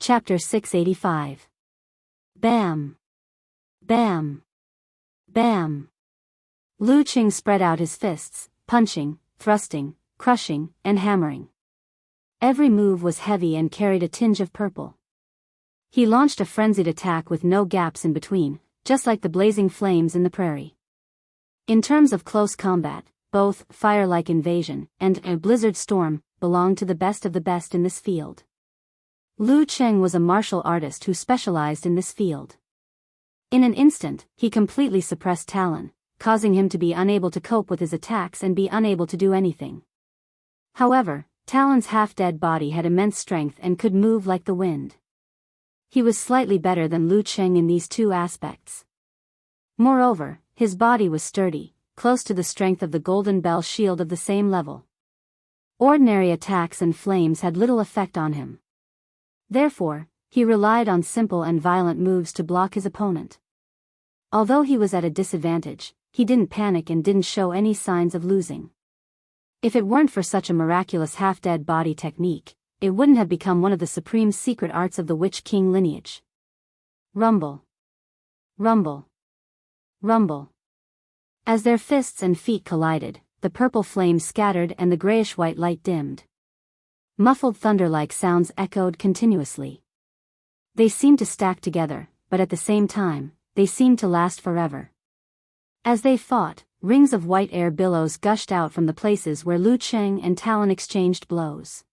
Chapter 685. Bam! Bam! Bam! Lu Qing spread out his fists, punching, thrusting, crushing, and hammering. Every move was heavy and carried a tinge of purple. He launched a frenzied attack with no gaps in between, just like the blazing flames in the prairie. In terms of close combat, both fire-like invasion and a blizzard storm belonged to the best of the best in this field. Lu Qing was a martial artist who specialized in this field. In an instant, he completely suppressed Talon, causing him to be unable to cope with his attacks and be unable to do anything. However, Talon's half-dead body had immense strength and could move like the wind. He was slightly better than Lu Qing in these two aspects. Moreover, his body was sturdy, close to the strength of the Golden Bell shield of the same level. Ordinary attacks and flames had little effect on him. Therefore, he relied on simple and violent moves to block his opponent. Although he was at a disadvantage, he didn't panic and didn't show any signs of losing. If it weren't for such a miraculous half-dead body technique, it wouldn't have become one of the supreme secret arts of the Witch King lineage. Rumble. Rumble. Rumble. As their fists and feet collided, the purple flame scattered and the grayish-white light dimmed. Muffled thunder-like sounds echoed continuously. They seemed to stack together, but at the same time, they seemed to last forever. As they fought, rings of white air billows gushed out from the places where Lu Qing and Talon exchanged blows.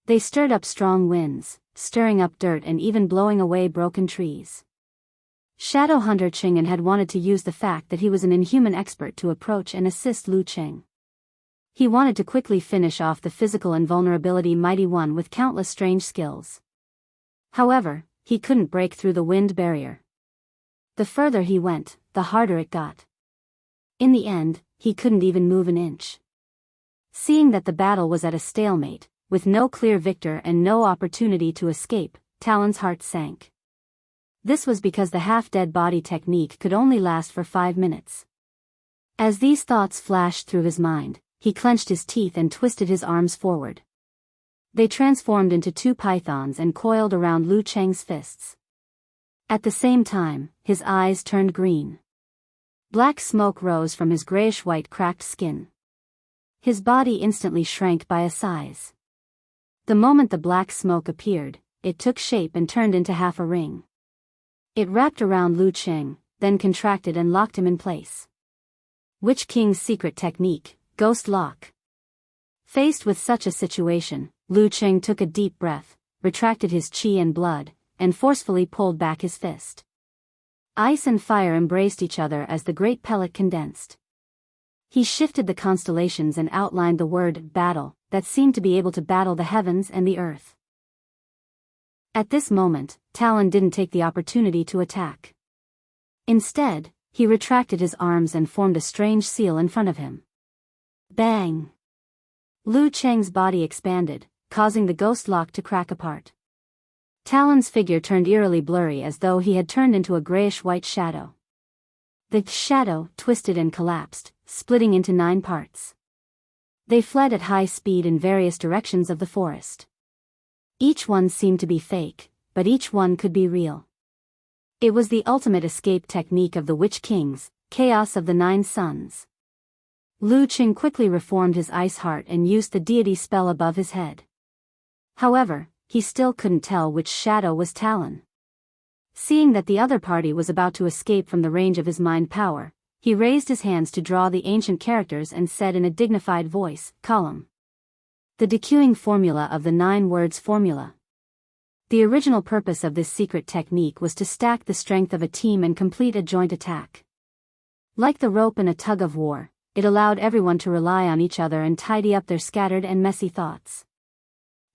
They stirred up strong winds, stirring up dirt and even blowing away broken trees. Shadow Hunter Qing'an had wanted to use the fact that he was an inhuman expert to approach and assist Lu Qing. He wanted to quickly finish off the physical invulnerability mighty one with countless strange skills. However, he couldn't break through the wind barrier. The further he went, the harder it got. In the end, he couldn't even move an inch. Seeing that the battle was at a stalemate, with no clear victor and no opportunity to escape, Talon's heart sank. This was because the half-dead body technique could only last for 5 minutes. As these thoughts flashed through his mind, he clenched his teeth and twisted his arms forward. They transformed into 2 pythons and coiled around Lu Qing's fists. At the same time, his eyes turned green. Black smoke rose from his grayish-white cracked skin. His body instantly shrank by a size. The moment the black smoke appeared, it took shape and turned into half a ring. It wrapped around Lu Qing, then contracted and locked him in place. Witch King's secret technique, Ghost Lock. Faced with such a situation, Lu Qing took a deep breath, retracted his qi and blood, and forcefully pulled back his fist. Ice and fire embraced each other as the great pellet condensed. He shifted the constellations and outlined the word battle that seemed to be able to battle the heavens and the earth. At this moment, Talon didn't take the opportunity to attack. Instead, he retracted his arms and formed a strange seal in front of him. Bang! Lu Qing's body expanded, causing the ghost lock to crack apart. Talon's figure turned eerily blurry as though he had turned into a grayish-white shadow. The shadow twisted and collapsed, splitting into 9 parts. They fled at high speed in various directions of the forest. Each one seemed to be fake, but each one could be real. It was the ultimate escape technique of the Witch Kings, Chaos of the 9 Suns. Lu Qing quickly reformed his ice heart and used the deity spell above his head. However, he still couldn't tell which shadow was Talon. Seeing that the other party was about to escape from the range of his mind power, he raised his hands to draw the ancient characters and said in a dignified voice, "Column." The decueing formula of the 9 words formula. The original purpose of this secret technique was to stack the strength of a team and complete a joint attack. Like the rope in a tug of war, it allowed everyone to rely on each other and tidy up their scattered and messy thoughts.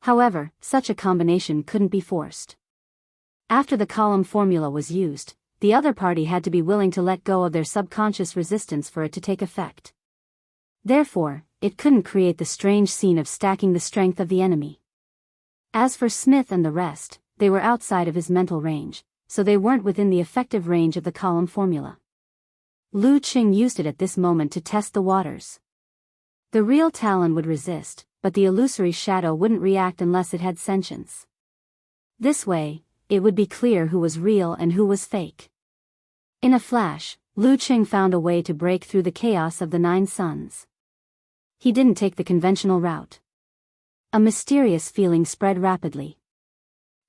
However, such a combination couldn't be forced. After the column formula was used, the other party had to be willing to let go of their subconscious resistance for it to take effect. Therefore, it couldn't create the strange scene of stacking the strength of the enemy. As for Smith and the rest, they were outside of his mental range, so they weren't within the effective range of the column formula. Lu Qing used it at this moment to test the waters. The real Talon would resist, but the illusory shadow wouldn't react unless it had sentience. This way, it would be clear who was real and who was fake. In a flash, Lu Qing found a way to break through the chaos of the Nine Suns. He didn't take the conventional route. A mysterious feeling spread rapidly.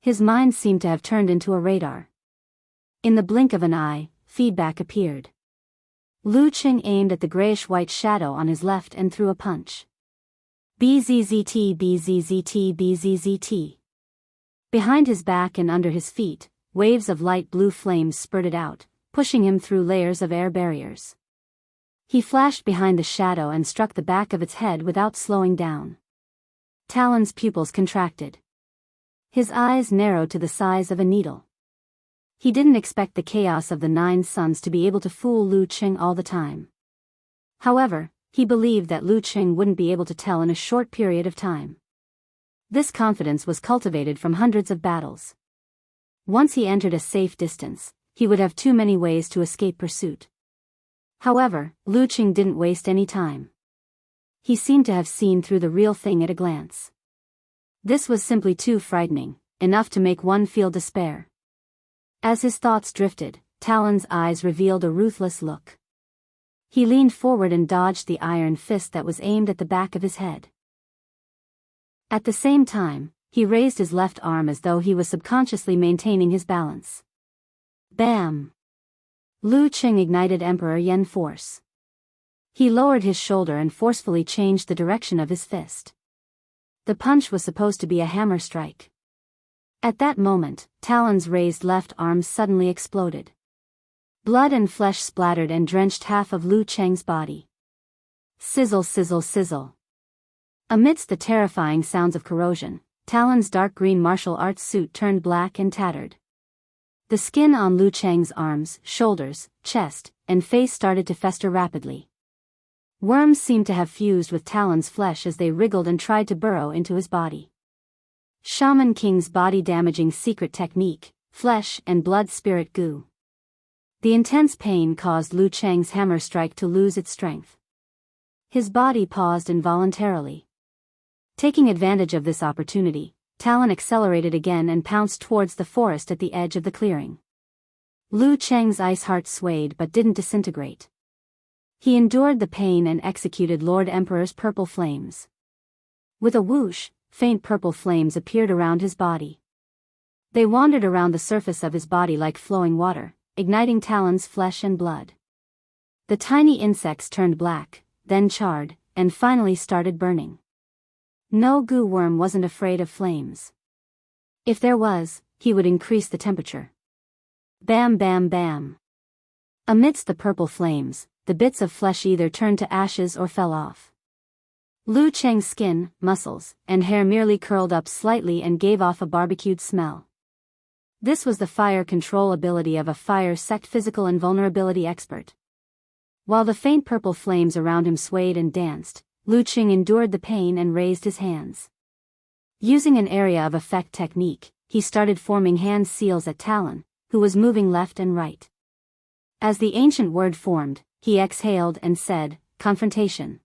His mind seemed to have turned into a radar. In the blink of an eye, feedback appeared. Lu Qing aimed at the grayish-white shadow on his left and threw a punch. Bzzzt bzzzt bzzzt. Behind his back and under his feet, waves of light blue flames spurted out, pushing him through layers of air barriers. He flashed behind the shadow and struck the back of its head without slowing down. Talon's pupils contracted. His eyes narrowed to the size of a needle. He didn't expect the chaos of the Nine Suns to be able to fool Lu Qing all the time. However, he believed that Lu Qing wouldn't be able to tell in a short period of time. This confidence was cultivated from hundreds of battles. Once he entered a safe distance, he would have too many ways to escape pursuit. However, Lu Qing didn't waste any time. He seemed to have seen through the real thing at a glance. This was simply too frightening, enough to make one feel despair. As his thoughts drifted, Talon's eyes revealed a ruthless look. He leaned forward and dodged the iron fist that was aimed at the back of his head. At the same time, he raised his left arm as though he was subconsciously maintaining his balance. Bam! Lu Qing ignited Emperor Yen force. He lowered his shoulder and forcefully changed the direction of his fist. The punch was supposed to be a hammer strike. At that moment, Talon's raised left arm suddenly exploded. Blood and flesh splattered and drenched half of Lu Qing's body. Sizzle sizzle sizzle. Amidst the terrifying sounds of corrosion, Talon's dark green martial arts suit turned black and tattered. The skin on Lu Qing's arms, shoulders, chest, and face started to fester rapidly. Worms seemed to have fused with Talon's flesh as they wriggled and tried to burrow into his body. Shaman King's body-damaging secret technique, flesh and blood spirit goo. The intense pain caused Lu Qing's hammer strike to lose its strength. His body paused involuntarily. Taking advantage of this opportunity, Talon accelerated again and pounced towards the forest at the edge of the clearing. Lu Qing's ice heart swayed but didn't disintegrate. He endured the pain and executed Lord Emperor's purple flames. With a whoosh, faint purple flames appeared around his body. They wandered around the surface of his body like flowing water, igniting Talon's flesh and blood. The tiny insects turned black, then charred, and finally started burning. No goo worm wasn't afraid of flames. If there was, he would increase the temperature. Bam bam bam. Amidst the purple flames, the bits of flesh either turned to ashes or fell off. Lu Qing's skin, muscles, and hair merely curled up slightly and gave off a barbecued smell. This was the fire control ability of a fire sect physical invulnerability expert. While the faint purple flames around him swayed and danced, Lu Qing endured the pain and raised his hands. Using an area of effect technique, he started forming hand seals at Talon, who was moving left and right. As the ancient word formed, he exhaled and said, "Confrontation."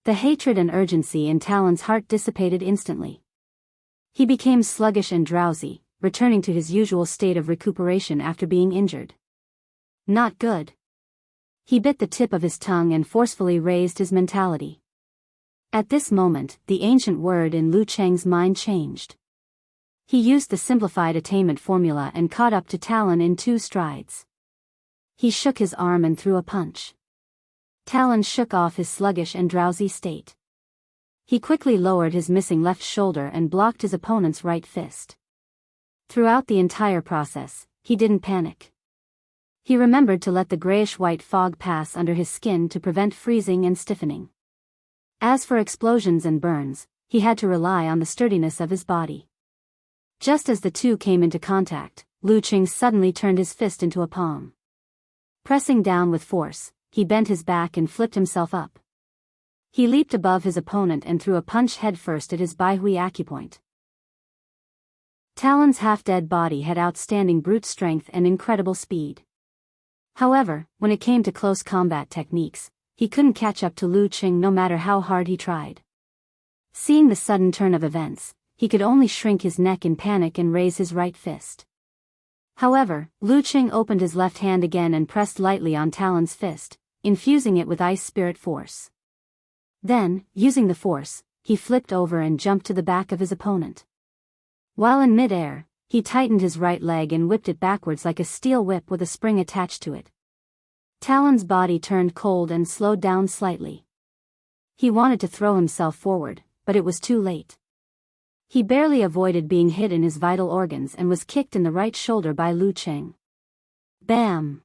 The hatred and urgency in Talon's heart dissipated instantly. He became sluggish and drowsy, returning to his usual state of recuperation after being injured. Not good. He bit the tip of his tongue and forcefully raised his mentality. At this moment, the ancient word in Lu Qing's mind changed. He used the simplified attainment formula and caught up to Talon in 2 strides. He shook his arm and threw a punch. Talon shook off his sluggish and drowsy state. He quickly lowered his missing left shoulder and blocked his opponent's right fist. Throughout the entire process, he didn't panic. He remembered to let the grayish-white fog pass under his skin to prevent freezing and stiffening. As for explosions and burns, he had to rely on the sturdiness of his body. Just as the two came into contact, Lu Qing suddenly turned his fist into a palm. Pressing down with force, he bent his back and flipped himself up. He leaped above his opponent and threw a punch headfirst at his Baihui acupoint. Talon's half-dead body had outstanding brute strength and incredible speed. However, when it came to close combat techniques, he couldn't catch up to Lu Qing no matter how hard he tried. Seeing the sudden turn of events, he could only shrink his neck in panic and raise his right fist. However, Lu Qing opened his left hand again and pressed lightly on Talon's fist, infusing it with ice spirit force. Then, using the force, he flipped over and jumped to the back of his opponent. While in mid-air, he tightened his right leg and whipped it backwards like a steel whip with a spring attached to it. Talon's body turned cold and slowed down slightly. He wanted to throw himself forward, but it was too late. He barely avoided being hit in his vital organs and was kicked in the right shoulder by Lu Qing. Bam!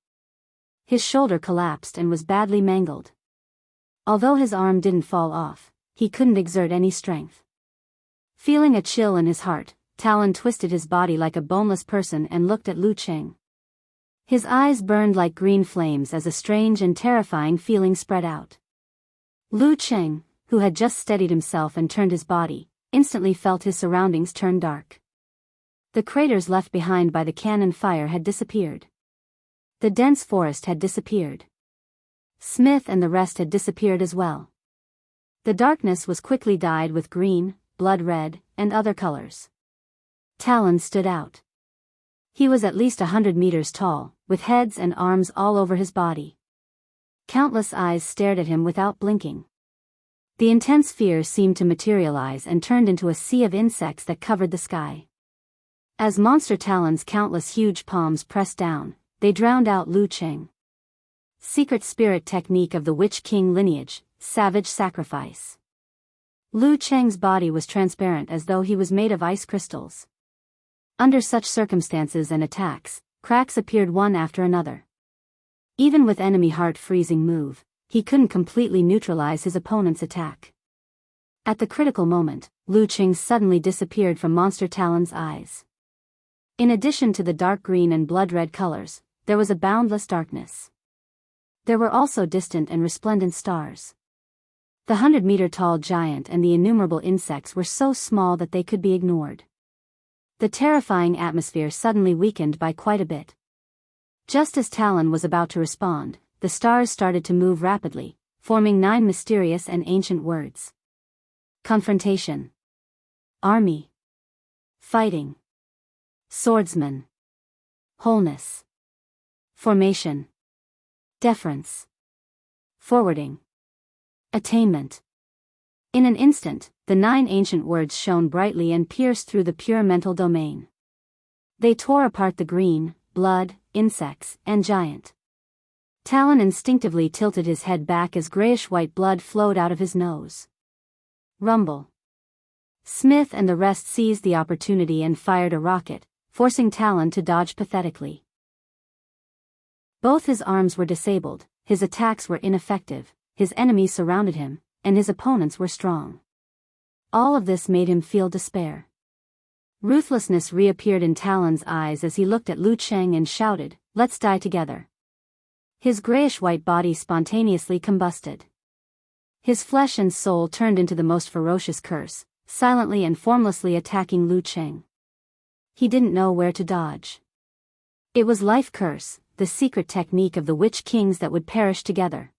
His shoulder collapsed and was badly mangled. Although his arm didn't fall off, he couldn't exert any strength. Feeling a chill in his heart, Talon twisted his body like a boneless person and looked at Lu Qing. His eyes burned like green flames as a strange and terrifying feeling spread out. Lu Qing, who had just steadied himself and turned his body, instantly felt his surroundings turn dark. The craters left behind by the cannon fire had disappeared. The dense forest had disappeared. Smith and the rest had disappeared as well. The darkness was quickly dyed with green, blood red, and other colors. Talon stood out. He was at least 100 meters tall, with heads and arms all over his body. Countless eyes stared at him without blinking. The intense fear seemed to materialize and turned into a sea of insects that covered the sky. As Monster Talon's countless huge palms pressed down, they drowned out Lu Qing. Secret spirit technique of the Witch King lineage, savage sacrifice. Lu Qing's body was transparent as though he was made of ice crystals. Under such circumstances and attacks, cracks appeared one after another. Even with enemy heart-freezing move, he couldn't completely neutralize his opponent's attack. At the critical moment, Lu Qing suddenly disappeared from Monster Talon's eyes. In addition to the dark green and blood-red colors, there was a boundless darkness. There were also distant and resplendent stars. The 100-meter-tall giant and the innumerable insects were so small that they could be ignored. The terrifying atmosphere suddenly weakened by quite a bit. Just as Talon was about to respond, the stars started to move rapidly, forming 9 mysterious and ancient words. Confrontation. Army. Fighting. Swordsman. Wholeness. Formation. Deference. Forwarding. Attainment. In an instant, the 9 ancient words shone brightly and pierced through the pure mental domain. They tore apart the green, blood, insects, and giant. Talon instinctively tilted his head back as grayish-white blood flowed out of his nose. Rumble. Smith and the rest seized the opportunity and fired a rocket, forcing Talon to dodge pathetically. Both his arms were disabled, his attacks were ineffective, his enemies surrounded him, and his opponents were strong. All of this made him feel despair. Ruthlessness reappeared in Talon's eyes as he looked at Lu Qing and shouted, "Let's die together." His grayish-white body spontaneously combusted. His flesh and soul turned into the most ferocious curse, silently and formlessly attacking Lu Qing. He didn't know where to dodge. It was Life Curse, the secret technique of the Witch Kings that would perish together.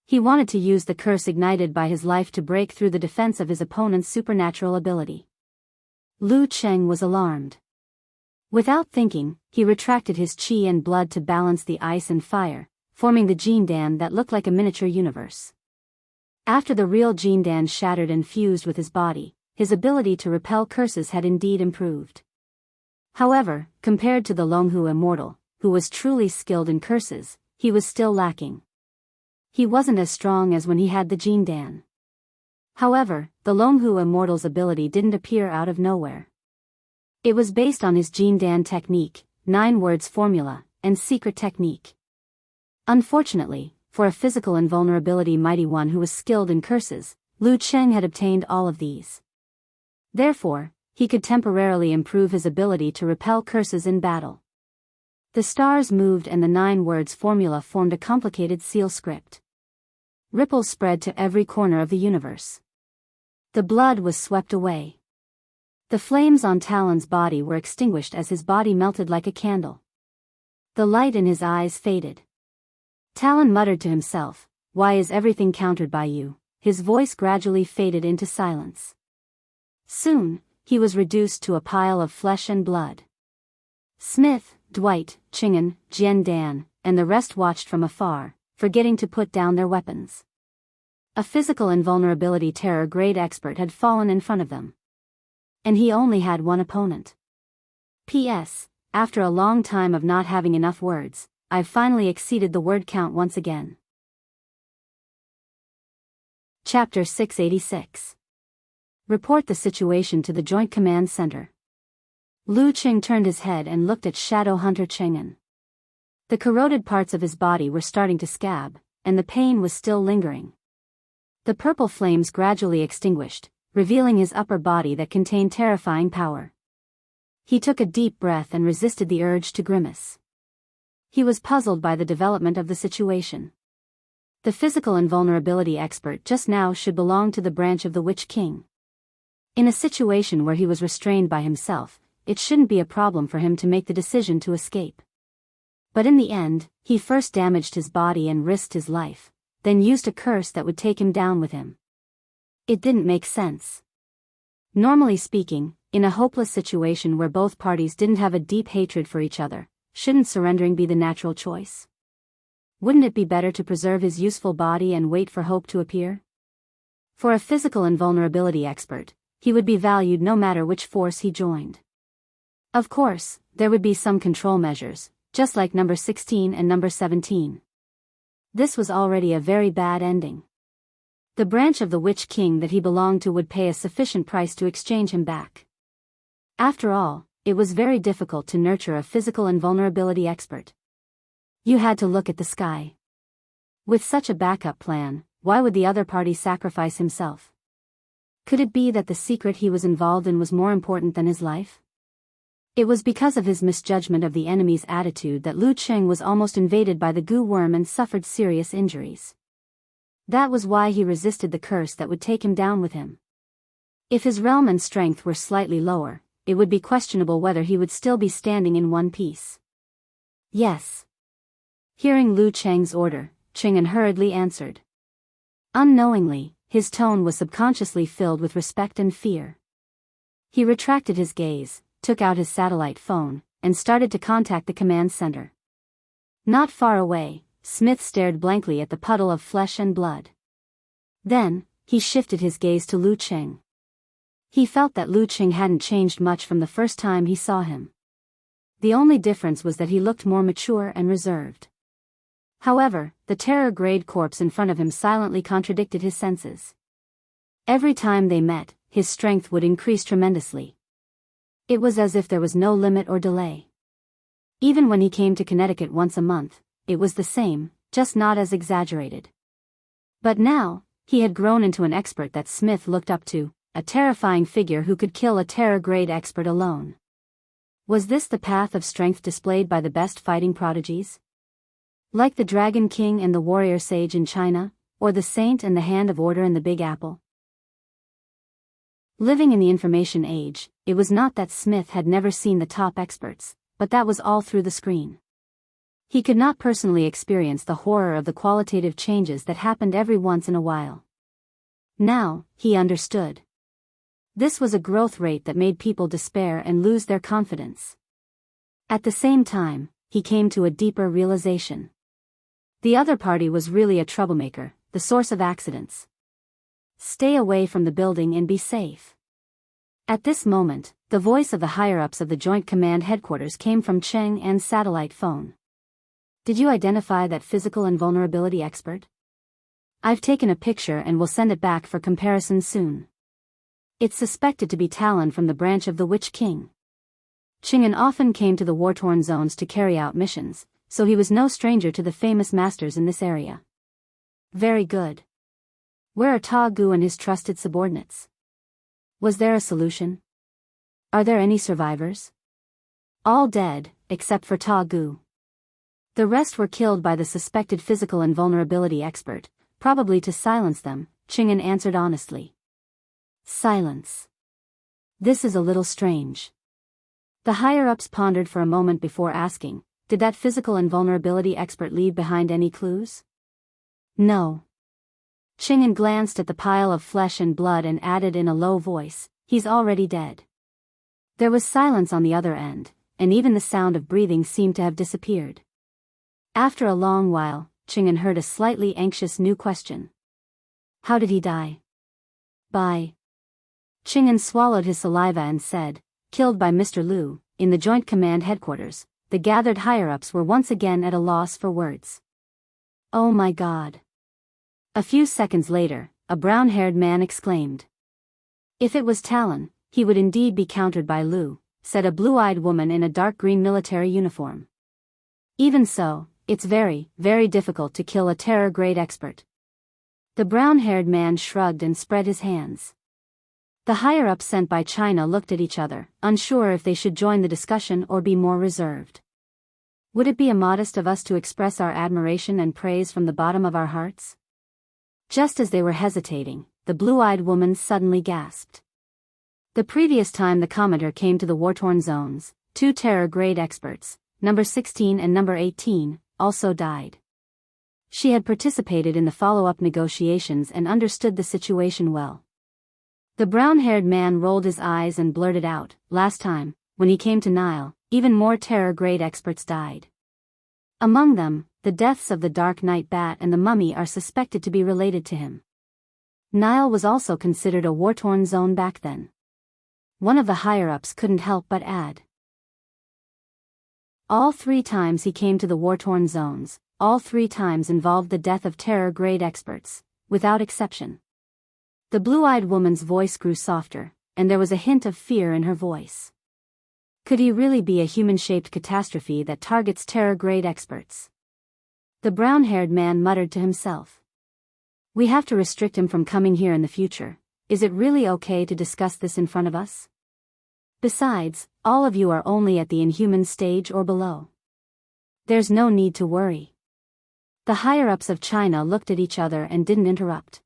He wanted to use the curse ignited by his life to break through the defense of his opponent's supernatural ability. Lu Qing was alarmed. Without thinking, he retracted his qi and blood to balance the ice and fire, forming the Jindan that looked like a miniature universe. After the real Jindan shattered and fused with his body, his ability to repel curses had indeed improved. However, compared to the Longhu Immortal, who was truly skilled in curses, he was still lacking. He wasn't as strong as when he had the Jindan. However, the Longhu Immortal's ability didn't appear out of nowhere. It was based on his Jindan technique, 9 words formula, and secret technique. Unfortunately, for a physical invulnerability mighty one who was skilled in curses, Lu Qing had obtained all of these. Therefore, he could temporarily improve his ability to repel curses in battle. The stars moved and the 9 words formula formed a complicated seal script. Ripples spread to every corner of the universe. The blood was swept away. The flames on Talon's body were extinguished as his body melted like a candle. The light in his eyes faded. Talon muttered to himself, "Why is everything countered by you?" His voice gradually faded into silence. Soon, he was reduced to a pile of flesh and blood. Smith, Dwight, Chingen, Jian Dan, and the rest watched from afar, forgetting to put down their weapons. A physical invulnerability terror-grade expert had fallen in front of them. And he only had one opponent. P.S. After a long time of not having enough words, I've finally exceeded the word count once again. Chapter 686. Report the situation to the Joint Command Center. Lu Qing turned his head and looked at Shadow Hunter Cheng'an. The corroded parts of his body were starting to scab, and the pain was still lingering. The purple flames gradually extinguished, revealing his upper body that contained terrifying power. He took a deep breath and resisted the urge to grimace. He was puzzled by the development of the situation. The physical invulnerability expert just now should belong to the branch of the Witch King. In a situation where he was restrained by himself, it shouldn't be a problem for him to make the decision to escape. But in the end, he first damaged his body and risked his life, then used a curse that would take him down with him. It didn't make sense. Normally speaking, in a hopeless situation where both parties didn't have a deep hatred for each other, shouldn't surrendering be the natural choice? Wouldn't it be better to preserve his useful body and wait for hope to appear? For a physical invulnerability expert, he would be valued no matter which force he joined. Of course, there would be some control measures, just like number 16 and number 17. This was already a very bad ending. The branch of the Witch King that he belonged to would pay a sufficient price to exchange him back. After all, it was very difficult to nurture a physical invulnerability expert. You had to look at the sky. With such a backup plan, why would the other party sacrifice himself? Could it be that the secret he was involved in was more important than his life? It was because of his misjudgment of the enemy's attitude that Lu Qing was almost invaded by the goo worm and suffered serious injuries. That was why he resisted the curse that would take him down with him. If his realm and strength were slightly lower, it would be questionable whether he would still be standing in one piece. Yes. Hearing Lu Cheng's order, Ching'an hurriedly answered. Unknowingly, his tone was subconsciously filled with respect and fear. He retracted his gaze, took out his satellite phone, and started to contact the command center. Not far away, Smith stared blankly at the puddle of flesh and blood. Then, he shifted his gaze to Lu Qing. He felt that Lu Qing hadn't changed much from the first time he saw him. The only difference was that he looked more mature and reserved. However, the terror-grade corpse in front of him silently contradicted his senses. Every time they met, his strength would increase tremendously. It was as if there was no limit or delay. Even when he came to Connecticut once a month, it was the same, just not as exaggerated. But now, he had grown into an expert that Smith looked up to, a terrifying figure who could kill a terror-grade expert alone. Was this the path of strength displayed by the best fighting prodigies? Like the Dragon King and the Warrior Sage in China, or the Saint and the Hand of Order in the Big Apple? Living in the information age, it was not that Smith had never seen the top experts, but that was all through the screen. He could not personally experience the horror of the qualitative changes that happened every once in a while. Now, he understood. This was a growth rate that made people despair and lose their confidence. At the same time, he came to a deeper realization. The other party was really a troublemaker, the source of accidents. Stay away from the building and be safe. At this moment, the voice of the higher-ups of the Joint Command Headquarters came from Cheng'an's satellite phone. Did you identify that physical invulnerability expert? I've taken a picture and will send it back for comparison soon. It's suspected to be Talon from the branch of the Witch King. Ching'an often came to the war-torn zones to carry out missions, so he was no stranger to the famous masters in this area. Very good. Where are Ta Gu and his trusted subordinates? Was there a solution? Are there any survivors? All dead, except for Ta Gu. The rest were killed by the suspected physical invulnerability expert, probably to silence them, Ching'an answered honestly. Silence. This is a little strange. The higher-ups pondered for a moment before asking, did that physical invulnerability expert leave behind any clues? No. Ching'an glanced at the pile of flesh and blood and added in a low voice, he's already dead. There was silence on the other end, and even the sound of breathing seemed to have disappeared. After a long while, Ching-en heard a slightly anxious new question. How did he die? By. Ching-en swallowed his saliva and said, killed by Mr. Liu. In the Joint Command Headquarters, the gathered higher-ups were once again at a loss for words. Oh my God. A few seconds later, a brown-haired man exclaimed. If it was Talon, he would indeed be countered by Liu, said a blue-eyed woman in a dark green military uniform. Even so, it's very, very difficult to kill a terror-grade expert. The brown-haired man shrugged and spread his hands. The higher-ups sent by China looked at each other, unsure if they should join the discussion or be more reserved. Would it be immodest of us to express our admiration and praise from the bottom of our hearts? Just as they were hesitating, the blue-eyed woman suddenly gasped. The previous time the commenter came to the war-torn zones, 2 terror-grade experts, number 16 and number 18, also died. She had participated in the follow-up negotiations and understood the situation well. The brown-haired man rolled his eyes and blurted out, last time, when he came to Nile, even more terror-grade experts died. Among them, the deaths of the Dark Knight Bat and the Mummy are suspected to be related to him. Nile was also considered a war-torn zone back then. One of the higher-ups couldn't help but add. All 3 times he came to the war-torn zones, all 3 times involved the death of terror-grade experts, without exception. The blue-eyed woman's voice grew softer, and there was a hint of fear in her voice. Could he really be a human-shaped catastrophe that targets terror-grade experts? The brown-haired man muttered to himself. We have to restrict him from coming here in the future. Is it really okay to discuss this in front of us? Besides, all of you are only at the inhuman stage or below. There's no need to worry. The higher-ups of China looked at each other and didn't interrupt.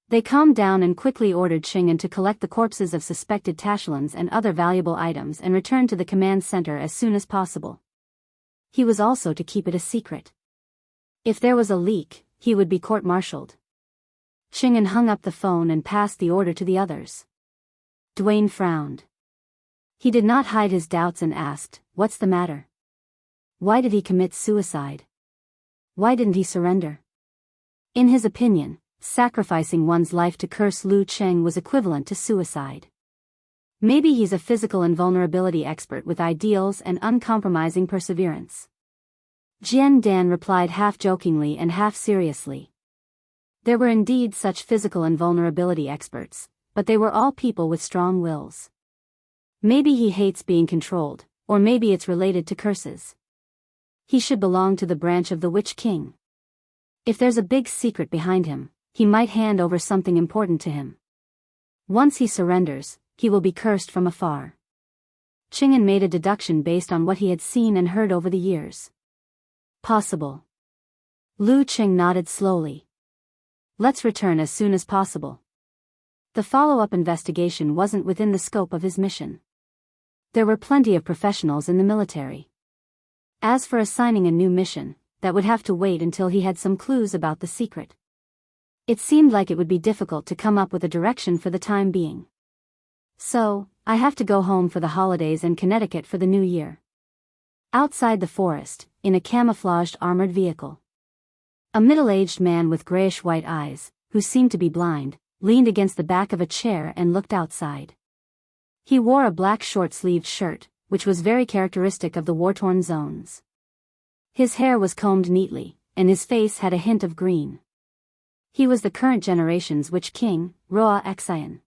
They calmed down and quickly ordered Ching-en to collect the corpses of suspected Tashlans and other valuable items and return to the command center as soon as possible. He was also to keep it a secret. If there was a leak, he would be court-martialed. Ching-en hung up the phone and passed the order to the others. Duane frowned. He did not hide his doubts and asked, "What's the matter? Why did he commit suicide? Why didn't he surrender?" In his opinion, sacrificing one's life to curse Liu Cheng was equivalent to suicide. Maybe he's a physical invulnerability expert with ideals and uncompromising perseverance. Jian Dan replied half-jokingly and half-seriously. There were indeed such physical invulnerability experts, but they were all people with strong wills. Maybe he hates being controlled, or maybe it's related to curses. He should belong to the branch of the Witch King. If there's a big secret behind him, he might hand over something important to him. Once he surrenders, he will be cursed from afar. Ching-en made a deduction based on what he had seen and heard over the years. Possible. Liu Cheng nodded slowly. Let's return as soon as possible. The follow-up investigation wasn't within the scope of his mission. There were plenty of professionals in the military. As for assigning a new mission, that would have to wait until he had some clues about the secret. It seemed like it would be difficult to come up with a direction for the time being. So, I have to go home for the holidays and Connecticut for the new year. Outside the forest, in a camouflaged armored vehicle. A middle-aged man with grayish-white eyes, who seemed to be blind, leaned against the back of a chair and looked outside. He wore a black short-sleeved shirt, which was very characteristic of the war-torn zones. His hair was combed neatly, and his face had a hint of green. He was the current generation's Witch King, Roa Xian.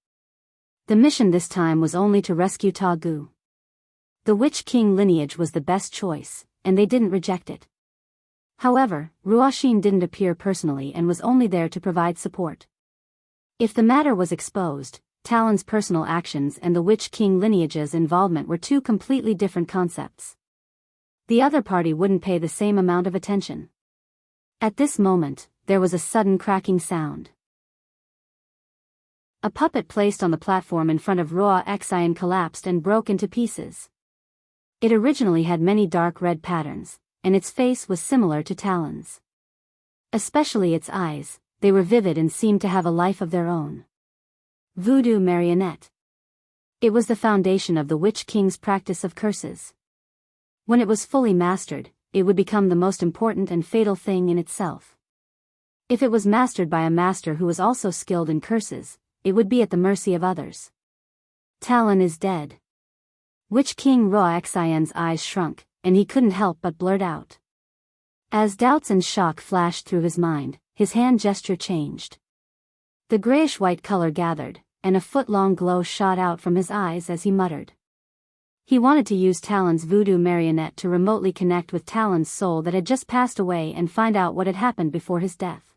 The mission this time was only to rescue Ta Gu. The Witch King lineage was the best choice, and they didn't reject it. However, Ruoxin didn't appear personally and was only there to provide support. If the matter was exposed, Talon's personal actions and the Witch King lineage's involvement were 2 completely different concepts. The other party wouldn't pay the same amount of attention. At this moment, there was a sudden cracking sound. A puppet placed on the platform in front of Roa Xian collapsed and broke into pieces. It originally had many dark red patterns, and its face was similar to Talon's. Especially its eyes, they were vivid and seemed to have a life of their own. Voodoo marionette. It was the foundation of the Witch King's practice of curses. When it was fully mastered, it would become the most important and fatal thing in itself. If it was mastered by a master who was also skilled in curses, it would be at the mercy of others. Talon is dead. Witch King Roaxian's eyes shrunk, and he couldn't help but blurt out. As doubts and shock flashed through his mind, his hand gesture changed. The grayish-white color gathered, and a foot-long glow shot out from his eyes as he muttered. He wanted to use Talon's voodoo marionette to remotely connect with Talon's soul that had just passed away and find out what had happened before his death.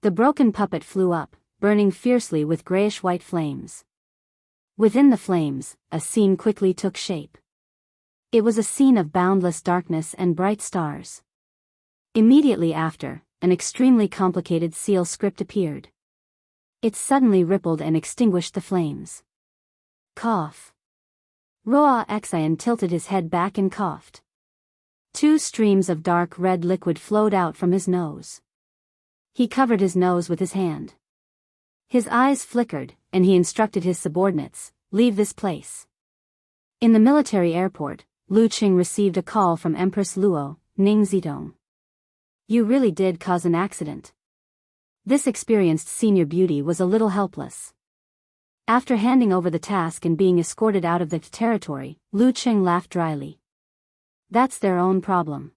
The broken puppet flew up, burning fiercely with grayish-white flames. Within the flames, a scene quickly took shape. It was a scene of boundless darkness and bright stars. Immediately after, an extremely complicated seal script appeared. It suddenly rippled and extinguished the flames. Cough. Roaxian tilted his head back and coughed. 2 streams of dark red liquid flowed out from his nose. He covered his nose with his hand. His eyes flickered, and he instructed his subordinates, "Leave this place." In the military airport, Lu Qing received a call from Empress Luo, Ning Zitong. "You really did cause an accident." This experienced senior beauty was a little helpless. After handing over the task and being escorted out of the territory, Lu Qing laughed dryly. "That's their own problem."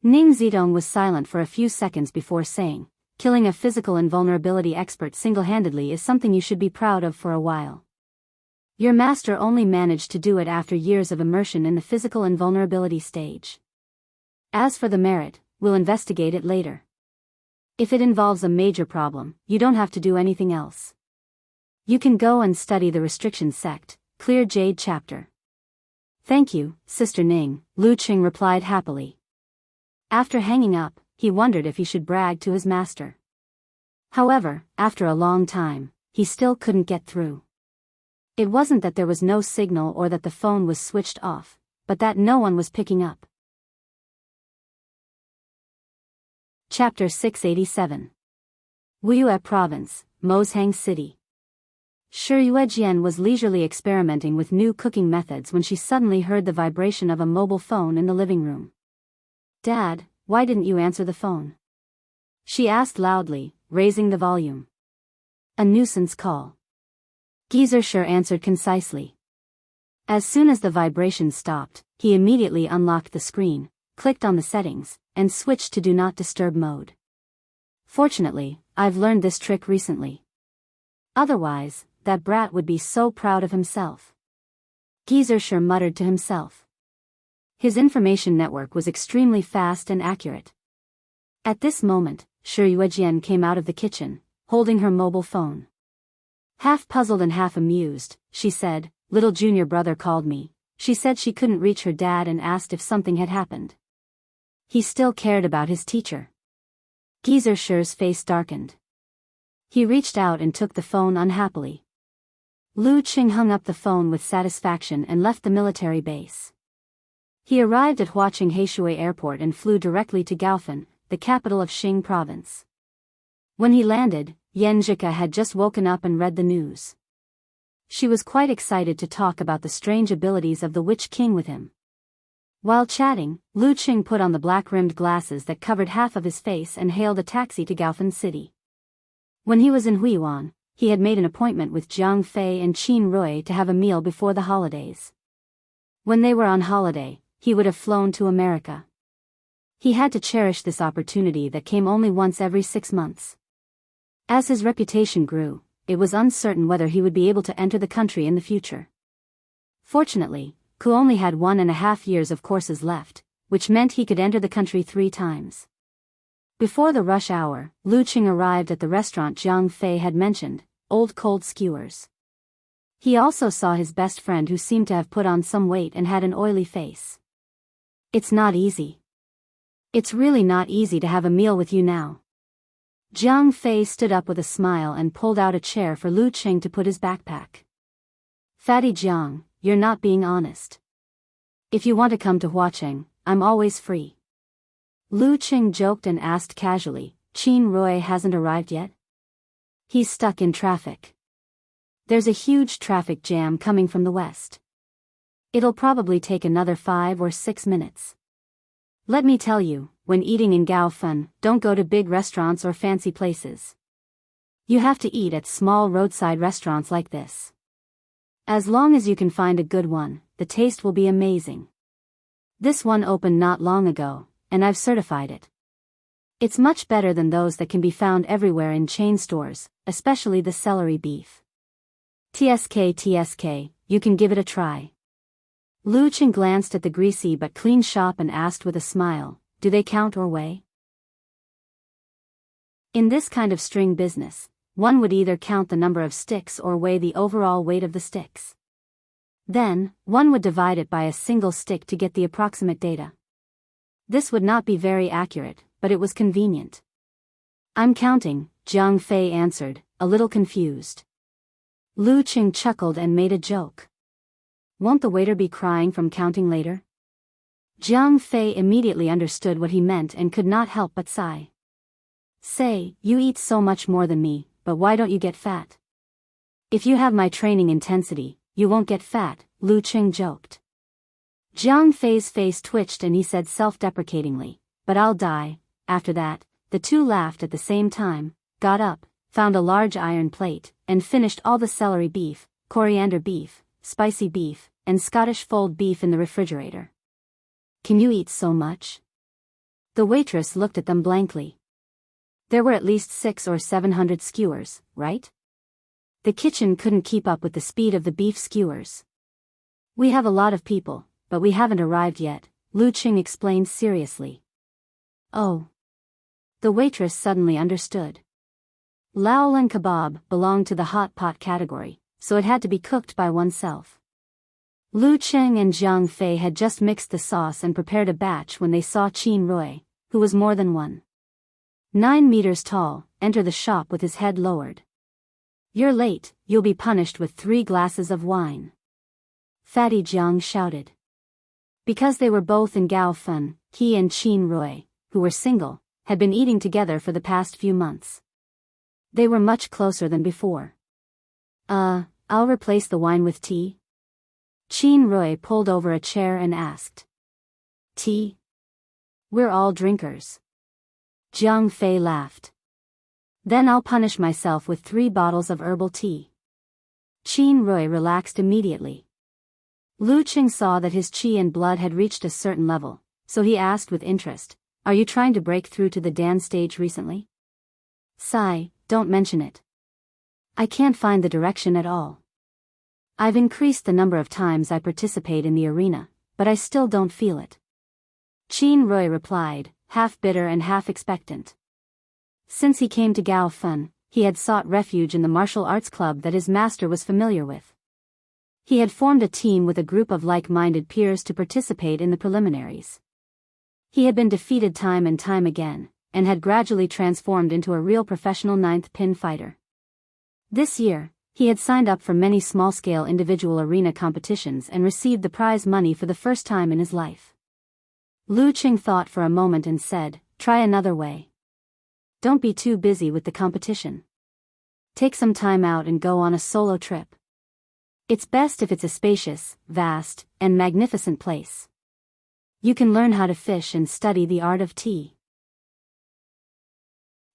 Ning Zitong was silent for a few seconds before saying, "Killing a physical invulnerability expert single-handedly is something you should be proud of for a while. Your master only managed to do it after years of immersion in the physical invulnerability stage. As for the merit, we'll investigate it later. If it involves a major problem, you don't have to do anything else. You can go and study the restriction sect, Clear Jade chapter." "Thank you, Sister Ning," Lu Qing replied happily. After hanging up, he wondered if he should brag to his master. However, after a long time, he still couldn't get through. It wasn't that there was no signal or that the phone was switched off, but that no one was picking up. Chapter 687. Wuyue Province, Moshang City. Shi Yuejian was leisurely experimenting with new cooking methods when she suddenly heard the vibration of a mobile phone in the living room. "Dad, why didn't you answer the phone?" she asked loudly, raising the volume. "A nuisance call." Geyser answered concisely. As soon as the vibration stopped, he immediately unlocked the screen, clicked on the settings, and switched to Do Not Disturb mode. "Fortunately, I've learned this trick recently. Otherwise, that brat would be so proud of himself." Geyser muttered to himself. His information network was extremely fast and accurate. At this moment, Shi Yuejian came out of the kitchen, holding her mobile phone. Half puzzled and half amused, she said, "Little junior brother called me. She said she couldn't reach her dad and asked if something had happened." He still cared about his teacher. Geyser's face darkened. He reached out and took the phone unhappily. Lu Qing hung up the phone with satisfaction and left the military base. He arrived at Huaqing Heishui Airport and flew directly to Gaofen, the capital of Xing Province. When he landed, Yan Zhika had just woken up and read the news. She was quite excited to talk about the strange abilities of the Witch King with him. While chatting, Lu Qing put on the black-rimmed glasses that covered half of his face and hailed a taxi to Gaofen City. When he was in Huiyuan, he had made an appointment with Jiang Fei and Qin Rui to have a meal before the holidays. When they were on holiday, he would have flown to America. He had to cherish this opportunity that came only once every 6 months. As his reputation grew, it was uncertain whether he would be able to enter the country in the future. Fortunately, Ku only had 1.5 years of courses left, which meant he could enter the country 3 times. Before the rush hour, Lu Qing arrived at the restaurant Jiang Fei had mentioned, Old Cold Skewers. He also saw his best friend who seemed to have put on some weight and had an oily face. "It's not easy. It's really not easy to have a meal with you now." Jiang Fei stood up with a smile and pulled out a chair for Lu Qing to put his backpack. "Fatty Jiang, you're not being honest. If you want to come to Huaqing, I'm always free." Lu Qing joked and asked casually, "Qin Rui hasn't arrived yet?" "He's stuck in traffic." There's a huge traffic jam coming from the west. It'll probably take another 5 or 6 minutes. Let me tell you, when eating in Gaofen, don't go to big restaurants or fancy places. You have to eat at small roadside restaurants like this. As long as you can find a good one, the taste will be amazing. This one opened not long ago, and I've certified it. It's much better than those that can be found everywhere in chain stores, especially the celery beef. TSK, you can give it a try. Lu Qing glanced at the greasy but clean shop and asked with a smile, do they count or weigh? In this kind of string business, one would either count the number of sticks or weigh the overall weight of the sticks. Then, one would divide it by a single stick to get the approximate data. This would not be very accurate, but it was convenient. I'm counting, Jiang Fei answered, a little confused. Lu Qing chuckled and made a joke. Won't the waiter be crying from counting later? Jiang Fei immediately understood what he meant and could not help but sigh. Say, you eat so much more than me, but why don't you get fat? If you have my training intensity, you won't get fat, Lu Qing joked. Jiang Fei's face twitched and he said self-deprecatingly, but I'll die. After that, the two laughed at the same time, got up, found a large iron plate, and finished all the celery beef, coriander beef, spicy beef, and Scottish fold beef in the refrigerator. Can you eat so much? The waitress looked at them blankly. There were at least 600 or 700 skewers, right? The kitchen couldn't keep up with the speed of the beef skewers. We have a lot of people, but we haven't arrived yet, Lu Qing explained seriously. Oh. The waitress suddenly understood. Laolan kebab belonged to the hot pot category, so it had to be cooked by oneself. Lu Qing and Jiang Fei had just mixed the sauce and prepared a batch when they saw Qin Rui, who was more than 9 meters tall, enter the shop with his head lowered. You're late, you'll be punished with 3 glasses of wine. Fatty Jiang shouted. Because they were both in Gaofen, he and Qin Rui, who were single, had been eating together for the past few months. They were much closer than before. I'll replace the wine with tea. Qin Rui pulled over a chair and asked. Tea? We're all drinkers. Jiang Fei laughed. Then I'll punish myself with 3 bottles of herbal tea. Qin Rui relaxed immediately. Lu Qing saw that his qi and blood had reached a certain level, so he asked with interest, are you trying to break through to the Dan stage recently? Sigh, don't mention it. I can't find the direction at all. I've increased the number of times I participate in the arena, but I still don't feel it. Qin Rui replied, half bitter and half expectant. Since he came to Gaofen, he had sought refuge in the martial arts club that his master was familiar with. He had formed a team with a group of like-minded peers to participate in the preliminaries. He had been defeated time and time again, and had gradually transformed into a real professional 9th pin fighter. This year, he had signed up for many small-scale individual arena competitions and received the prize money for the first time in his life. Lu Qing thought for a moment and said, try another way. Don't be too busy with the competition. Take some time out and go on a solo trip. It's best if it's a spacious, vast, and magnificent place. You can learn how to fish and study the art of tea.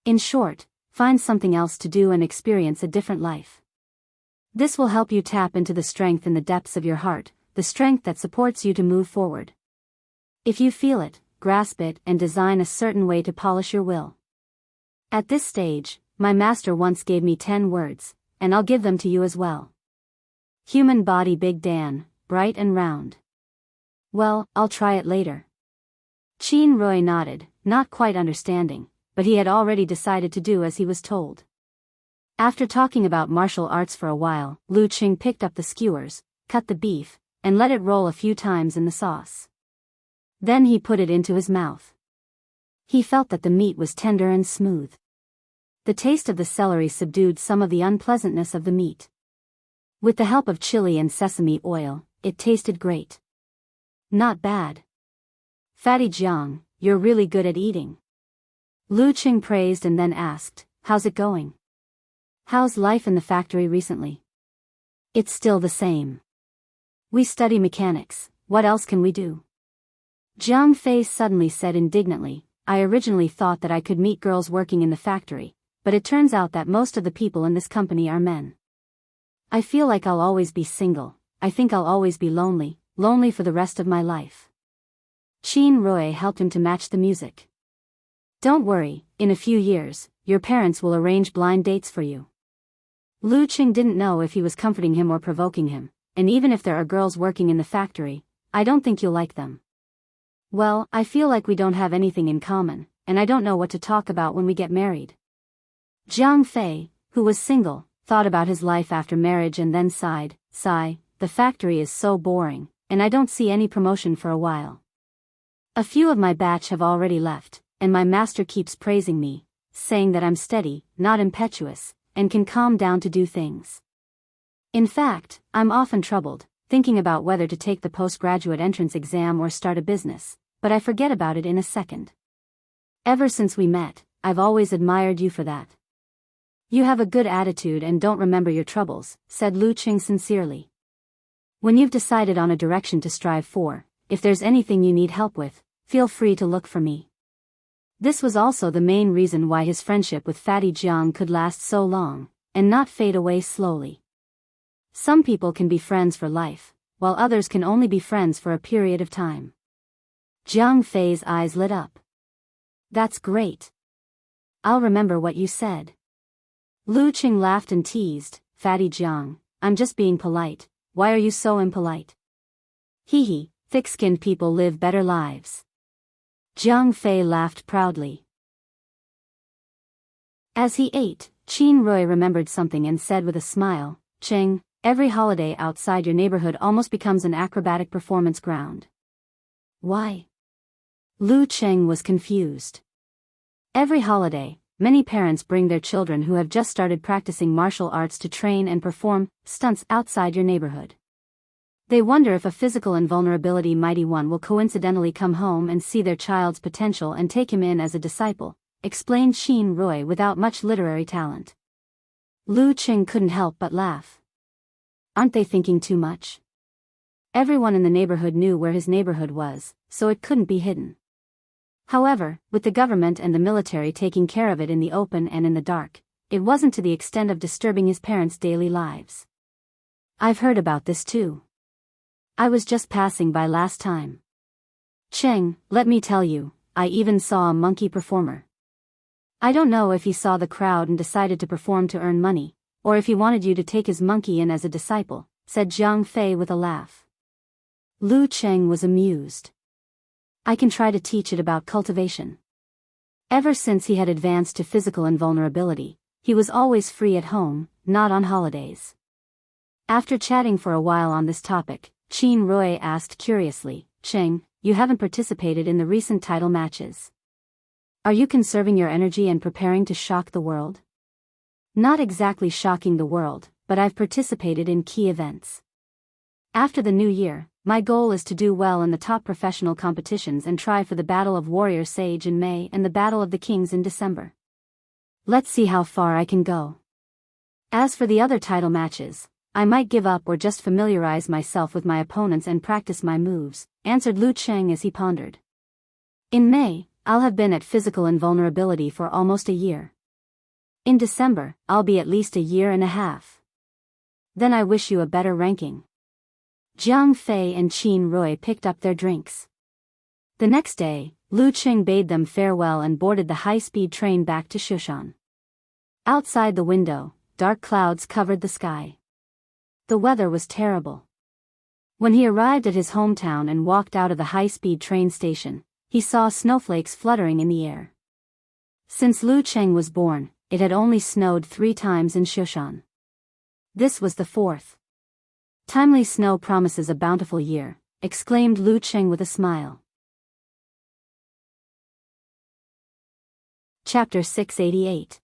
In short, find something else to do and experience a different life. This will help you tap into the strength in the depths of your heart, the strength that supports you to move forward. If you feel it, grasp it and design a certain way to polish your will. At this stage, my master once gave me 10 words, and I'll give them to you as well. Human body Big Dan, bright and round. Well, I'll try it later. Qin Rui nodded, not quite understanding, but he had already decided to do as he was told. After talking about martial arts for a while, Lu Qing picked up the skewers, cut the beef, and let it roll a few times in the sauce. Then he put it into his mouth. He felt that the meat was tender and smooth. The taste of the celery subdued some of the unpleasantness of the meat. With the help of chili and sesame oil, it tasted great. Not bad. Fatty Jiang, you're really good at eating. Lu Qing praised and then asked, how's it going? How's life in the factory recently? It's still the same. We study mechanics, what else can we do? Jiang Fei suddenly said indignantly, I originally thought that I could meet girls working in the factory, but it turns out that most of the people in this company are men. I feel like I'll always be single. I think I'll always be lonely for the rest of my life. Qin Rui helped him to match the music. Don't worry, in a few years, your parents will arrange blind dates for you. Lu Qing didn't know if he was comforting him or provoking him, and even if there are girls working in the factory, I don't think you'll like them. Well, I feel like we don't have anything in common, and I don't know what to talk about when we get married. Jiang Fei, who was single, thought about his life after marriage and then sighed, the factory is so boring, and I don't see any promotion for a while. A few of my batch have already left, and my master keeps praising me, saying that I'm steady, not impetuous, and can calm down to do things. In fact, I'm often troubled, thinking about whether to take the postgraduate entrance exam or start a business, but I forget about it in a second. Ever since we met, I've always admired you for that. You have a good attitude and don't remember your troubles, said Lu Qing sincerely. When you've decided on a direction to strive for, if there's anything you need help with, feel free to look for me. This was also the main reason why his friendship with Fatty Jiang could last so long, and not fade away slowly. Some people can be friends for life, while others can only be friends for a period of time. Jiang Fei's eyes lit up. That's great. I'll remember what you said. Lu Qing laughed and teased, Fatty Jiang, I'm just being polite, why are you so impolite? Hee, thick-skinned people live better lives. Jiang Fei laughed proudly. As he ate, Qin Rui remembered something and said with a smile, Qing, every holiday outside your neighborhood almost becomes an acrobatic performance ground. Why? Lu Qing was confused. Every holiday, many parents bring their children who have just started practicing martial arts to train and perform stunts outside your neighborhood. They wonder if a physical invulnerability mighty one will coincidentally come home and see their child's potential and take him in as a disciple, explained Qin Rui without much literary talent. Lu Qing couldn't help but laugh. Aren't they thinking too much? Everyone in the neighborhood knew where his neighborhood was, so it couldn't be hidden. However, with the government and the military taking care of it in the open and in the dark, it wasn't to the extent of disturbing his parents' daily lives. I've heard about this too. I was just passing by last time. Cheng, let me tell you, I even saw a monkey performer. I don't know if he saw the crowd and decided to perform to earn money, or if he wanted you to take his monkey in as a disciple, said Jiang Fei with a laugh. Lu Cheng was amused. I can try to teach it about cultivation. Ever since he had advanced to physical invulnerability, he was always free at home, not on holidays. After chatting for a while on this topic, Qin Rui asked curiously, Cheng, you haven't participated in the recent title matches. Are you conserving your energy and preparing to shock the world? Not exactly shocking the world, but I've participated in key events. After the new year, my goal is to do well in the top professional competitions and try for the Battle of Warrior Sage in May and the Battle of the Kings in December. Let's see how far I can go. As for the other title matches, I might give up or just familiarize myself with my opponents and practice my moves, answered Lu Cheng as he pondered. In May, I'll have been at physical invulnerability for almost a year. In December, I'll be at least a year and a half. Then I wish you a better ranking. Jiang Fei and Qin Rui picked up their drinks. The next day, Lu Qing bade them farewell and boarded the high-speed train back to Shushan. Outside the window, dark clouds covered the sky. The weather was terrible. When he arrived at his hometown and walked out of the high-speed train station, he saw snowflakes fluttering in the air. Since Lu Cheng was born, it had only snowed 3 times in Shushan. This was the 4th. Timely snow promises a bountiful year, exclaimed Lu Cheng with a smile. Chapter 688.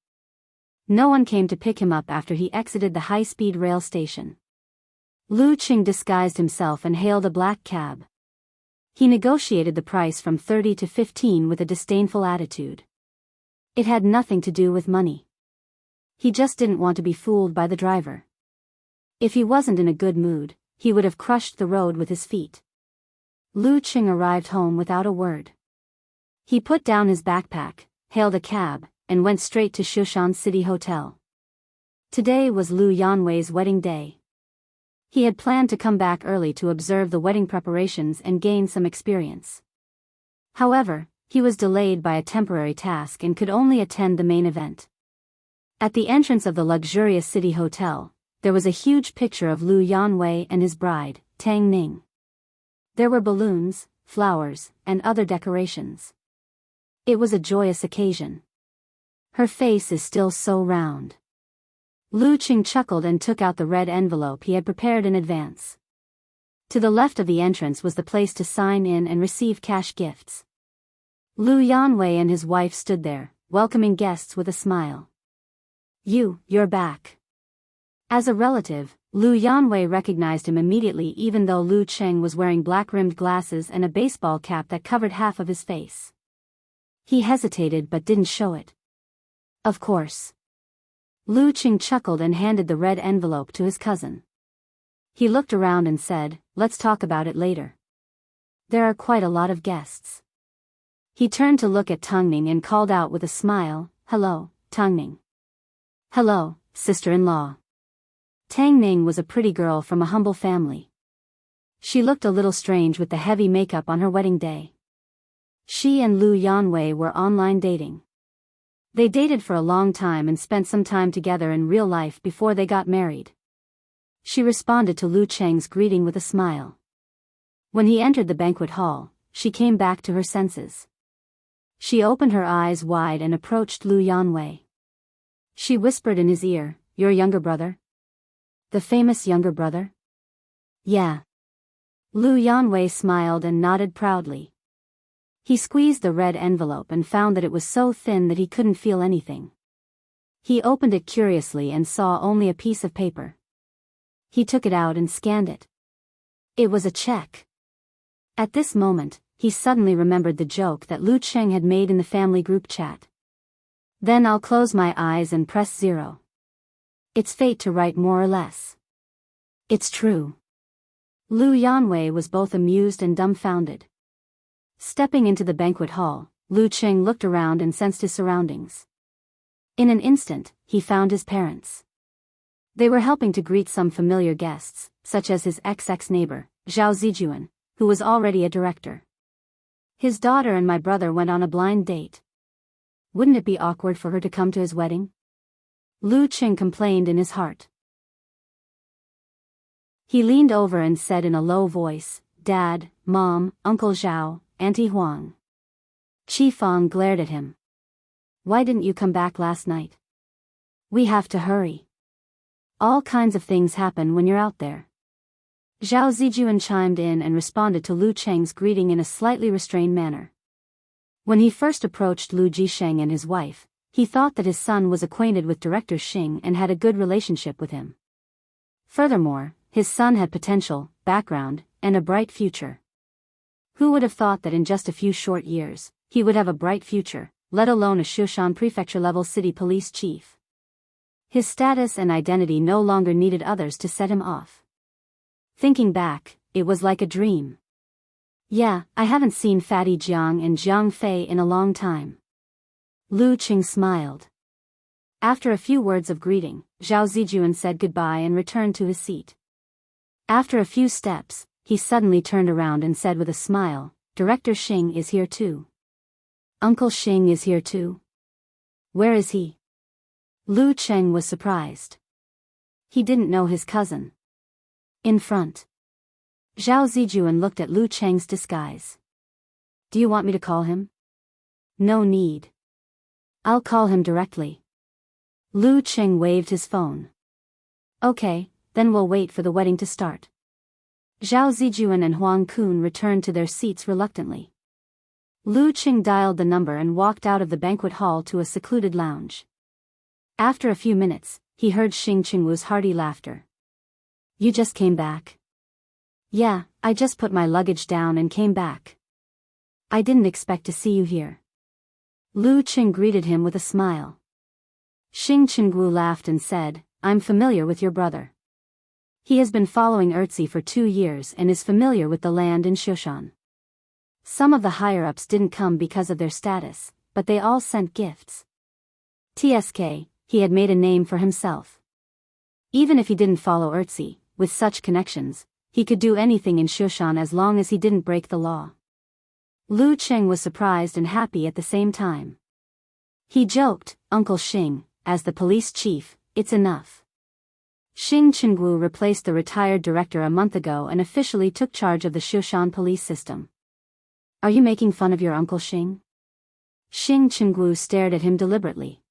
No one came to pick him up after he exited the high-speed rail station. Lu Cheng disguised himself and hailed a black cab. He negotiated the price from 30 to 15 with a disdainful attitude. It had nothing to do with money. He just didn't want to be fooled by the driver. If he wasn't in a good mood, he would have crushed the road with his feet. Lu Qing arrived home without a word. He put down his backpack, hailed a cab, and went straight to Shushan City Hotel. Today was Lu Yanwei's wedding day. He had planned to come back early to observe the wedding preparations and gain some experience. However, he was delayed by a temporary task and could only attend the main event. At the entrance of the luxurious city hotel, there was a huge picture of Lu Yanwei and his bride, Tang Ning. There were balloons, flowers, and other decorations. It was a joyous occasion. Her face is still so round. Lu Qing chuckled and took out the red envelope he had prepared in advance. To the left of the entrance was the place to sign in and receive cash gifts. Lu Yanwei and his wife stood there, welcoming guests with a smile. You're back. As a relative, Lu Yanwei recognized him immediately even though Lu Qing was wearing black-rimmed glasses and a baseball cap that covered half of his face. He hesitated but didn't show it. Of course. Lu Qing chuckled and handed the red envelope to his cousin. He looked around and said, "Let's talk about it later. There are quite a lot of guests." He turned to look at Tang Ning and called out with a smile, "Hello, Tang Ning." "Hello, sister-in-law." Tang Ning was a pretty girl from a humble family. She looked a little strange with the heavy makeup on her wedding day. She and Lu Yanwei were online dating. They dated for a long time and spent some time together in real life before they got married. She responded to Lu Cheng's greeting with a smile. When he entered the banquet hall, she came back to her senses. She opened her eyes wide and approached Lu Yanwei. She whispered in his ear, "Your younger brother? The famous younger brother?" "Yeah." Lu Yanwei smiled and nodded proudly. He squeezed the red envelope and found that it was so thin that he couldn't feel anything. He opened it curiously and saw only a piece of paper. He took it out and scanned it. It was a check. At this moment, he suddenly remembered the joke that Lu Cheng had made in the family group chat. "Then I'll close my eyes and press 0. It's fate to write more or less." It's true. Lu Yanwei was both amused and dumbfounded. Stepping into the banquet hall, Lu Cheng looked around and sensed his surroundings. In an instant, he found his parents. They were helping to greet some familiar guests, such as his ex-neighbor, Zhao Zijuan, who was already a director. "His daughter and my brother went on a blind date. Wouldn't it be awkward for her to come to his wedding?" Lu Cheng complained in his heart. He leaned over and said in a low voice, "Dad, Mom, Uncle Zhao, Auntie Huang." Qi Fang glared at him. "Why didn't you come back last night? We have to hurry. All kinds of things happen when you're out there." Zhao Zijuan chimed in and responded to Lu Cheng's greeting in a slightly restrained manner. When he first approached Lu Jisheng and his wife, he thought that his son was acquainted with Director Xing and had a good relationship with him. Furthermore, his son had potential, background, and a bright future. Who would have thought that in just a few short years, he would have a bright future, let alone a Shushan prefecture-level city police chief? His status and identity no longer needed others to set him off. Thinking back, it was like a dream. "Yeah, I haven't seen Fatty Jiang and Jiang Fei in a long time." Lu Qing smiled. After a few words of greeting, Zhao Zijuan said goodbye and returned to his seat. After a few steps, he suddenly turned around and said with a smile, "Director Xing is here too." "Uncle Xing is here too? Where is he?" Lu Cheng was surprised. He didn't know his cousin. "In front." Zhao Zijuan looked at Lu Cheng's disguise. "Do you want me to call him?" "No need. I'll call him directly." Lu Cheng waved his phone. "Okay, then we'll wait for the wedding to start." Zhao Zijuan and Huang Kun returned to their seats reluctantly. Lu Cheng dialed the number and walked out of the banquet hall to a secluded lounge. After a few minutes, he heard Xing Qingwu's hearty laughter. "You just came back?" "Yeah, I just put my luggage down and came back. I didn't expect to see you here." Lu Cheng greeted him with a smile. Xing Qingwu laughed and said, "I'm familiar with your brother. He has been following Erzi for 2 years and is familiar with the land in Shushan. Some of the higher-ups didn't come because of their status, but they all sent gifts. TSK, he had made a name for himself. Even if he didn't follow Erzi, with such connections, he could do anything in Shushan as long as he didn't break the law. Lu Cheng was surprised and happy at the same time. He joked, "Uncle Xing, as the police chief, it's enough." Xing Chenggu replaced the retired director a month ago and officially took charge of the Shushan police system. "Are you making fun of your Uncle Xing?" Xing Chenggu stared at him deliberately.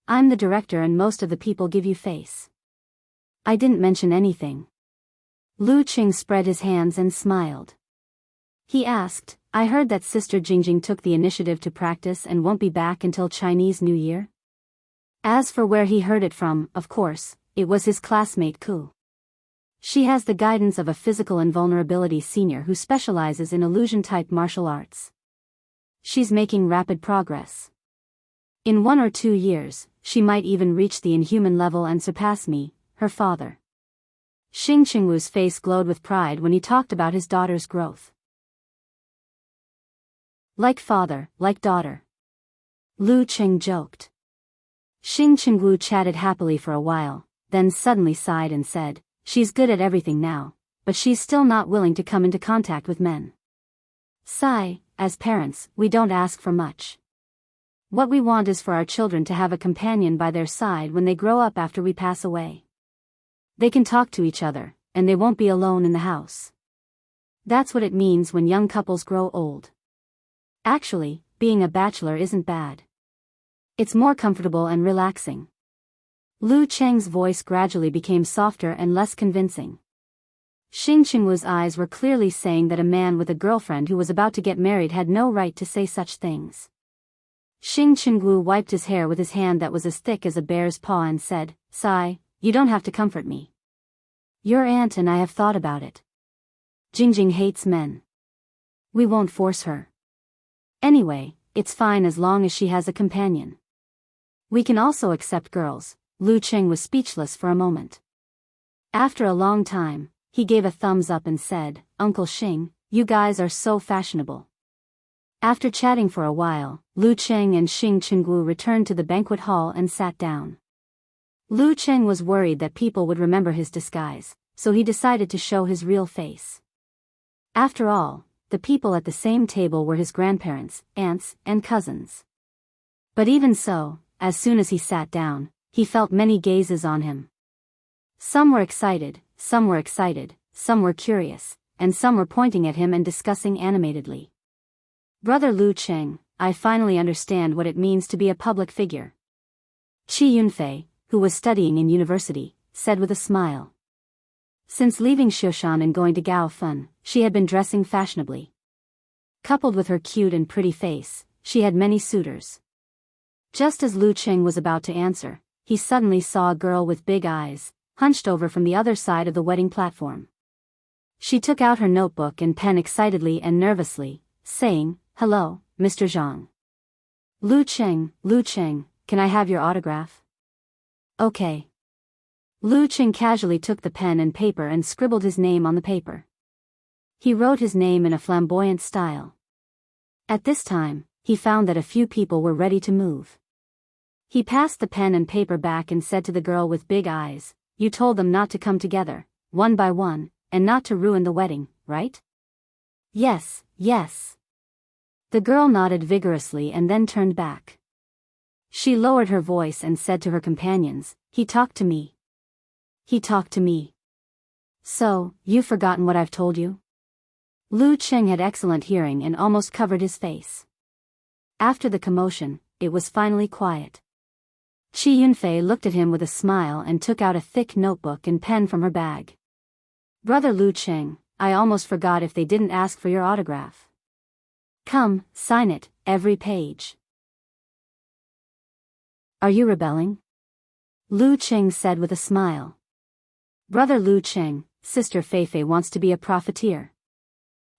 "I'm the director and most of the people give you face." "I didn't mention anything." Lu Qing spread his hands and smiled. He asked, "I heard that Sister Jingjing took the initiative to practice and won't be back until Chinese New Year?" As for where he heard it from, of course, it was his classmate Ku. She has the guidance of a physical invulnerability senior who specializes in illusion-type martial arts. She's making rapid progress. In 1 or 2 years, she might even reach the inhuman level and surpass me, her father. Xing Qingwu's face glowed with pride when he talked about his daughter's growth. "Like father, like daughter," Lu Qing joked. Xing Qingwu chatted happily for a while, then suddenly sighed and said, "She's good at everything now, but she's still not willing to come into contact with men. Sigh, as parents, we don't ask for much. What we want is for our children to have a companion by their side when they grow up after we pass away. They can talk to each other, and they won't be alone in the house. That's what it means when young couples grow old. Actually, being a bachelor isn't bad. It's more comfortable and relaxing." Lu Cheng's voice gradually became softer and less convincing. Xing Qingwu's eyes were clearly saying that a man with a girlfriend who was about to get married had no right to say such things. Xing Qingwu wiped his hair with his hand that was as thick as a bear's paw and said, "Sigh, you don't have to comfort me. Your aunt and I have thought about it. Jingjing hates men. We won't force her. Anyway, it's fine as long as she has a companion. We can also accept girls." Lu Cheng was speechless for a moment. After a long time, he gave a thumbs up and said, "Uncle Xing, you guys are so fashionable." After chatting for a while, Lu Cheng and Xing Qingwu returned to the banquet hall and sat down. Lu Cheng was worried that people would remember his disguise, so he decided to show his real face. After all, the people at the same table were his grandparents, aunts, and cousins. But even so, as soon as he sat down, he felt many gazes on him. Some were excited, some were curious, and some were pointing at him and discussing animatedly. "Brother Lu Cheng, I finally understand what it means to be a public figure," Qi Yunfei, who was studying in university, said with a smile. Since leaving Shushan and going to Gaofen, she had been dressing fashionably. Coupled with her cute and pretty face, she had many suitors. Just as Lu Cheng was about to answer, he suddenly saw a girl with big eyes, hunched over from the other side of the wedding platform. She took out her notebook and pen excitedly and nervously, saying, "Hello, Mr. Zhang. Lu Cheng, can I have your autograph?" "Okay." Lu Cheng casually took the pen and paper and scribbled his name on the paper. He wrote his name in a flamboyant style. At this time, he found that a few people were ready to move. He passed the pen and paper back and said to the girl with big eyes, "You told them not to come together, one by one, and not to ruin the wedding, right?" "Yes, yes." The girl nodded vigorously and then turned back. She lowered her voice and said to her companions, "He talked to me. He talked to me. So, you've forgotten what I've told you?" Lu Cheng had excellent hearing and almost covered his face. After the commotion, it was finally quiet. Qi Yunfei looked at him with a smile and took out a thick notebook and pen from her bag. "Brother Lu Cheng, I almost forgot if they didn't ask for your autograph. Come, sign it, every page." "Are you rebelling?" Lu Cheng said with a smile. "Brother Lu Cheng, Sister Feifei wants to be a profiteer."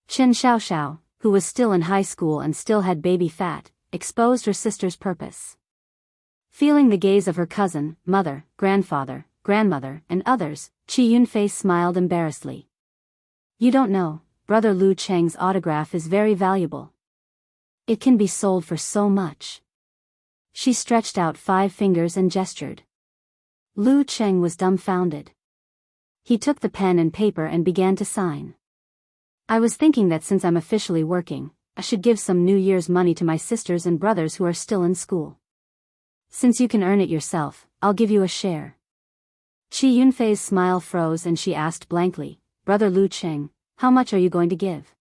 Chen Xiaoxiao, who was still in high school and still had baby fat, exposed her sister's purpose. Feeling the gaze of her cousin, mother, grandfather, grandmother, and others, Chi Yunfei smiled embarrassedly. You don't know, Brother Lu Cheng's autograph is very valuable. It can be sold for so much. She stretched out 5 fingers and gestured. Lu Cheng was dumbfounded. He took the pen and paper and began to sign. I was thinking that since I'm officially working, I should give some New Year's money to my sisters and brothers who are still in school. Since you can earn it yourself, I'll give you a share. Chi Yunfei's smile froze and she asked blankly, Brother Lu Cheng, how much are you going to give?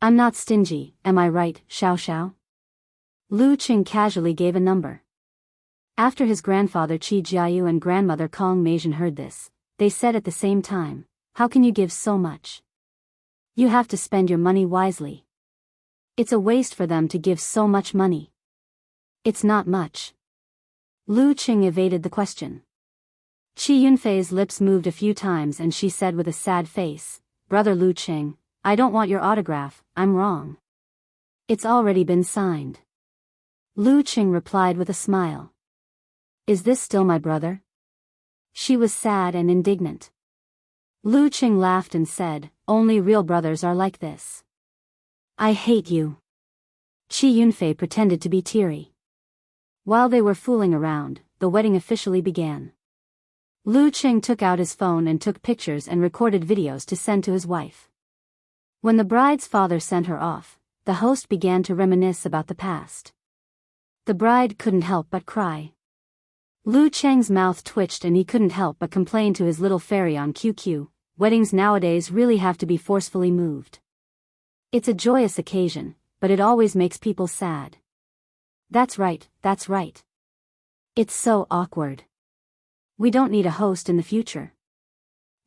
I'm not stingy, am I right, Xiao Xiao? Lu Cheng casually gave a number. After his grandfather Qi Jiayu and grandmother Kong Meijin heard this, they said at the same time, how can you give so much? You have to spend your money wisely. It's a waste for them to give so much money. It's not much. Lu Cheng evaded the question. Chi Yunfei's lips moved a few times and she said with a sad face, Brother Lu Cheng, I don't want your autograph, I'm wrong. It's already been signed. Lu Cheng replied with a smile. Is this still my brother? She was sad and indignant. Lu Cheng laughed and said, only real brothers are like this. I hate you. Chi Yunfei pretended to be teary. While they were fooling around, the wedding officially began. Lu Cheng took out his phone and took pictures and recorded videos to send to his wife. When the bride's father sent her off, the host began to reminisce about the past. The bride couldn't help but cry. Lu Cheng's mouth twitched and he couldn't help but complain to his little fairy on QQ, weddings nowadays really have to be forcefully moved. It's a joyous occasion, but it always makes people sad. That's right, that's right. It's so awkward. We don't need a host in the future.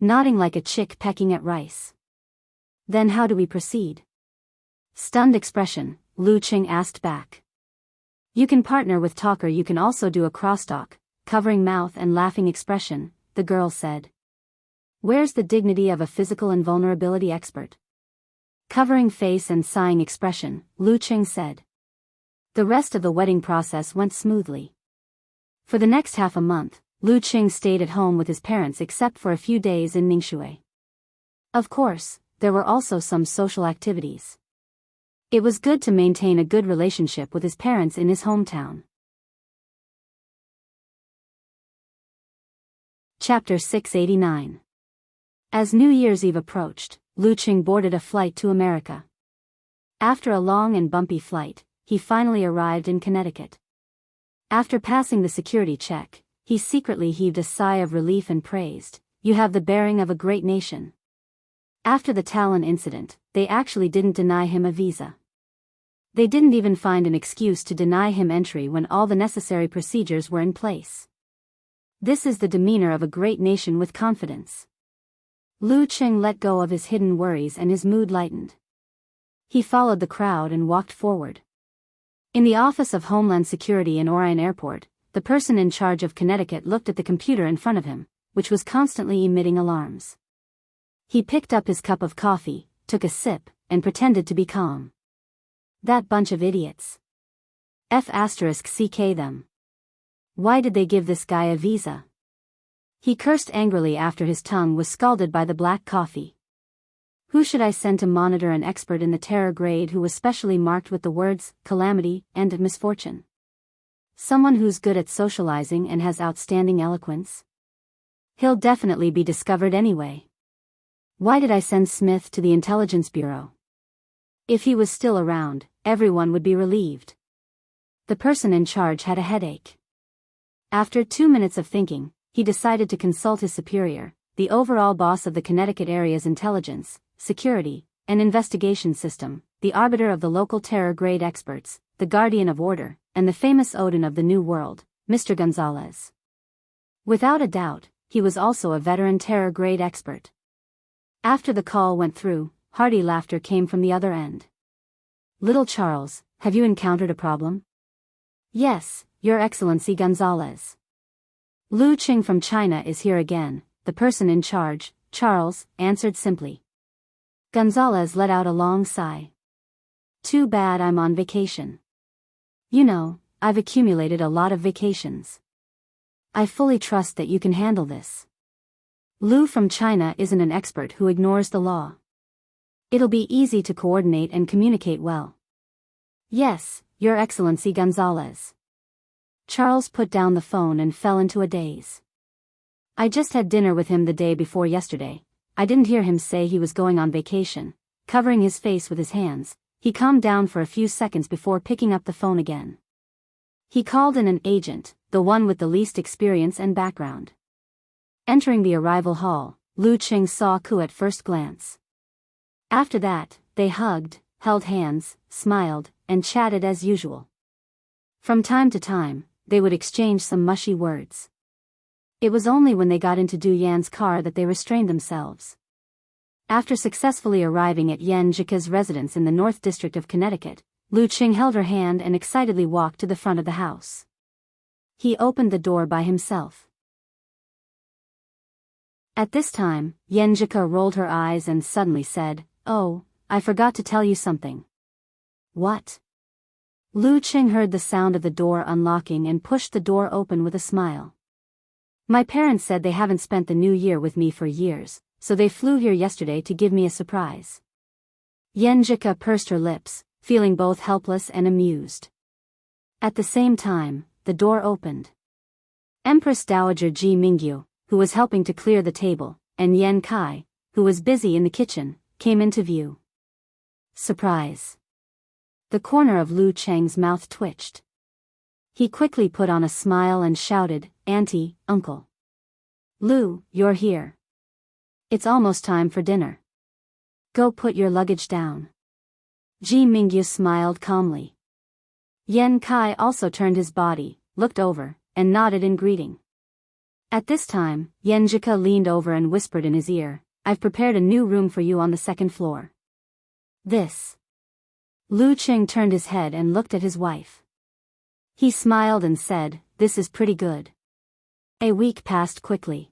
Nodding like a chick pecking at rice. Then how do we proceed? Stunned expression, Lu Cheng asked back. You can partner with talker, you can also do a crosstalk, covering mouth and laughing expression, the girl said. Where's the dignity of a physical invulnerability expert? Covering face and sighing expression, Lu Cheng said. The rest of the wedding process went smoothly. For the next half a month, Lu Cheng stayed at home with his parents except for a few days in Ningxue. Of course, there were also some social activities. It was good to maintain a good relationship with his parents in his hometown. Chapter 689. As New Year's Eve approached, Lu Cheng boarded a flight to America. After a long and bumpy flight, he finally arrived in Connecticut. After passing the security check, he secretly heaved a sigh of relief and praised, "You have the bearing of a great nation." After the Talon incident, they actually didn't deny him a visa. They didn't even find an excuse to deny him entry when all the necessary procedures were in place. This is the demeanor of a great nation with confidence. Lu Cheng let go of his hidden worries and his mood lightened. He followed the crowd and walked forward. In the Office of Homeland Security in Orion Airport, the person in charge of Connecticut looked at the computer in front of him, which was constantly emitting alarms. He picked up his cup of coffee, took a sip, and pretended to be calm. That bunch of idiots. CK them. Why did they give this guy a visa? He cursed angrily after his tongue was scalded by the black coffee. Who should I send to monitor an expert in the terror grade who was specially marked with the words, calamity, and misfortune? Someone who's good at socializing and has outstanding eloquence? He'll definitely be discovered anyway. Why did I send Smith to the Intelligence Bureau? If he was still around, everyone would be relieved. The person in charge had a headache. After 2 minutes of thinking, he decided to consult his superior, the overall boss of the Connecticut area's intelligence, security, and investigation system, the arbiter of the local terror grade experts, the guardian of order, and the famous Odin of the New World, Mr. Gonzalez. Without a doubt, he was also a veteran terror grade expert. After the call went through, hearty laughter came from the other end. Little Charles, have you encountered a problem? Yes, Your Excellency Gonzalez. Lu Cheng from China is here again, the person in charge, Charles, answered simply. Gonzalez let out a long sigh. Too bad I'm on vacation. You know, I've accumulated a lot of vacations. I fully trust that you can handle this. Lu from China isn't an expert who ignores the law. It'll be easy to coordinate and communicate well. Yes, Your Excellency Gonzalez. Charles put down the phone and fell into a daze. I just had dinner with him the day before yesterday. I didn't hear him say he was going on vacation. Covering his face with his hands, he calmed down for a few seconds before picking up the phone again. He called in an agent, the one with the least experience and background. Entering the arrival hall, Lu Qing saw Ku at first glance. After that, they hugged, held hands, smiled, and chatted as usual. From time to time, they would exchange some mushy words. It was only when they got into Du Yan's car that they restrained themselves. After successfully arriving at Yan Jika's residence in the North District of Connecticut, Lu Qing held her hand and excitedly walked to the front of the house. He opened the door by himself. At this time, Yan Jika rolled her eyes and suddenly said, "Oh, I forgot to tell you something." "What?" Lu Qing heard the sound of the door unlocking and pushed the door open with a smile. "My parents said they haven't spent the new year with me for years, so they flew here yesterday to give me a surprise." Yan Jika pursed her lips, feeling both helpless and amused. At the same time, the door opened. Empress Dowager Ji Mingyu, who was helping to clear the table, and Yan Kai, who was busy in the kitchen, came into view. Surprise. The corner of Lu Cheng's mouth twitched. He quickly put on a smile and shouted, "Auntie, Uncle. Lu, you're here. It's almost time for dinner. Go put your luggage down." Ji Mingyu smiled calmly. Yan Kai also turned his body, looked over, and nodded in greeting. At this time, Yan Jika leaned over and whispered in his ear, "I've prepared a new room for you on the second floor." This. Lu Qing turned his head and looked at his wife. He smiled and said, "This is pretty good." A week passed quickly.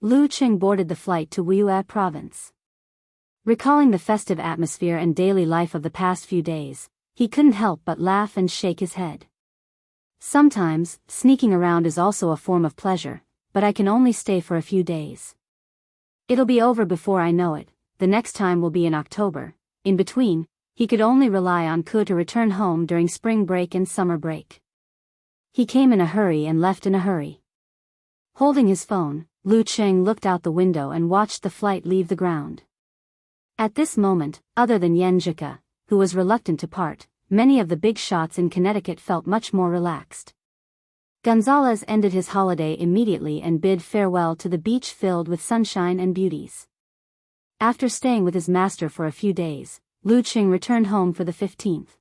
Lu Qing boarded the flight to Wuyue province. Recalling the festive atmosphere and daily life of the past few days, he couldn't help but laugh and shake his head. Sometimes, sneaking around is also a form of pleasure, but I can only stay for a few days. It'll be over before I know it. The next time will be in October. In between, he could only rely on Ku to return home during spring break and summer break. He came in a hurry and left in a hurry. Holding his phone, Lu Qing looked out the window and watched the flight leave the ground. At this moment, other than Yan Jika, who was reluctant to part, many of the big shots in Connecticut felt much more relaxed. Gonzalez ended his holiday immediately and bid farewell to the beach filled with sunshine and beauties. After staying with his master for a few days, Lu Qing returned home for the 15th.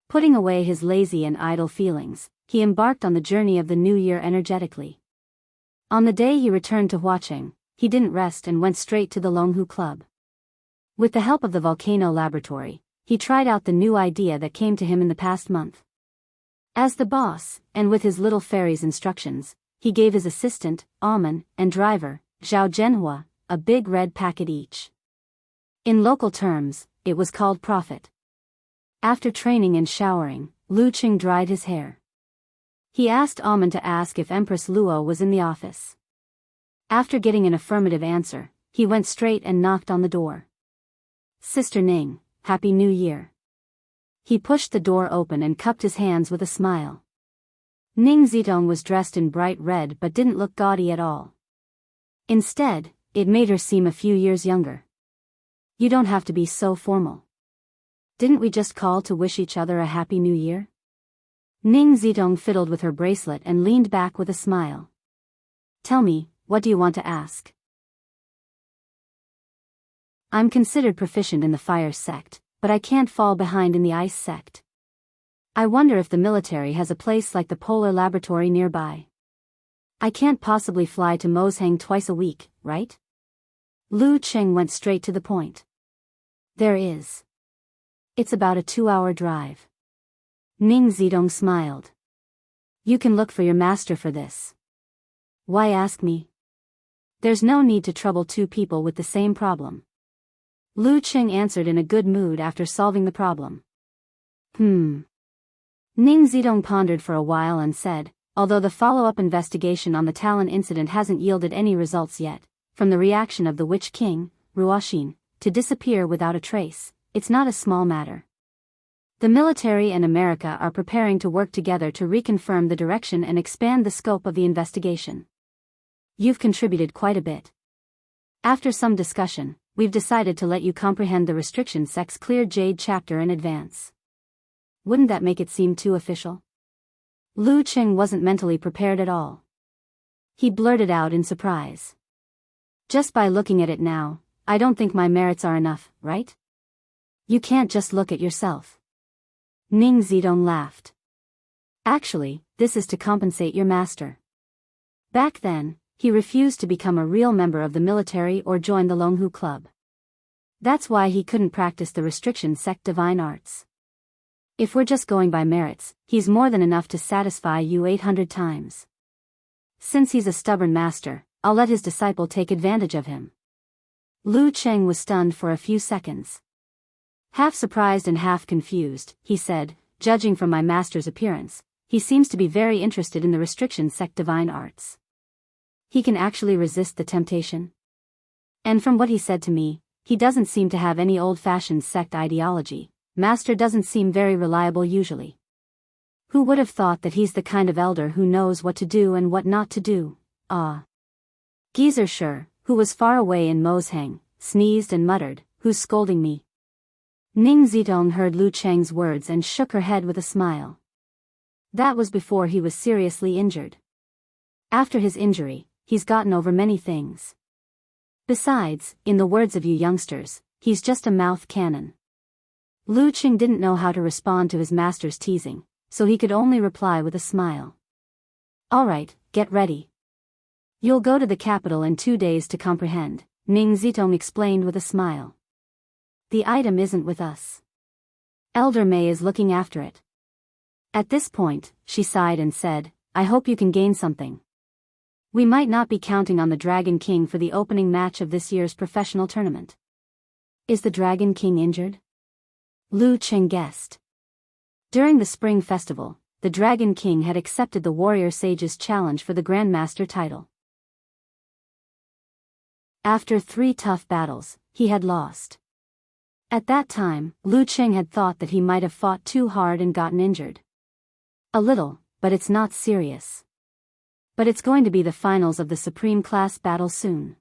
Putting away his lazy and idle feelings, he embarked on the journey of the new year energetically. On the day he returned to Huacheng, he didn't rest and went straight to the Longhu Club. With the help of the volcano laboratory, he tried out the new idea that came to him in the past month. As the boss, and with his little fairy's instructions, he gave his assistant, Aman, and driver, Zhao Zhenhua, a big red packet each. In local terms, it was called profit. After training and showering, Lu Qing dried his hair. He asked Aman to ask if Empress Luo was in the office. After getting an affirmative answer, he went straight and knocked on the door. "Sister Ning, Happy New Year." He pushed the door open and cupped his hands with a smile. Ning Zitong was dressed in bright red but didn't look gaudy at all. Instead, it made her seem a few years younger. "You don't have to be so formal. Didn't we just call to wish each other a Happy New Year?" Ning Zitong fiddled with her bracelet and leaned back with a smile. "Tell me, what do you want to ask?" "I'm considered proficient in the fire sect, but I can't fall behind in the ice sect. I wonder if the military has a place like the polar laboratory nearby. I can't possibly fly to Mosheng twice a week, right?" Lu Qing went straight to the point. "There is. It's about a 2-hour drive." Ning Zitong smiled. "You can look for your master for this. Why ask me? There's no need to trouble two people with the same problem." Lu Qing answered in a good mood after solving the problem. Ning Zitong pondered for a while and said, although the follow-up investigation on the Talon incident hasn't yielded any results yet. From the reaction of the Witch King, Ruoshin, to disappear without a trace, it's not a small matter. The military and America are preparing to work together to reconfirm the direction and expand the scope of the investigation. You've contributed quite a bit. After some discussion, we've decided to let you comprehend the restriction sex cleared Jade chapter in advance. Wouldn't that make it seem too official? Lu Qing wasn't mentally prepared at all. He blurted out in surprise. Just by looking at it now, I don't think my merits are enough, right? You can't just look at yourself. Ning Zidong laughed. Actually, this is to compensate your master. Back then, he refused to become a real member of the military or join the Longhu Club. That's why he couldn't practice the restriction sect divine arts. If we're just going by merits, he's more than enough to satisfy you 800 times. Since he's a stubborn master, I'll let his disciple take advantage of him. Lu Cheng was stunned for a few seconds. Half surprised and half confused, he said, judging from my master's appearance, he seems to be very interested in the restriction sect divine arts. He can actually resist the temptation. And from what he said to me, he doesn't seem to have any old-fashioned sect ideology. Master doesn't seem very reliable usually. Who would have thought that he's the kind of elder who knows what to do and what not to do? Ah. Geezer Sher, who was far away in Mosheng, sneezed and muttered, "Who's scolding me?" Ning Zidong heard Lu Cheng's words and shook her head with a smile. That was before he was seriously injured. After his injury, he's gotten over many things. Besides, in the words of you youngsters, he's just a mouth cannon. Lu Qing didn't know how to respond to his master's teasing, so he could only reply with a smile. All right, get ready. You'll go to the capital in 2 days to comprehend, Ning Zitong explained with a smile. The item isn't with us. Elder Mei is looking after it. At this point, she sighed and said, I hope you can gain something. We might not be counting on the Dragon King for the opening match of this year's professional tournament. Is the Dragon King injured? Lu Qing guessed. During the Spring Festival, the Dragon King had accepted the Warrior Sage's challenge for the Grandmaster title. After 3 tough battles, he had lost. At that time, Lu Qing had thought that he might have fought too hard and gotten injured. A little, but it's not serious. But it's going to be the finals of the Supreme Class battle soon.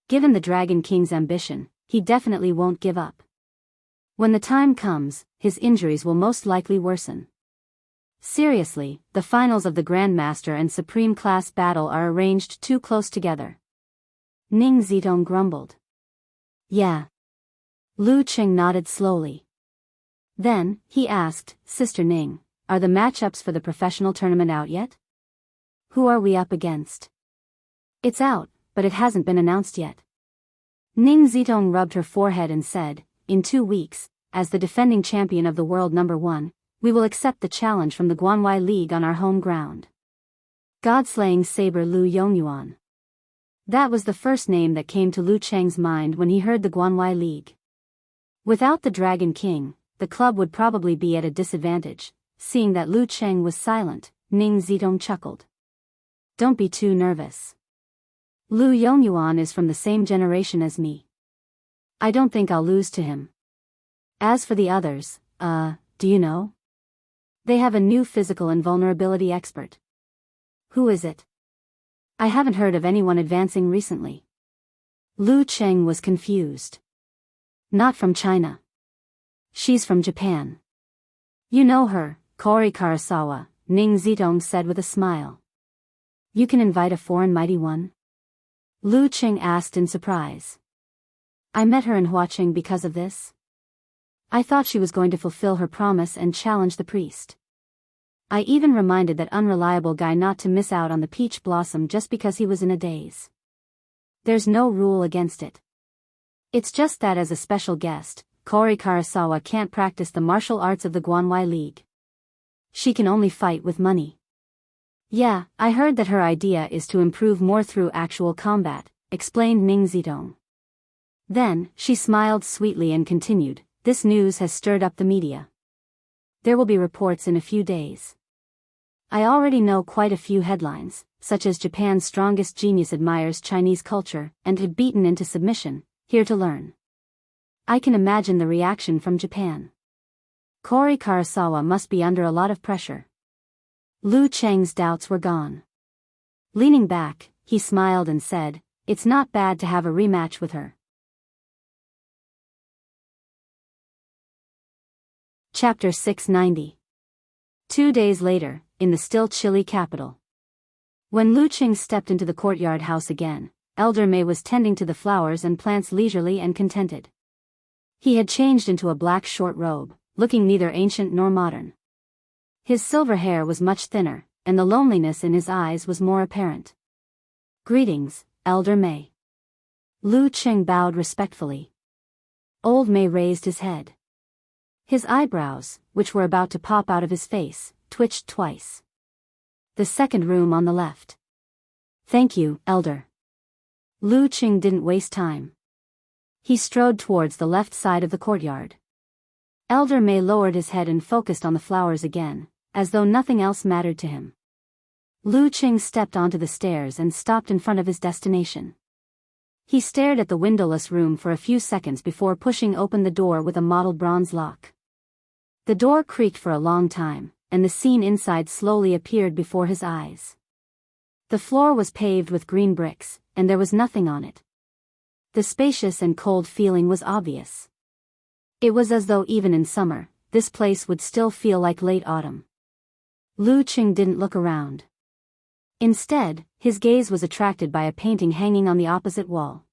Given the Dragon King's ambition, he definitely won't give up. When the time comes, his injuries will most likely worsen. Seriously, the finals of the Grandmaster and Supreme Class battle are arranged too close together. Ning Zitong grumbled. Yeah. Lu Qing nodded slowly. Then, he asked, Sister Ning, are the matchups for the professional tournament out yet? Who are we up against? It's out, but it hasn't been announced yet. Ning Zitong rubbed her forehead and said, in 2 weeks, as the defending champion of the world #1, we will accept the challenge from the Guanwai League on our home ground. God-slaying saber Lu Yongyuan. That was the first name that came to Lu Cheng's mind when he heard the Guanwai League. Without the Dragon King, the club would probably be at a disadvantage. Seeing that Lu Cheng was silent, Ning Zitong chuckled. Don't be too nervous. Lu Yongyuan is from the same generation as me. I don't think I'll lose to him. As for the others, do you know? They have a new physical invulnerability expert. Who is it? I haven't heard of anyone advancing recently. Lu Cheng was confused. Not from China. She's from Japan. You know her, Kori Karasawa, Ning Zitong said with a smile. You can invite a foreign mighty one? Lu Cheng asked in surprise. I met her in Huaqing because of this. I thought she was going to fulfill her promise and challenge the priest. I even reminded that unreliable guy not to miss out on the peach blossom just because he was in a daze. There's no rule against it. It's just that as a special guest, Kori Karasawa can't practice the martial arts of the Guanwai League. She can only fight with money. Yeah, I heard that her idea is to improve more through actual combat, explained Ning Zitong. Then, she smiled sweetly and continued, this news has stirred up the media. There will be reports in a few days. I already know quite a few headlines, such as Japan's strongest genius admires Chinese culture and had beaten into submission, here to learn. I can imagine the reaction from Japan. Kori Karasawa must be under a lot of pressure. Lu Cheng's doubts were gone. Leaning back, he smiled and said, "It's not bad to have a rematch with her." Chapter 690. 2 days later, in the still chilly capital. When Lu Cheng stepped into the courtyard house again, Elder May was tending to the flowers and plants leisurely and contented. He had changed into a black short robe, looking neither ancient nor modern. His silver hair was much thinner, and the loneliness in his eyes was more apparent. "Greetings, Elder May." Lu Cheng bowed respectfully. Old May raised his head. His eyebrows, which were about to pop out of his face, twitched twice. "The second room on the left." "Thank you, Elder." Lu Cheng didn't waste time. He strode towards the left side of the courtyard. Elder May lowered his head and focused on the flowers again, as though nothing else mattered to him. Lu Cheng stepped onto the stairs and stopped in front of his destination. He stared at the windowless room for a few seconds before pushing open the door with a mottled bronze lock. The door creaked for a long time, and the scene inside slowly appeared before his eyes. The floor was paved with green bricks, and there was nothing on it. The spacious and cold feeling was obvious. It was as though even in summer, this place would still feel like late autumn. Lu Cheng didn't look around. Instead, his gaze was attracted by a painting hanging on the opposite wall.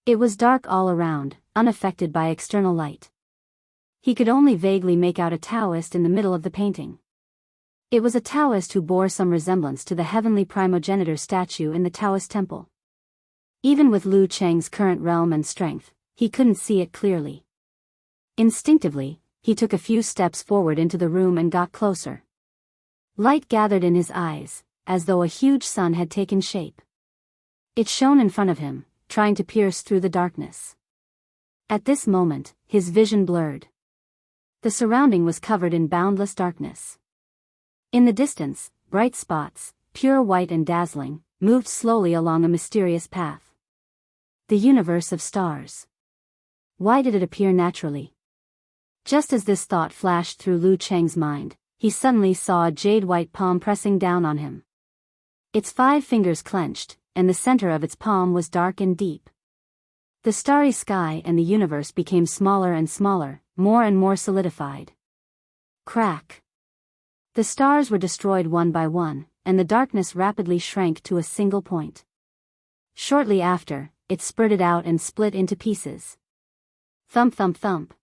It was dark all around, unaffected by external light. He could only vaguely make out a Taoist in the middle of the painting. It was a Taoist who bore some resemblance to the heavenly primogenitor statue in the Taoist temple. Even with Lu Cheng's current realm and strength, he couldn't see it clearly. Instinctively, he took a few steps forward into the room and got closer. Light gathered in his eyes, as though a huge sun had taken shape. It shone in front of him, trying to pierce through the darkness. At this moment, his vision blurred. The surrounding was covered in boundless darkness. In the distance, bright spots, pure white and dazzling, moved slowly along a mysterious path. The universe of stars. Why did it appear naturally? Just as this thought flashed through Lu Cheng's mind, he suddenly saw a jade-white palm pressing down on him. Its 5 fingers clenched, and the center of its palm was dark and deep. The starry sky and the universe became smaller and smaller, more and more solidified. Crack. The stars were destroyed one by one, and the darkness rapidly shrank to a single point. Shortly after, it spurted out and split into pieces. Thump thump thump.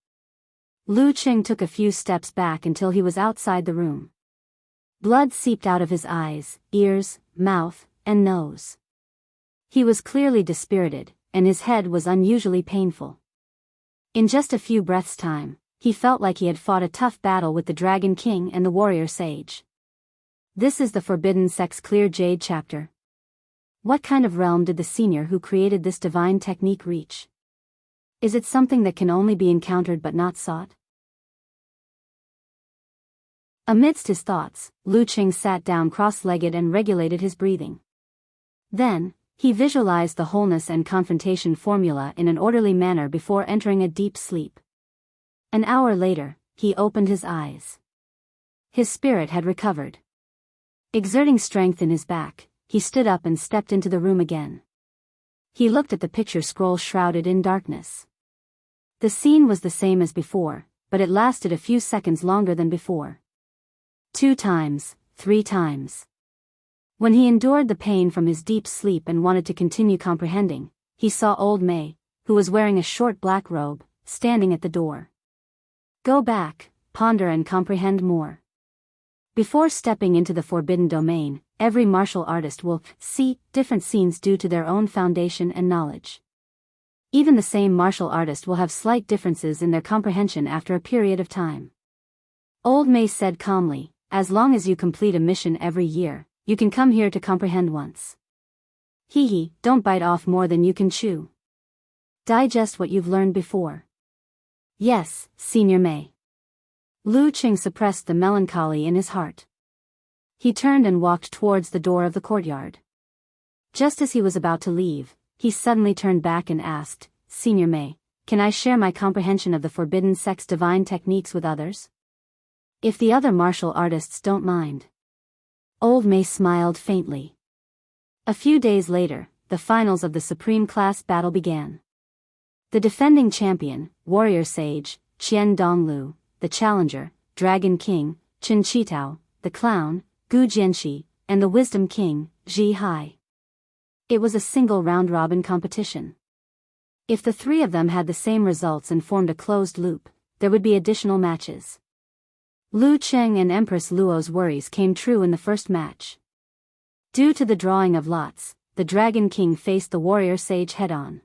Lu Cheng took a few steps back until he was outside the room. Blood seeped out of his eyes, ears, mouth, and nose. He was clearly dispirited, and his head was unusually painful. In just a few breaths' time, he felt like he had fought a tough battle with the Dragon King and the Warrior Sage. This is the Forbidden Sex Clear Jade chapter. What kind of realm did the senior who created this divine technique reach? Is it something that can only be encountered but not sought? Amidst his thoughts, Lu Cheng sat down cross-legged and regulated his breathing. Then, he visualized the wholeness and confrontation formula in an orderly manner before entering a deep sleep. An hour later, he opened his eyes. His spirit had recovered. Exerting strength in his back, he stood up and stepped into the room again. He looked at the picture scroll shrouded in darkness. The scene was the same as before, but it lasted a few seconds longer than before. 2 times, 3 times. When he endured the pain from his deep sleep and wanted to continue comprehending, he saw old May, who was wearing a short black robe, standing at the door. Go back, ponder and comprehend more. Before stepping into the forbidden domain, every martial artist will see different scenes due to their own foundation and knowledge. Even the same martial artist will have slight differences in their comprehension after a period of time. Old May said calmly, as long as you complete a mission every year, you can come here to comprehend once. Hee, don't bite off more than you can chew. Digest what you've learned before. Yes, Senior May. Lu Cheng suppressed the melancholy in his heart. He turned and walked towards the door of the courtyard. Just as he was about to leave, he suddenly turned back and asked, "Senior Mei, can I share my comprehension of the forbidden sex divine techniques with others? If the other martial artists don't mind." Old Mei smiled faintly. A few days later, the finals of the Supreme Class battle began. The defending champion, warrior sage, Qian Donglu, the challenger, Dragon King, Chen Qitao, the clown, Gu Jianxi, and the wisdom king, Ji Hai. It was a single round-robin competition. If the three of them had the same results and formed a closed loop, there would be additional matches. Lu Cheng and Empress Luo's worries came true in the first match. Due to the drawing of lots, the Dragon King faced the warrior sage head-on.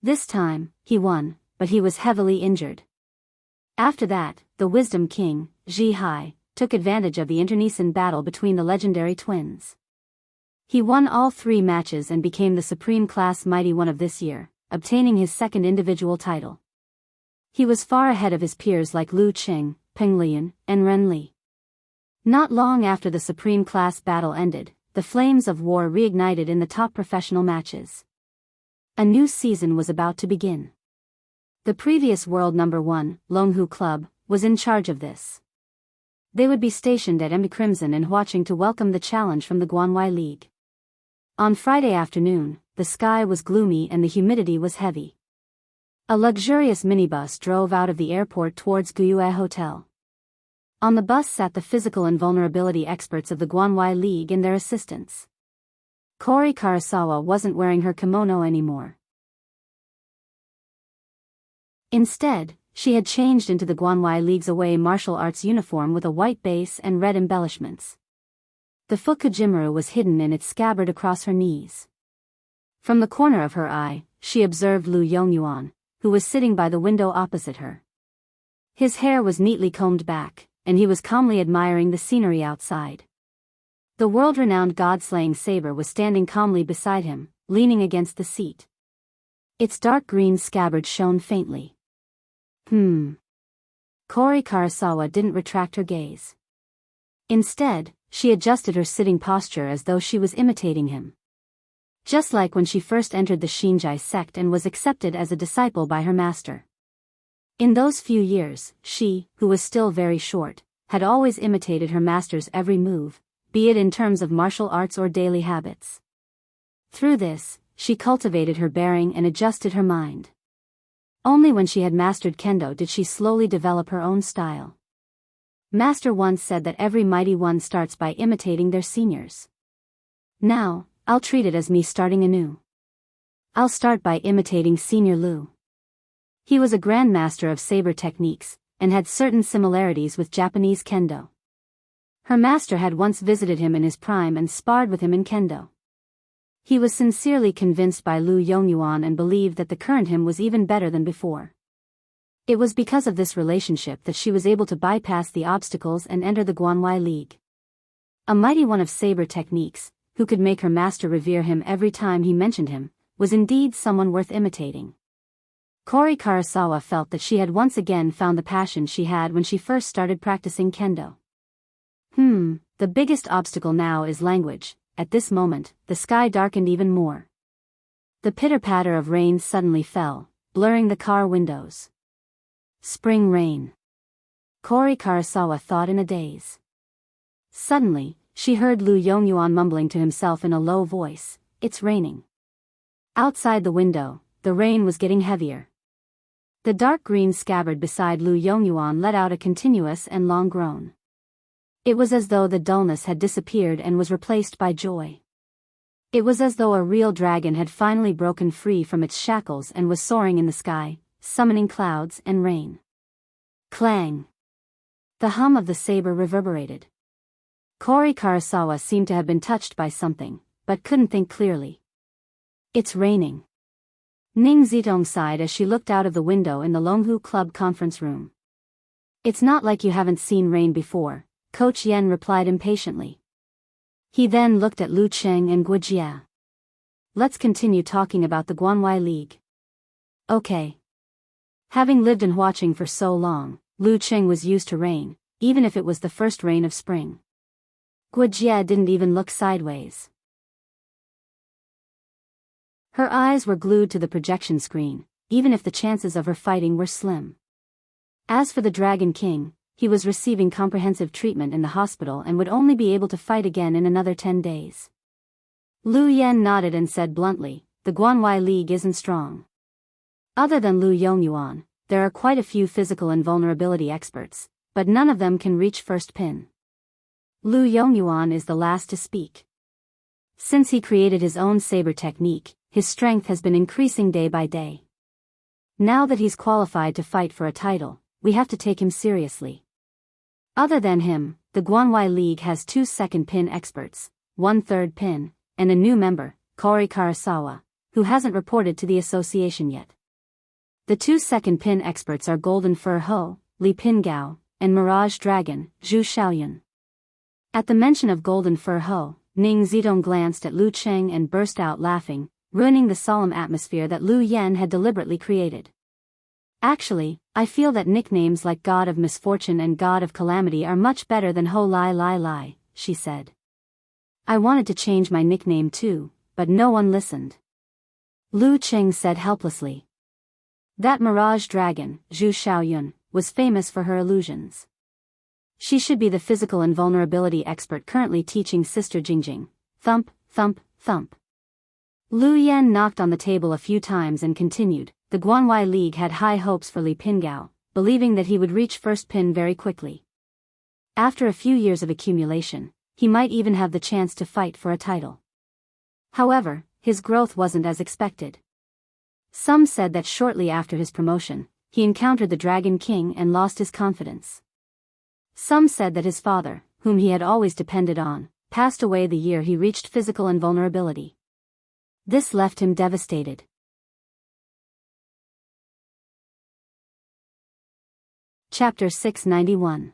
This time, he won, but he was heavily injured. After that, the wisdom king, Ji Hai, took advantage of the internecine battle between the legendary twins. He won all 3 matches and became the Supreme Class Mighty One of this year, obtaining his second individual title. He was far ahead of his peers like Lu Qing, Peng Lian, and Ren Li. Not long after the Supreme Class battle ended, the flames of war reignited in the top professional matches. A new season was about to begin. The previous world number 1, Longhu Club, was in charge of this. They would be stationed at Emmy Crimson and watching to welcome the challenge from the Guanwai League. On Friday afternoon, the sky was gloomy and the humidity was heavy. A luxurious minibus drove out of the airport towards Guyue Hotel. On the bus sat the physical and vulnerability experts of the Guanwai League and their assistants. Kori Karasawa wasn't wearing her kimono anymore. Instead, she had changed into the Guanwai League's away martial arts uniform with a white base and red embellishments. The fukujimaru was hidden in its scabbard across her knees. From the corner of her eye, she observed Lu Yongyuan, who was sitting by the window opposite her. His hair was neatly combed back, and he was calmly admiring the scenery outside. The world-renowned god-slaying saber was standing calmly beside him, leaning against the seat. Its dark green scabbard shone faintly. Kori Karasawa didn't retract her gaze. Instead, she adjusted her sitting posture as though she was imitating him. Just like when she first entered the Shinjai sect and was accepted as a disciple by her master. In those few years, she, who was still very short, had always imitated her master's every move, be it in terms of martial arts or daily habits. Through this, she cultivated her bearing and adjusted her mind. Only when she had mastered kendo did she slowly develop her own style. Master once said that every mighty one starts by imitating their seniors. Now, I'll treat it as me starting anew. I'll start by imitating Senior Lu. He was a grandmaster of saber techniques, and had certain similarities with Japanese kendo. Her master had once visited him in his prime and sparred with him in kendo. He was sincerely convinced by Lu Yongyuan and believed that the current him was even better than before. It was because of this relationship that she was able to bypass the obstacles and enter the Guanwai League. A mighty one of saber techniques, who could make her master revere him every time he mentioned him, was indeed someone worth imitating. Kori Karasawa felt that she had once again found the passion she had when she first started practicing kendo. The biggest obstacle now is language. At this moment, the sky darkened even more. The pitter-patter of rain suddenly fell, blurring the car windows. Spring rain. Kori Karasawa thought in a daze. Suddenly, she heard Lu Yongyuan mumbling to himself in a low voice, "It's raining." Outside the window, the rain was getting heavier. The dark green scabbard beside Lu Yongyuan let out a continuous and long groan. It was as though the dullness had disappeared and was replaced by joy. It was as though a real dragon had finally broken free from its shackles and was soaring in the sky, summoning clouds and rain. Clang! The hum of the saber reverberated. Kori Karasawa seemed to have been touched by something, but couldn't think clearly. "It's raining." Ning Zitong sighed as she looked out of the window in the Longhu Club conference room. "It's not like you haven't seen rain before," Coach Yen replied impatiently. He then looked at Lu Cheng and Guojia. "Let's continue talking about the Guanwai League." "Okay." Having lived in Huaqing for so long, Lu Cheng was used to rain, even if it was the first rain of spring. Guojie didn't even look sideways. Her eyes were glued to the projection screen, even if the chances of her fighting were slim. As for the Dragon King, he was receiving comprehensive treatment in the hospital and would only be able to fight again in another 10 days. Lu Yan nodded and said bluntly, the Guanwai League isn't strong. Other than Lu Yongyuan, there are quite a few physical invulnerability experts, but none of them can reach first pin. Lu Yongyuan is the last to speak. Since he created his own saber technique, his strength has been increasing day by day. Now that he's qualified to fight for a title, we have to take him seriously. Other than him, the Guanwai League has 2 second pin experts, 1 third pin, and a new member, Kori Karasawa, who hasn't reported to the association yet. The 2 second pin experts are Golden Fur Ho, Li Pingao, and Mirage Dragon, Zhu Xiaoyun. At the mention of Golden Fur Ho, Ning Zidong glanced at Lu Cheng and burst out laughing, ruining the solemn atmosphere that Lu Yan had deliberately created. Actually, I feel that nicknames like God of Misfortune and God of Calamity are much better than Ho Lai Lai Lai, she said. I wanted to change my nickname too, but no one listened. Lu Cheng said helplessly. That Mirage Dragon, Zhu Xiaoyun, was famous for her illusions. She should be the physical invulnerability expert currently teaching Sister Jingjing. Thump, thump, thump. Lu Yan knocked on the table a few times and continued. The Guanwai League had high hopes for Li Pingao, believing that he would reach first pin very quickly. After a few years of accumulation, he might even have the chance to fight for a title. However, his growth wasn't as expected. Some said that shortly after his promotion, he encountered the Dragon King and lost his confidence. Some said that his father, whom he had always depended on, passed away the year he reached physical invulnerability. This left him devastated. Chapter 691.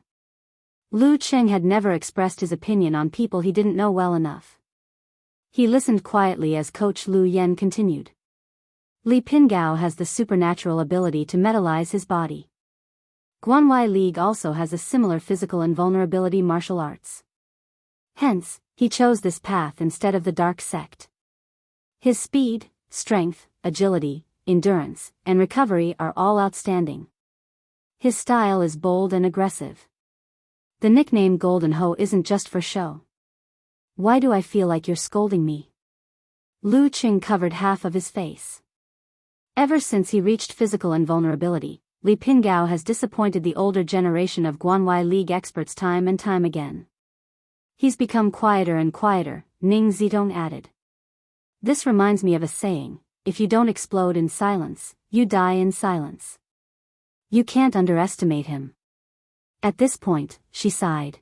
Lu Cheng had never expressed his opinion on people he didn't know well enough. He listened quietly as Coach Lu Yan continued. Li Pingao has the supernatural ability to metallize his body. Guanwai League also has a similar physical invulnerability martial arts. Hence, he chose this path instead of the dark sect. His speed, strength, agility, endurance, and recovery are all outstanding. His style is bold and aggressive. The nickname Golden Ho isn't just for show. Why do I feel like you're scolding me? Lu Cheng covered half of his face. Ever since he reached physical invulnerability, Li Pingao has disappointed the older generation of Guanwai League experts time and time again. He's become quieter and quieter, Ning Zidong added. This reminds me of a saying, if you don't explode in silence, you die in silence. You can't underestimate him. At this point, she sighed.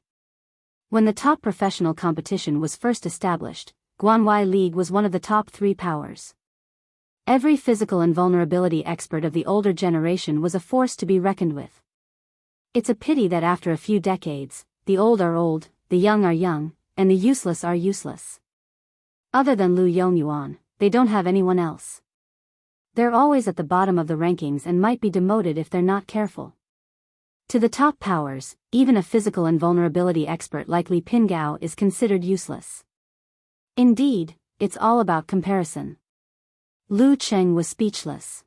When the top professional competition was first established, Guanwai League was one of the top 3 powers. Every physical invulnerability expert of the older generation was a force to be reckoned with. It's a pity that after a few decades, the old are old, the young are young, and the useless are useless. Other than Lu Yongyuan, they don't have anyone else. They're always at the bottom of the rankings and might be demoted if they're not careful. To the top powers, even a physical invulnerability expert like Li Pingao is considered useless. Indeed, it's all about comparison. Lu Cheng was speechless.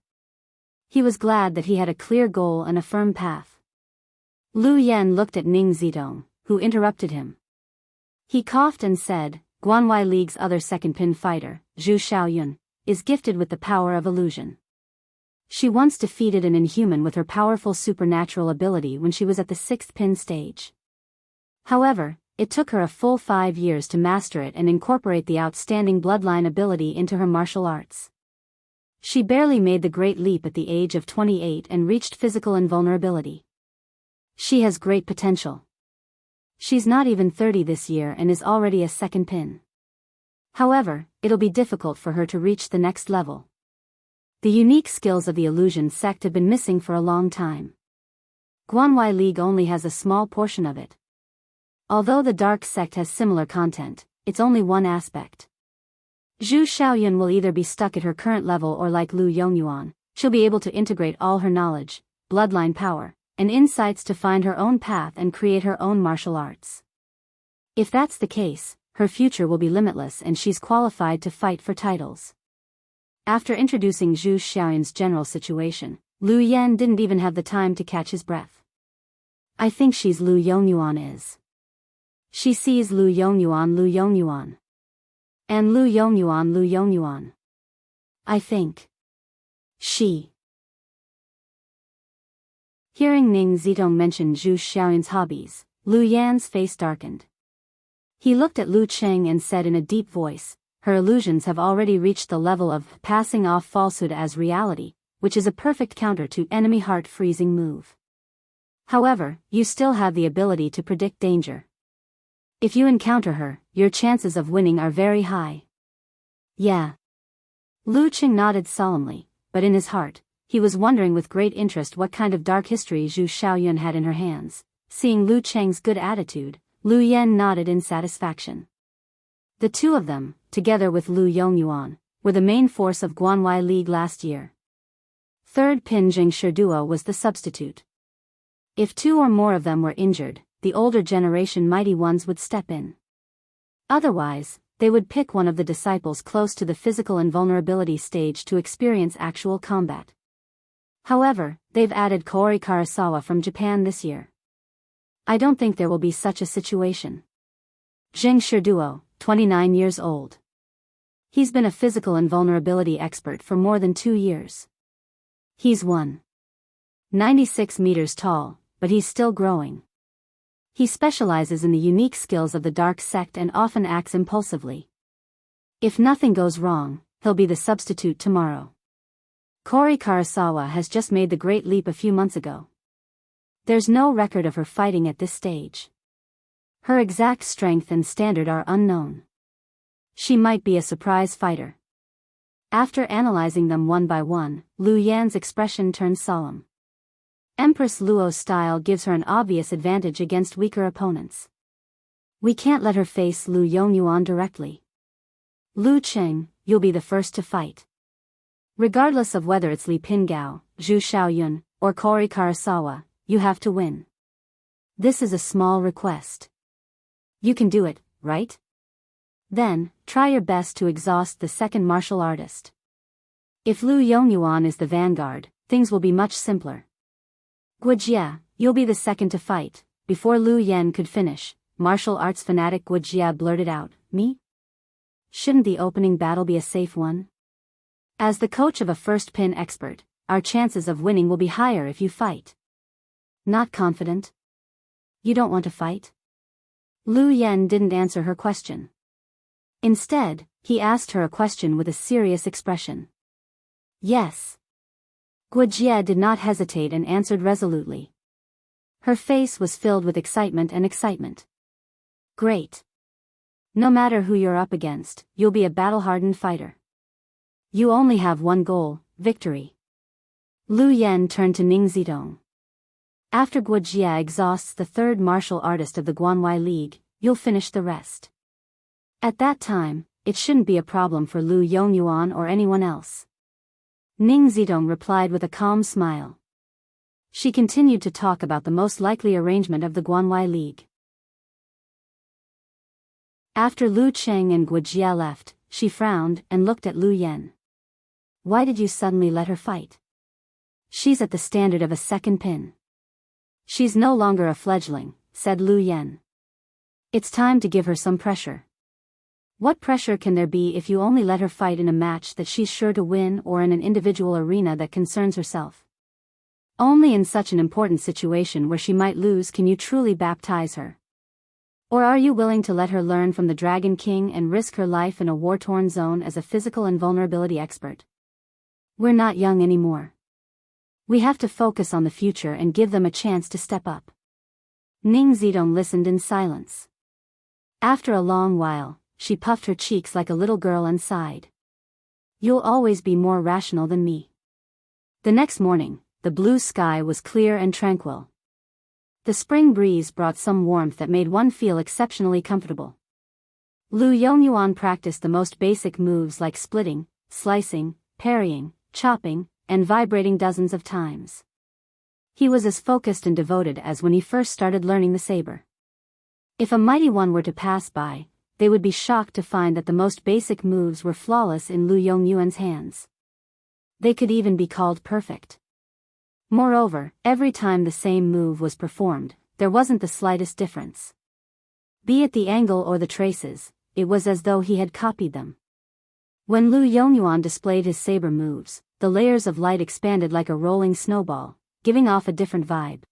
He was glad that he had a clear goal and a firm path. Lu Yan looked at Ning Zidong, who interrupted him. He coughed and said, Guanwai League's other second pin fighter, Zhu Xiaoyun, is gifted with the power of illusion. She once defeated an inhuman with her powerful supernatural ability when she was at the 6th pin stage. However, it took her a full 5 years to master it and incorporate the outstanding bloodline ability into her martial arts. She barely made the great leap at the age of 28 and reached physical invulnerability. She has great potential. She's not even 30 this year and is already a second pin. However, it'll be difficult for her to reach the next level. The unique skills of the illusion sect have been missing for a long time. Guanwai League only has a small portion of it. Although the dark sect has similar content, it's only one aspect. Zhu Xiaoyun will either be stuck at her current level or like Lu Yongyuan, she'll be able to integrate all her knowledge, bloodline power, and insights to find her own path and create her own martial arts. If that's the case, her future will be limitless and she's qualified to fight for titles. After introducing Zhu Xiaoyan's general situation, Lu Yan didn't even have the time to catch his breath. I think she's Lu Yongyuan is. She sees Lu Yongyuan. And Lu Yongyuan. I think. She. Hearing Ning Zitong mention Zhu Xiaoyan's hobbies, Lu Yan's face darkened. He looked at Lu Cheng and said in a deep voice, her illusions have already reached the level of passing off falsehood as reality, which is a perfect counter to enemy heart-freezing move. However, you still have the ability to predict danger. If you encounter her, your chances of winning are very high. Yeah. Lu Cheng nodded solemnly, but in his heart, he was wondering with great interest what kind of dark history Zhu Xiaoyun had in her hands. Seeing Lu Cheng's good attitude, Lu Yan nodded in satisfaction. The two of them, together with Lu Yongyuan, were the main force of Guanwei League last year. Third Pin Jingshi Duo was the substitute. If two or more of them were injured, the older generation mighty ones would step in. Otherwise, they would pick one of the disciples close to the physical invulnerability stage to experience actual combat. However, they've added Koori Karasawa from Japan this year. I don't think there will be such a situation. Jingshi Duo, 29 years old. He's been a physical invulnerability expert for more than 2 years. He's 1.96 meters tall, but he's still growing. He specializes in the unique skills of the dark sect and often acts impulsively. If nothing goes wrong, he'll be the substitute tomorrow. Koori Karasawa has just made the great leap a few months ago. There's no record of her fighting at this stage. Her exact strength and standard are unknown. She might be a surprise fighter. After analyzing them one by one, Lu Yan's expression turned solemn. Empress Luo's style gives her an obvious advantage against weaker opponents. We can't let her face Lu Yongyuan directly. Lu Cheng, you'll be the first to fight. Regardless of whether it's Li Pingao, Zhu Xiaoyun, or Koori Karasawa, you have to win. This is a small request. You can do it, right? Then, try your best to exhaust the second martial artist. If Lu Yongyuan is the vanguard, things will be much simpler. Guojia, you'll be the second to fight. Before Lu Yan could finish, martial arts fanatic Guojia blurted out, me? Shouldn't the opening battle be a safe one? As the coach of a first pin expert, our chances of winning will be higher if you fight. Not confident? You don't want to fight? Lu Yan didn't answer her question. Instead, he asked her a question with a serious expression. Yes. Guojia did not hesitate and answered resolutely. Her face was filled with excitement. Great. No matter who you're up against, you'll be a battle-hardened fighter. You only have one goal, victory. Lu Yan turned to Ning Zitong. After Guojia exhausts the third martial artist of the Guanwei League, you'll finish the rest. At that time, it shouldn't be a problem for Lu Yongyuan or anyone else. Ning Zitong replied with a calm smile. She continued to talk about the most likely arrangement of the Guanwei League. After Lu Cheng and Guojia left, she frowned and looked at Lu Yan. Why did you suddenly let her fight? She's at the standard of a second pin. She's no longer a fledgling, said Lu Yan. It's time to give her some pressure. What pressure can there be if you only let her fight in a match that she's sure to win or in an individual arena that concerns herself? Only in such an important situation where she might lose can you truly baptize her. Or are you willing to let her learn from the Dragon King and risk her life in a war-torn zone as a physical invulnerability expert? We're not young anymore. We have to focus on the future and give them a chance to step up. Ning Zitong listened in silence. After a long while, she puffed her cheeks like a little girl and sighed. You'll always be more rational than me. The next morning, the blue sky was clear and tranquil. The spring breeze brought some warmth that made one feel exceptionally comfortable. Lu Yongyuan practiced the most basic moves like splitting, slicing, parrying, chopping, and vibrating dozens of times. He was as focused and devoted as when he first started learning the saber. If a mighty one were to pass by, they would be shocked to find that the most basic moves were flawless in Lu Yongyuan's hands. They could even be called perfect. Moreover, every time the same move was performed, there wasn't the slightest difference. Be it the angle or the traces, it was as though he had copied them. When Lu Yongyuan displayed his saber moves, the layers of light expanded like a rolling snowball, giving off a different vibe.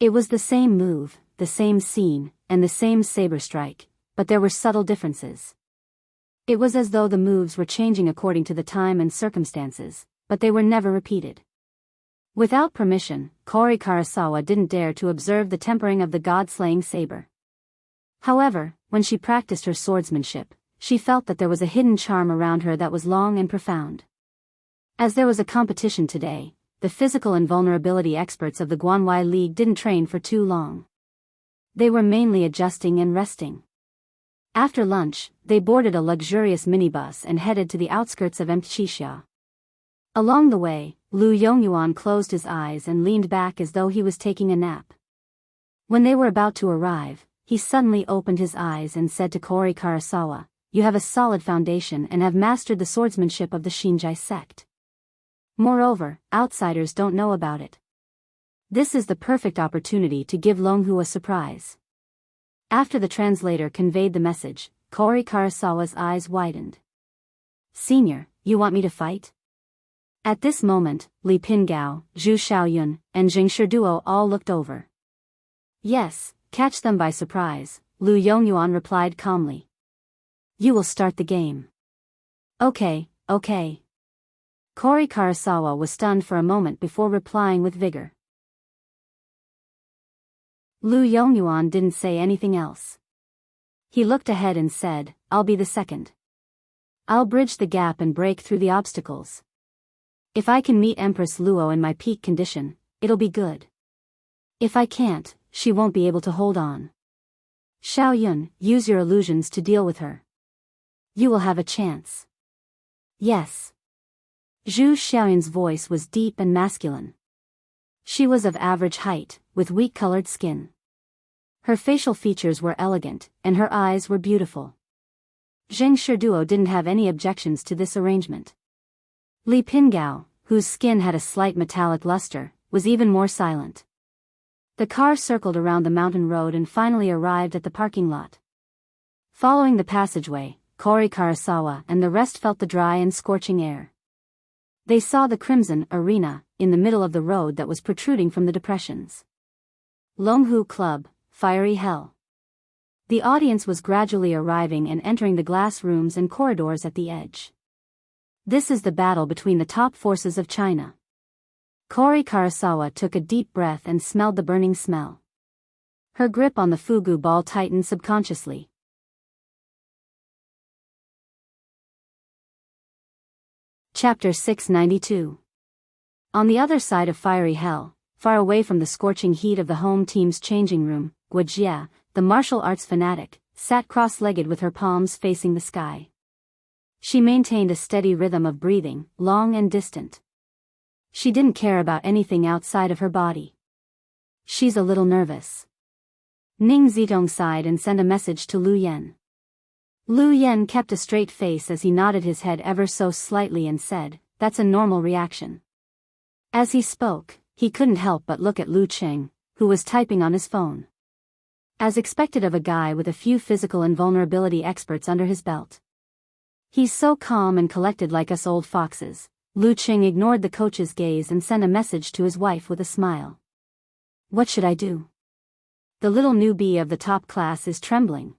It was the same move, the same scene, and the same saber strike, but there were subtle differences. It was as though the moves were changing according to the time and circumstances, but they were never repeated. Without permission, Kori Karasawa didn't dare to observe the tempering of the god-slaying saber. However, when she practiced her swordsmanship, she felt that there was a hidden charm around her that was long and profound. As there was a competition today, the physical invulnerability experts of the Guanwai League didn't train for too long. They were mainly adjusting and resting. After lunch, they boarded a luxurious minibus and headed to the outskirts of Mtchixia. Along the way, Lu Yongyuan closed his eyes and leaned back as though he was taking a nap. When they were about to arrive, he suddenly opened his eyes and said to Kori Karasawa, "You have a solid foundation and have mastered the swordsmanship of the Shinjai sect. Moreover, outsiders don't know about it. This is the perfect opportunity to give Longhu a surprise." After the translator conveyed the message, Kori Karasawa's eyes widened. "Senior, you want me to fight?" At this moment, Li Pingao, Zhu Xiaoyun, and Jing Shiduo all looked over. "Yes, catch them by surprise," Lu Yongyuan replied calmly. "You will start the game." Okay. Kori Karasawa was stunned for a moment before replying with vigor. Lu Yongyuan didn't say anything else. He looked ahead and said, "I'll be the second. I'll bridge the gap and break through the obstacles. If I can meet Empress Luo in my peak condition, it'll be good. If I can't, she won't be able to hold on. Xiaoyun, use your illusions to deal with her. You will have a chance." "Yes." Zhu Xiaoyun's voice was deep and masculine. She was of average height, with wheat-colored skin. Her facial features were elegant, and her eyes were beautiful. Zheng Shiduo didn't have any objections to this arrangement. Li Pingao, whose skin had a slight metallic luster, was even more silent. The car circled around the mountain road and finally arrived at the parking lot. Following the passageway, Kori Karasawa and the rest felt the dry and scorching air. They saw the crimson arena in the middle of the road that was protruding from the depressions. Longhu Club, Fiery Hell. The audience was gradually arriving and entering the glass rooms and corridors at the edge. This is the battle between the top forces of China. Kori Karasawa took a deep breath and smelled the burning smell. Her grip on the fugu ball tightened subconsciously. Chapter 692. On the other side of Fiery Hell, far away from the scorching heat of the home team's changing room, Guojia, the martial arts fanatic, sat cross-legged with her palms facing the sky. She maintained a steady rhythm of breathing, long and distant. She didn't care about anything outside of her body. "She's a little nervous." Ning Zitong sighed and sent a message to Lu Yen. Lu Yen kept a straight face as he nodded his head ever so slightly and said, "That's a normal reaction." As he spoke, he couldn't help but look at Lu Cheng, who was typing on his phone. As expected of a guy with a few physical invulnerability experts under his belt. "He's so calm and collected like us old foxes." Lu Cheng ignored the coach's gaze and sent a message to his wife with a smile. "What should I do? The little newbie of the top class is trembling."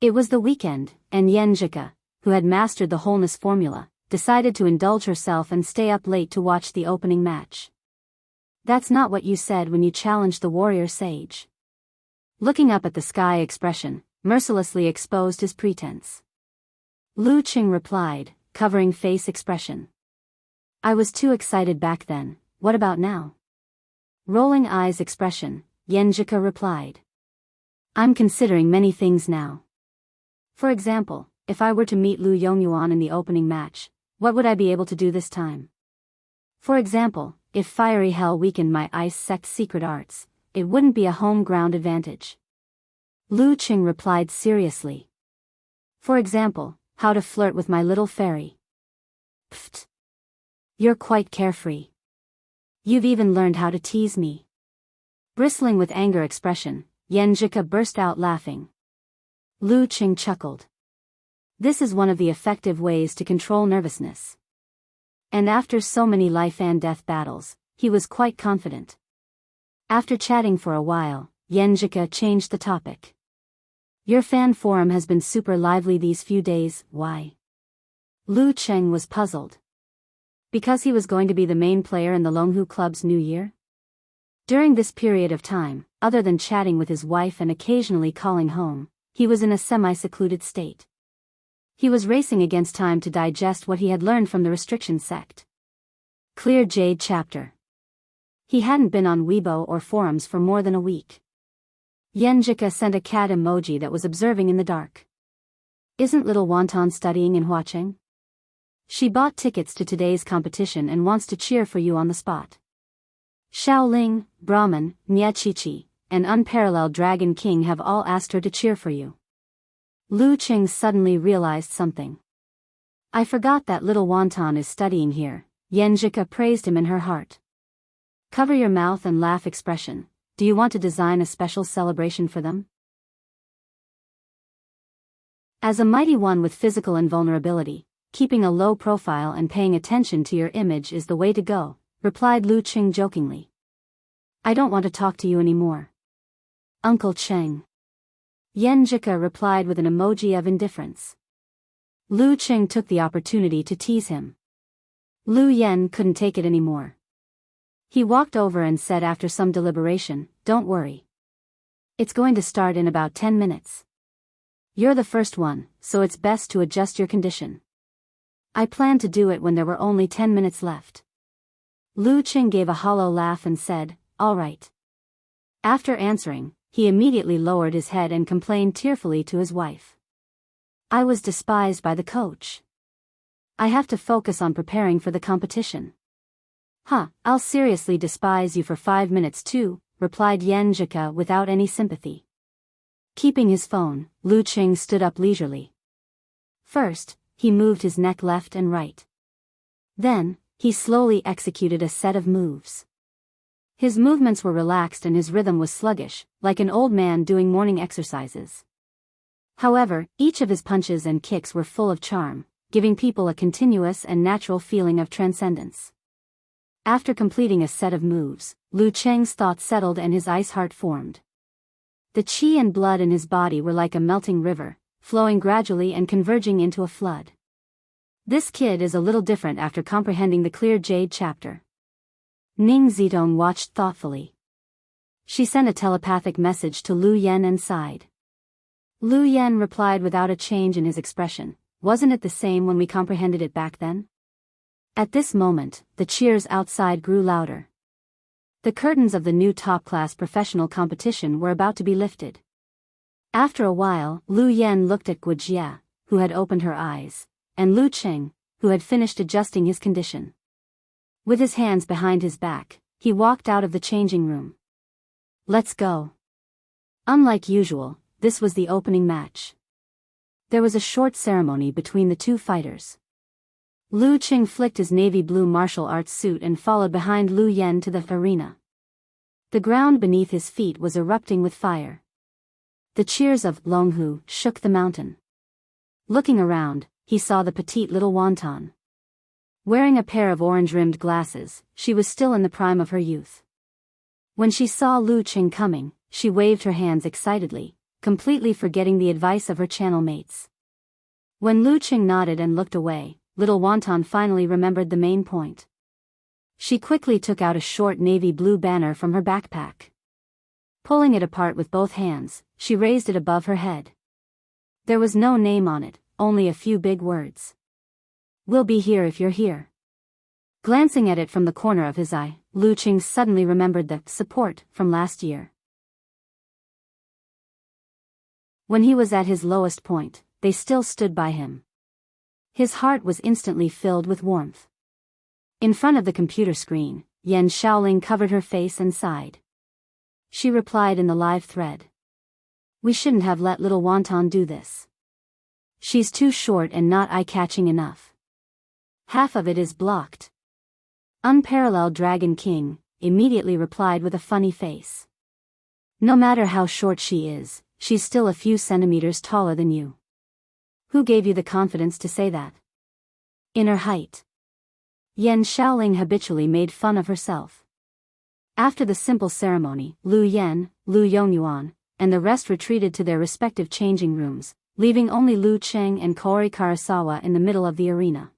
It was the weekend, and Yenjika, who had mastered the wholeness formula, decided to indulge herself and stay up late to watch the opening match. "That's not what you said when you challenged the warrior sage." Looking up at the sky expression, mercilessly exposed his pretense. Lu Cheng replied, covering face expression. "I was too excited back then, what about now?" Rolling eyes expression, Yenjika replied. "I'm considering many things now. For example, if I were to meet Lu Yongyuan in the opening match, what would I be able to do this time? For example, if Fiery Hell weakened my ice sect secret arts, it wouldn't be a home ground advantage." Lu Qing replied seriously. For example, how to flirt with my little fairy. Pfft. You're quite carefree. You've even learned how to tease me. Bristling with anger expression, Yenjika burst out laughing. Lu Qing chuckled. This is one of the effective ways to control nervousness. And after so many life and death battles, he was quite confident. After chatting for a while, Yenjika changed the topic. Your fan forum has been super lively these few days, why? Lu Qing was puzzled. Because he was going to be the main player in the Longhu Club's new year? During this period of time, other than chatting with his wife and occasionally calling home, he was in a semi-secluded state. He was racing against time to digest what he had learned from the restriction sect. Clear Jade chapter. He hadn't been on Weibo or forums for more than a week. Yenjika sent a cat emoji that was observing in the dark. Isn't little Wonton studying and watching? She bought tickets to today's competition and wants to cheer for you on the spot. Shaoling, Brahman, Nyechichi, and unparalleled Dragon King have all asked her to cheer for you. Lu Qing suddenly realized something. I forgot that little Wonton is studying here, Yenjika praised him in her heart. Cover your mouth and laugh expression. Do you want to design a special celebration for them? As a mighty one with physical invulnerability, keeping a low profile and paying attention to your image is the way to go, replied Lu Qing jokingly. I don't want to talk to you anymore. Uncle Cheng. Yenjika replied with an emoji of indifference. Lu Qing took the opportunity to tease him. Lu Yen couldn't take it anymore. He walked over and said after some deliberation, don't worry. It's going to start in about 10 minutes. You're the first one, so it's best to adjust your condition. I planned to do it when there were only 10 minutes left. Lu Qing gave a hollow laugh and said, all right. After answering, he immediately lowered his head and complained tearfully to his wife. I was despised by the coach. I have to focus on preparing for the competition. I'll seriously despise you for 5 minutes too, replied Yenjika without any sympathy. Keeping his phone, Lu Qing stood up leisurely. First, he moved his neck left and right. Then, he slowly executed a set of moves. His movements were relaxed and his rhythm was sluggish, like an old man doing morning exercises. However, each of his punches and kicks were full of charm, giving people a continuous and natural feeling of transcendence. After completing a set of moves, Lu Qing's thoughts settled and his ice heart formed. The qi and blood in his body were like a melting river, flowing gradually and converging into a flood. This kid is a little different after comprehending the Clear Jade chapter. Ning Zitong watched thoughtfully. She sent a telepathic message to Lu Yen and sighed. Lu Yen replied without a change in his expression, wasn't it the same when we comprehended it back then? At this moment, the cheers outside grew louder. The curtains of the new top-class professional competition were about to be lifted. After a while, Lu Yen looked at Guojia, who had opened her eyes, and Lu Qing, who had finished adjusting his condition. With his hands behind his back, he walked out of the changing room. Let's go. Unlike usual, this was the opening match. There was a short ceremony between the two fighters. Lu Qing flicked his navy blue martial arts suit and followed behind Lu Yen to the arena. The ground beneath his feet was erupting with fire. The cheers of Longhu shook the mountain. Looking around, he saw the petite little Wonton. Wearing a pair of orange-rimmed glasses, she was still in the prime of her youth. When she saw Lu Qing coming, she waved her hands excitedly, completely forgetting the advice of her channel mates. When Lu Qing nodded and looked away, little Wonton finally remembered the main point. She quickly took out a short navy blue banner from her backpack. Pulling it apart with both hands, she raised it above her head. There was no name on it, only a few big words. We'll be here if you're here. Glancing at it from the corner of his eye, Lu Qing suddenly remembered the support from last year. When he was at his lowest point, they still stood by him. His heart was instantly filled with warmth. In front of the computer screen, Yan Shaoling covered her face and sighed. She replied in the live thread. We shouldn't have let little Wonton do this. She's too short and not eye-catching enough. Half of it is blocked. Unparalleled Dragon King immediately replied with a funny face. No matter how short she is, she's still a few centimeters taller than you. Who gave you the confidence to say that? In her height. Yan Shaoling habitually made fun of herself. After the simple ceremony, Lu Yan, Lu Yongyuan, and the rest retreated to their respective changing rooms, leaving only Lu Cheng and Kori Karasawa in the middle of the arena.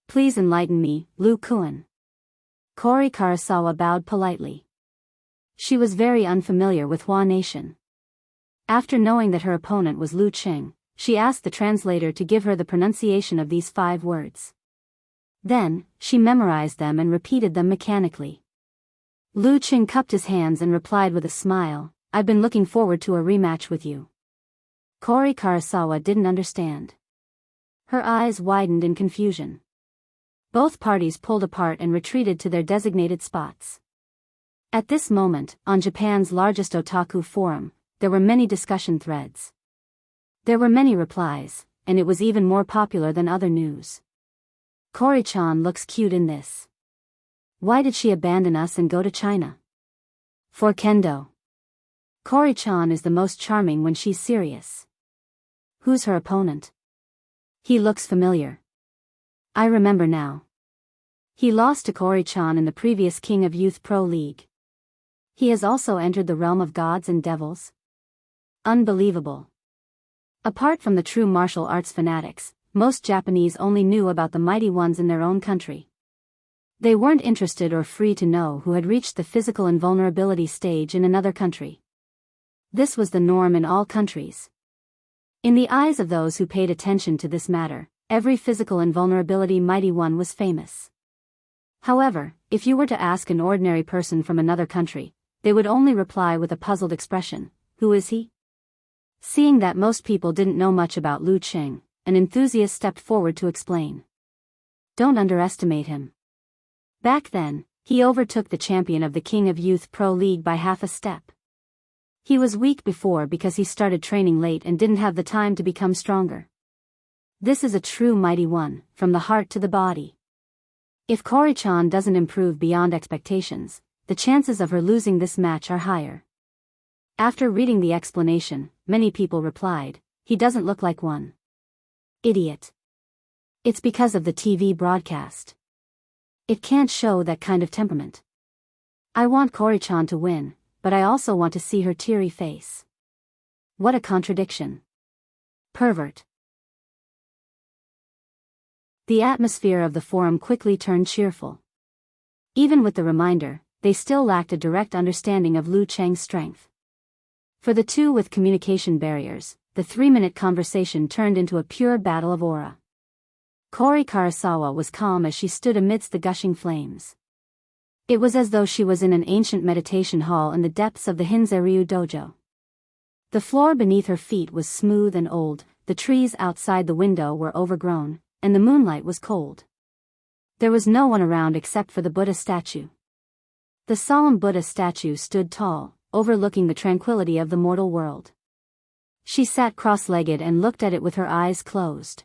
Please enlighten me, Lu Kuan. Kori Karasawa bowed politely. She was very unfamiliar with Hua Nation. After knowing that her opponent was Lu Cheng, she asked the translator to give her the pronunciation of these 5 words. Then, she memorized them and repeated them mechanically. Lu Cheng cupped his hands and replied with a smile, I've been looking forward to a rematch with you. Kori Karasawa didn't understand. Her eyes widened in confusion. Both parties pulled apart and retreated to their designated spots. At this moment, on Japan's largest otaku forum, there were many discussion threads. There were many replies, and it was even more popular than other news. Kori-chan looks cute in this. Why did she abandon us and go to China? For kendo. Kori-chan is the most charming when she's serious. Who's her opponent? He looks familiar. I remember now. He lost to Kori-chan in the previous King of Youth Pro League. He has also entered the realm of gods and devils. Unbelievable. Apart from the true martial arts fanatics, most Japanese only knew about the mighty ones in their own country. They weren't interested or free to know who had reached the physical invulnerability stage in another country. This was the norm in all countries. In the eyes of those who paid attention to this matter, every physical invulnerability mighty one was famous. However, if you were to ask an ordinary person from another country, they would only reply with a puzzled expression, who is he? Seeing that most people didn't know much about Lu Cheng, an enthusiast stepped forward to explain. Don't underestimate him. Back then, he overtook the champion of the King of Youth Pro League by half a step. He was weak before because he started training late and didn't have the time to become stronger. This is a true mighty one, from the heart to the body. If Kori-chan doesn't improve beyond expectations, the chances of her losing this match are higher. After reading the explanation, many people replied, he doesn't look like one. Idiot. It's because of the TV broadcast. It can't show that kind of temperament. I want Kori-chan to win, but I also want to see her teary face. What a contradiction. Pervert. The atmosphere of the forum quickly turned cheerful. Even with the reminder, they still lacked a direct understanding of Lu Cheng's strength. For the two with communication barriers, the 3-minute conversation turned into a pure battle of aura. Kori Karasawa was calm as she stood amidst the gushing flames. It was as though she was in an ancient meditation hall in the depths of the Hinzeryu dojo. The floor beneath her feet was smooth and old, the trees outside the window were overgrown, and the moonlight was cold. There was no one around except for the Buddha statue. The solemn Buddha statue stood tall, overlooking the tranquility of the mortal world. She sat cross-legged and looked at it with her eyes closed.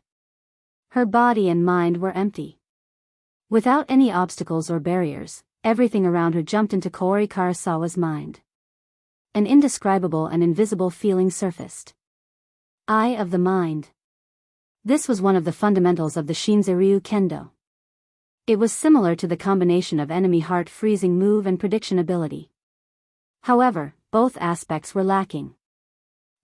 Her body and mind were empty. Without any obstacles or barriers, everything around her jumped into Kori Karasawa's mind. An indescribable and invisible feeling surfaced. Eye of the mind. This was one of the fundamentals of the Shinzeryu Kendo. It was similar to the combination of enemy heart freezing move and prediction ability. However, both aspects were lacking.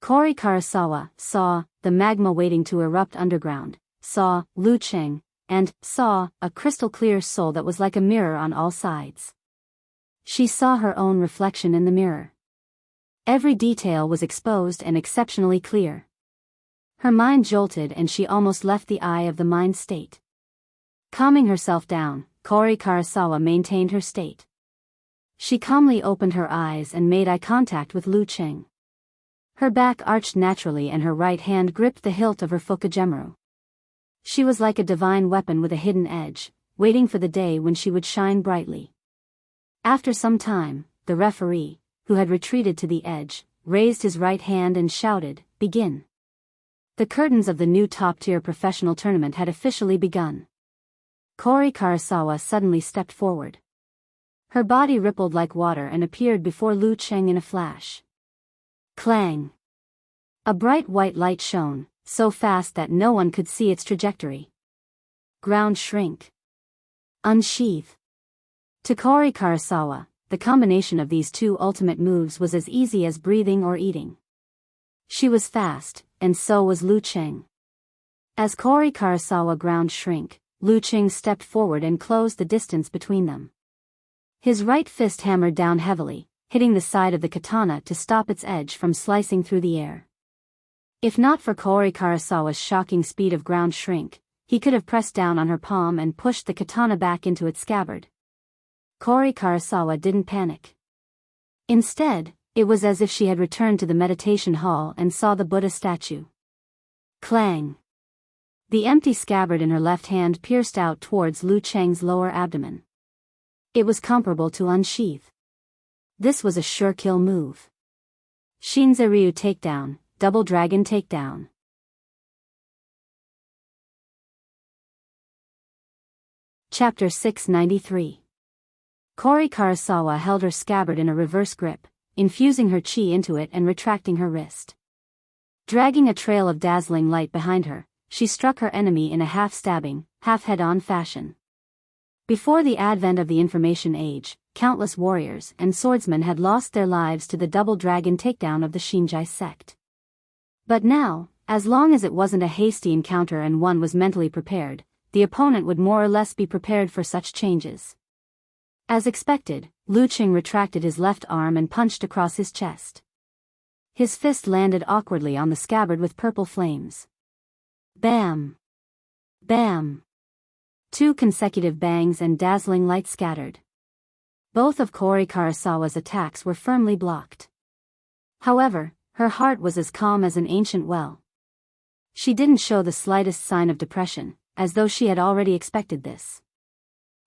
Kori Karasawa saw the magma waiting to erupt underground, saw Lu Cheng, and saw a crystal-clear soul that was like a mirror on all sides. She saw her own reflection in the mirror. Every detail was exposed and exceptionally clear. Her mind jolted and she almost left the eye of the mind state. Calming herself down, Kori Karasawa maintained her state. She calmly opened her eyes and made eye contact with Lu Cheng. Her back arched naturally and her right hand gripped the hilt of her fukagemuru. She was like a divine weapon with a hidden edge, waiting for the day when she would shine brightly. After some time, the referee, who had retreated to the edge, raised his right hand and shouted, "Begin." The curtains of the new top-tier professional tournament had officially begun. Kori Karasawa suddenly stepped forward. Her body rippled like water and appeared before Lu Cheng in a flash. Clang! A bright white light shone, so fast that no one could see its trajectory. Ground shrink. Unsheath. To Kori Karasawa, the combination of these two ultimate moves was as easy as breathing or eating. She was fast, and so was Lu Cheng. As Kori Karasawa ground shrink, Lu Cheng stepped forward and closed the distance between them. His right fist hammered down heavily, hitting the side of the katana to stop its edge from slicing through the air. If not for Kori Karasawa's shocking speed of ground shrink, he could have pressed down on her palm and pushed the katana back into its scabbard. Kori Karasawa didn't panic. Instead, it was as if she had returned to the meditation hall and saw the Buddha statue. Clang! The empty scabbard in her left hand pierced out towards Lu Cheng's lower abdomen. It was comparable to unsheath. This was a sure kill move. Shinzaryu takedown, double dragon takedown. Chapter 693. Kori Karasawa held her scabbard in a reverse grip, infusing her chi into it and retracting her wrist. Dragging a trail of dazzling light behind her, she struck her enemy in a half-stabbing, half-head-on fashion. Before the advent of the information age, countless warriors and swordsmen had lost their lives to the double dragon takedown of the Shinjai sect. But now, as long as it wasn't a hasty encounter and one was mentally prepared, the opponent would more or less be prepared for such changes. As expected, Lu Cheng retracted his left arm and punched across his chest. His fist landed awkwardly on the scabbard with purple flames. Bam! Bam! 2 consecutive bangs and dazzling light scattered. Both of Kori Karasawa's attacks were firmly blocked. However, her heart was as calm as an ancient well. She didn't show the slightest sign of depression, as though she had already expected this.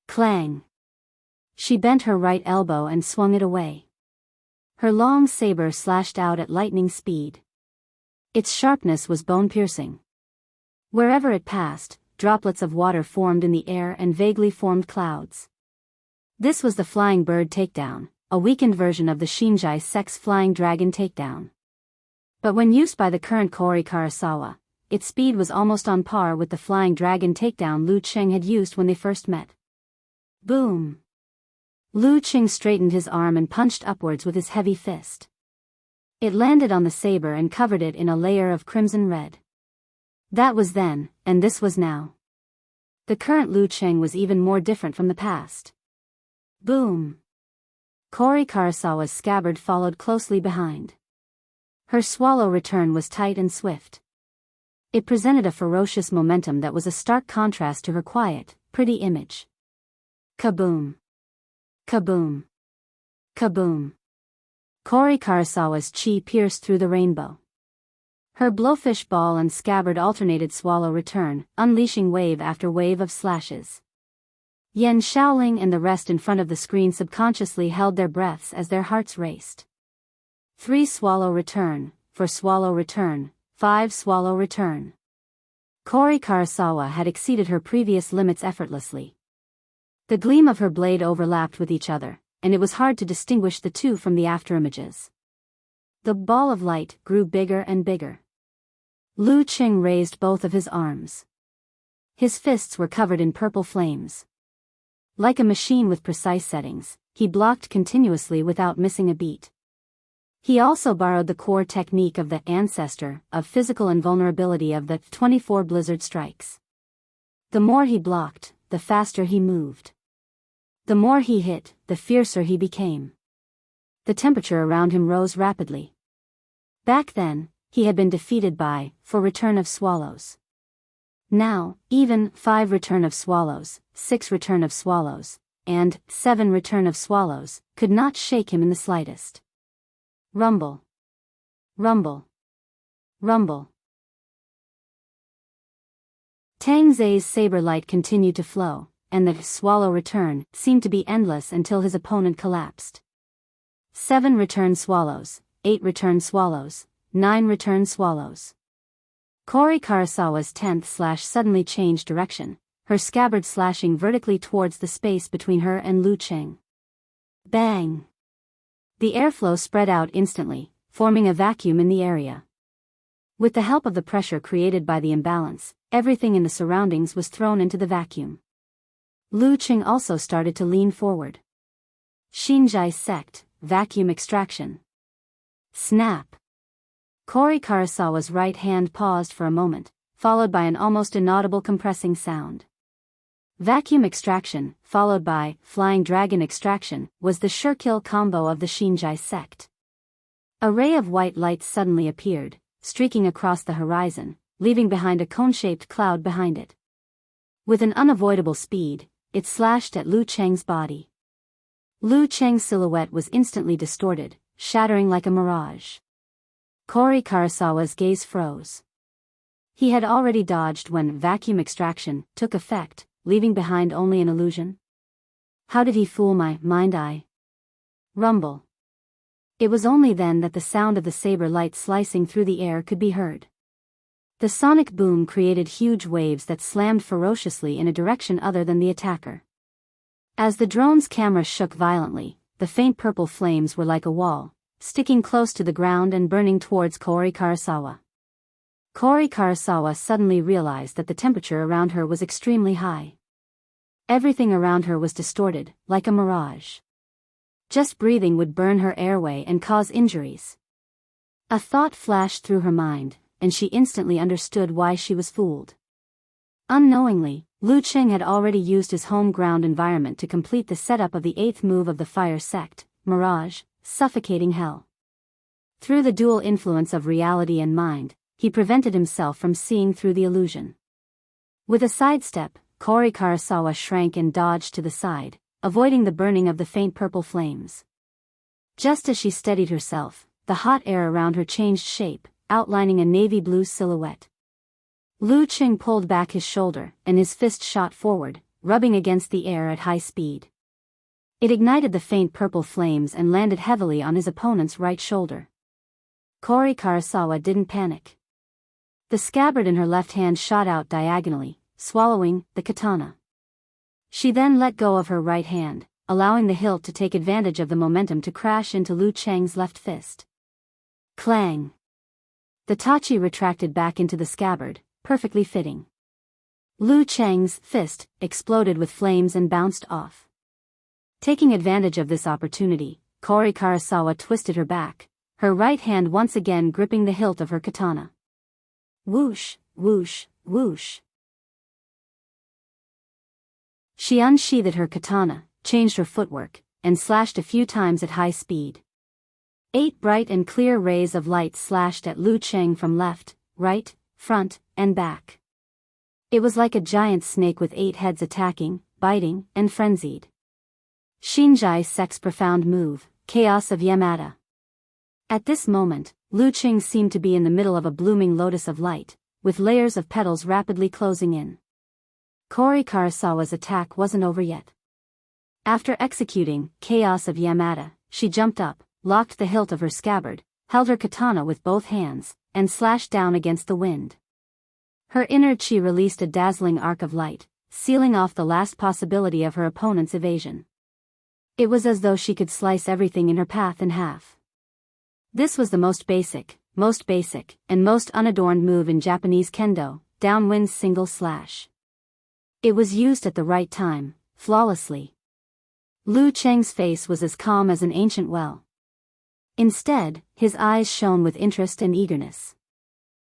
Clang! She bent her right elbow and swung it away. Her long saber slashed out at lightning speed. Its sharpness was bone-piercing. Wherever it passed, droplets of water formed in the air and vaguely formed clouds. This was the Flying Bird takedown, a weakened version of the Shinjai sect's Flying Dragon takedown. But when used by the current Kori Karasawa, its speed was almost on par with the Flying Dragon takedown Lu Cheng had used when they first met. Boom! Lu Cheng straightened his arm and punched upwards with his heavy fist. It landed on the saber and covered it in a layer of crimson red. That was then, and this was now. The current Lu Cheng was even more different from the past. Boom! Kori Karasawa's scabbard followed closely behind. Her swallow return was tight and swift. It presented a ferocious momentum that was a stark contrast to her quiet, pretty image. Kaboom! Kaboom! Kaboom! Kori Karasawa's chi pierced through the rainbow. Her blowfish ball and scabbard alternated swallow return, unleashing wave after wave of slashes. Yen Shaoling and the rest in front of the screen subconsciously held their breaths as their hearts raced. 3 swallow return, 4 swallow return, 5 swallow return. Kori Karasawa had exceeded her previous limits effortlessly. The gleam of her blade overlapped with each other, and it was hard to distinguish the two from the afterimages. The ball of light grew bigger and bigger. Lu Cheng raised both of his arms. His fists were covered in purple flames. Like a machine with precise settings, he blocked continuously without missing a beat. He also borrowed the core technique of the ancestor of physical invulnerability of the 24 blizzard strikes. The more he blocked, the faster he moved. The more he hit, the fiercer he became. The temperature around him rose rapidly. Back then, he had been defeated by 4 return of swallows. Now, even 5 return of swallows, 6 return of swallows, and 7 return of swallows could not shake him in the slightest. Rumble. Rumble. Rumble. Tang Zai's saber light continued to flow, and the swallow return seemed to be endless until his opponent collapsed. 7 return swallows, 8 return swallows, 9 return swallows. Kori Karasawa's 10th slash suddenly changed direction, her scabbard slashing vertically towards the space between her and Lu Cheng. Bang! The airflow spread out instantly, forming a vacuum in the area. With the help of the pressure created by the imbalance, everything in the surroundings was thrown into the vacuum. Lu Cheng also started to lean forward. Shinjai sect, vacuum extraction. Snap! Kori Karasawa's right hand paused for a moment, followed by an almost inaudible compressing sound. Vacuum extraction, followed by flying dragon extraction, was the sure-kill combo of the Shinjai sect. A ray of white light suddenly appeared, streaking across the horizon, leaving behind a cone-shaped cloud behind it. With an unavoidable speed, it slashed at Lu Cheng's body. Lu Cheng's silhouette was instantly distorted, shattering like a mirage. Kori Karasawa's gaze froze. He had already dodged when vacuum extraction took effect, leaving behind only an illusion. How did he fool my mind-eye? Rumble. It was only then that the sound of the saber light slicing through the air could be heard. The sonic boom created huge waves that slammed ferociously in a direction other than the attacker. As the drone's camera shook violently, the faint purple flames were like a wall, sticking close to the ground and burning towards Kori Karasawa. Kori Karasawa suddenly realized that the temperature around her was extremely high. Everything around her was distorted, like a mirage. Just breathing would burn her airway and cause injuries. A thought flashed through her mind, and she instantly understood why she was fooled. Unknowingly, Lu Cheng had already used his home ground environment to complete the setup of the 8th move of the fire sect, Mirage, Suffocating Hell. Through the dual influence of reality and mind, he prevented himself from seeing through the illusion. With a sidestep, Kori Karasawa shrank and dodged to the side, avoiding the burning of the faint purple flames. Just as she steadied herself, the hot air around her changed shape, outlining a navy blue silhouette. Lu Cheng pulled back his shoulder, and his fist shot forward, rubbing against the air at high speed. It ignited the faint purple flames and landed heavily on his opponent's right shoulder. Kori Karasawa didn't panic. The scabbard in her left hand shot out diagonally, swallowing the katana. She then let go of her right hand, allowing the hilt to take advantage of the momentum to crash into Lu Cheng's left fist. Clang! The tachi retracted back into the scabbard, perfectly fitting. Lu Cheng's fist exploded with flames and bounced off. Taking advantage of this opportunity, Kori Karasawa twisted her back, her right hand once again gripping the hilt of her katana. Whoosh, whoosh, whoosh. She unsheathed her katana, changed her footwork, and slashed a few times at high speed. 8 bright and clear rays of light slashed at Lu Cheng from left, right, front, and back. It was like a giant snake with 8 heads attacking, biting, and frenzied. Shinjai sect's profound move, Chaos of Yamada. At this moment, Lu Cheng seemed to be in the middle of a blooming lotus of light, with layers of petals rapidly closing in. Kori Karasawa's attack wasn't over yet. After executing Chaos of Yamada, she jumped up, locked the hilt of her scabbard, held her katana with both hands, and slashed down against the wind. Her inner chi released a dazzling arc of light, sealing off the last possibility of her opponent's evasion. It was as though she could slice everything in her path in half. This was the most basic, and most unadorned move in Japanese kendo, downwind's single slash. It was used at the right time, flawlessly. Lu Cheng's face was as calm as an ancient well. Instead, his eyes shone with interest and eagerness.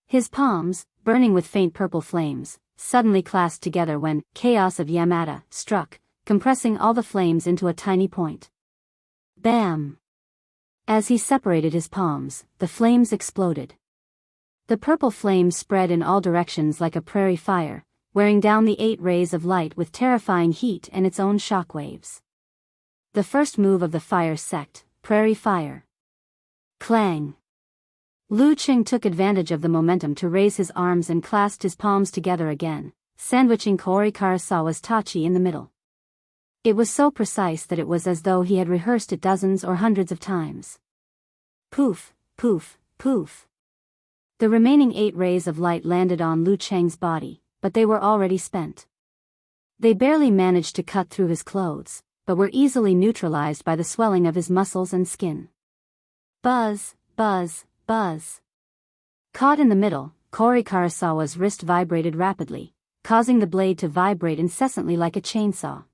His palms, burning with faint purple flames, suddenly clasped together when Chaos of Yamada struck, compressing all the flames into a tiny point. Bam! As he separated his palms, the flames exploded. The purple flames spread in all directions like a prairie fire, wearing down the 8 rays of light with terrifying heat and its own shockwaves. The first move of the fire sect, Prairie Fire. Clang! Lu Cheng took advantage of the momentum to raise his arms and clasped his palms together again, sandwiching Kori Karasawa's tachi in the middle. It was so precise that it was as though he had rehearsed it dozens or hundreds of times. Poof, poof, poof. The remaining 8 rays of light landed on Lu Cheng's body, but they were already spent. They barely managed to cut through his clothes, but were easily neutralized by the swelling of his muscles and skin. Buzz, buzz, buzz. Caught in the middle, Kori Karasawa's wrist vibrated rapidly, causing the blade to vibrate incessantly like a chainsaw.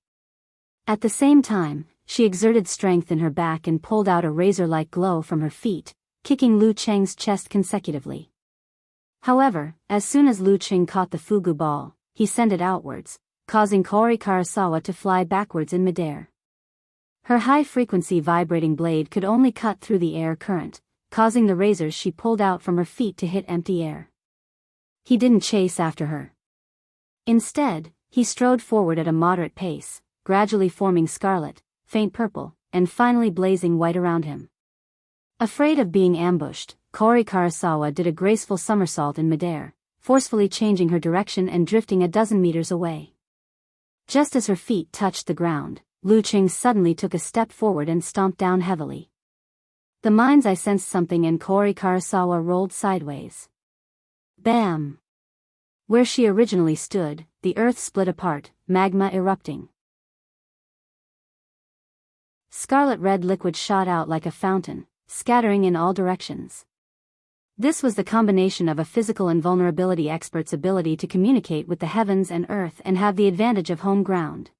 At the same time, she exerted strength in her back and pulled out a razor-like glow from her feet, kicking Lu Cheng's chest consecutively. However, as soon as Lu Cheng caught the fugu ball, he sent it outwards, causing Kori Karasawa to fly backwards in midair. Her high-frequency vibrating blade could only cut through the air current, causing the razors she pulled out from her feet to hit empty air. He didn't chase after her. Instead, he strode forward at a moderate pace, gradually forming scarlet, faint purple, and finally blazing white around him. Afraid of being ambushed, Kori Karasawa did a graceful somersault in midair, forcefully changing her direction and drifting a dozen meters away. Just as her feet touched the ground, Lu Cheng suddenly took a step forward and stomped down heavily. The mind's eye sensed something and Kori Karasawa rolled sideways. Bam! Where she originally stood, the earth split apart, magma erupting. Scarlet red liquid shot out like a fountain, scattering in all directions. This was the combination of a physical invulnerability expert's ability to communicate with the heavens and earth and have the advantage of home ground.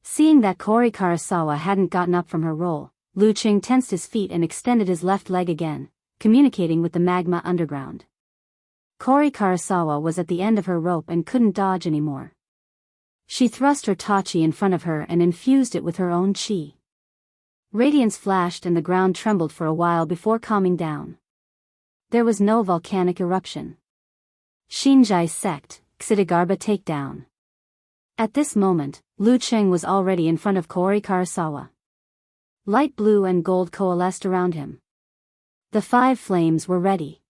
Seeing that Kori Karasawa hadn't gotten up from her roll, Lu Cheng tensed his feet and extended his left leg again, communicating with the magma underground. Kori Karasawa was at the end of her rope and couldn't dodge anymore. She thrust her tachi in front of her and infused it with her own chi. Radiance flashed and the ground trembled for a while before calming down. There was no volcanic eruption. Shinjai sect, Xidagarba takedown. At this moment, Lu Cheng was already in front of Kori Karasawa. Light blue and gold coalesced around him. The 5 flames were ready.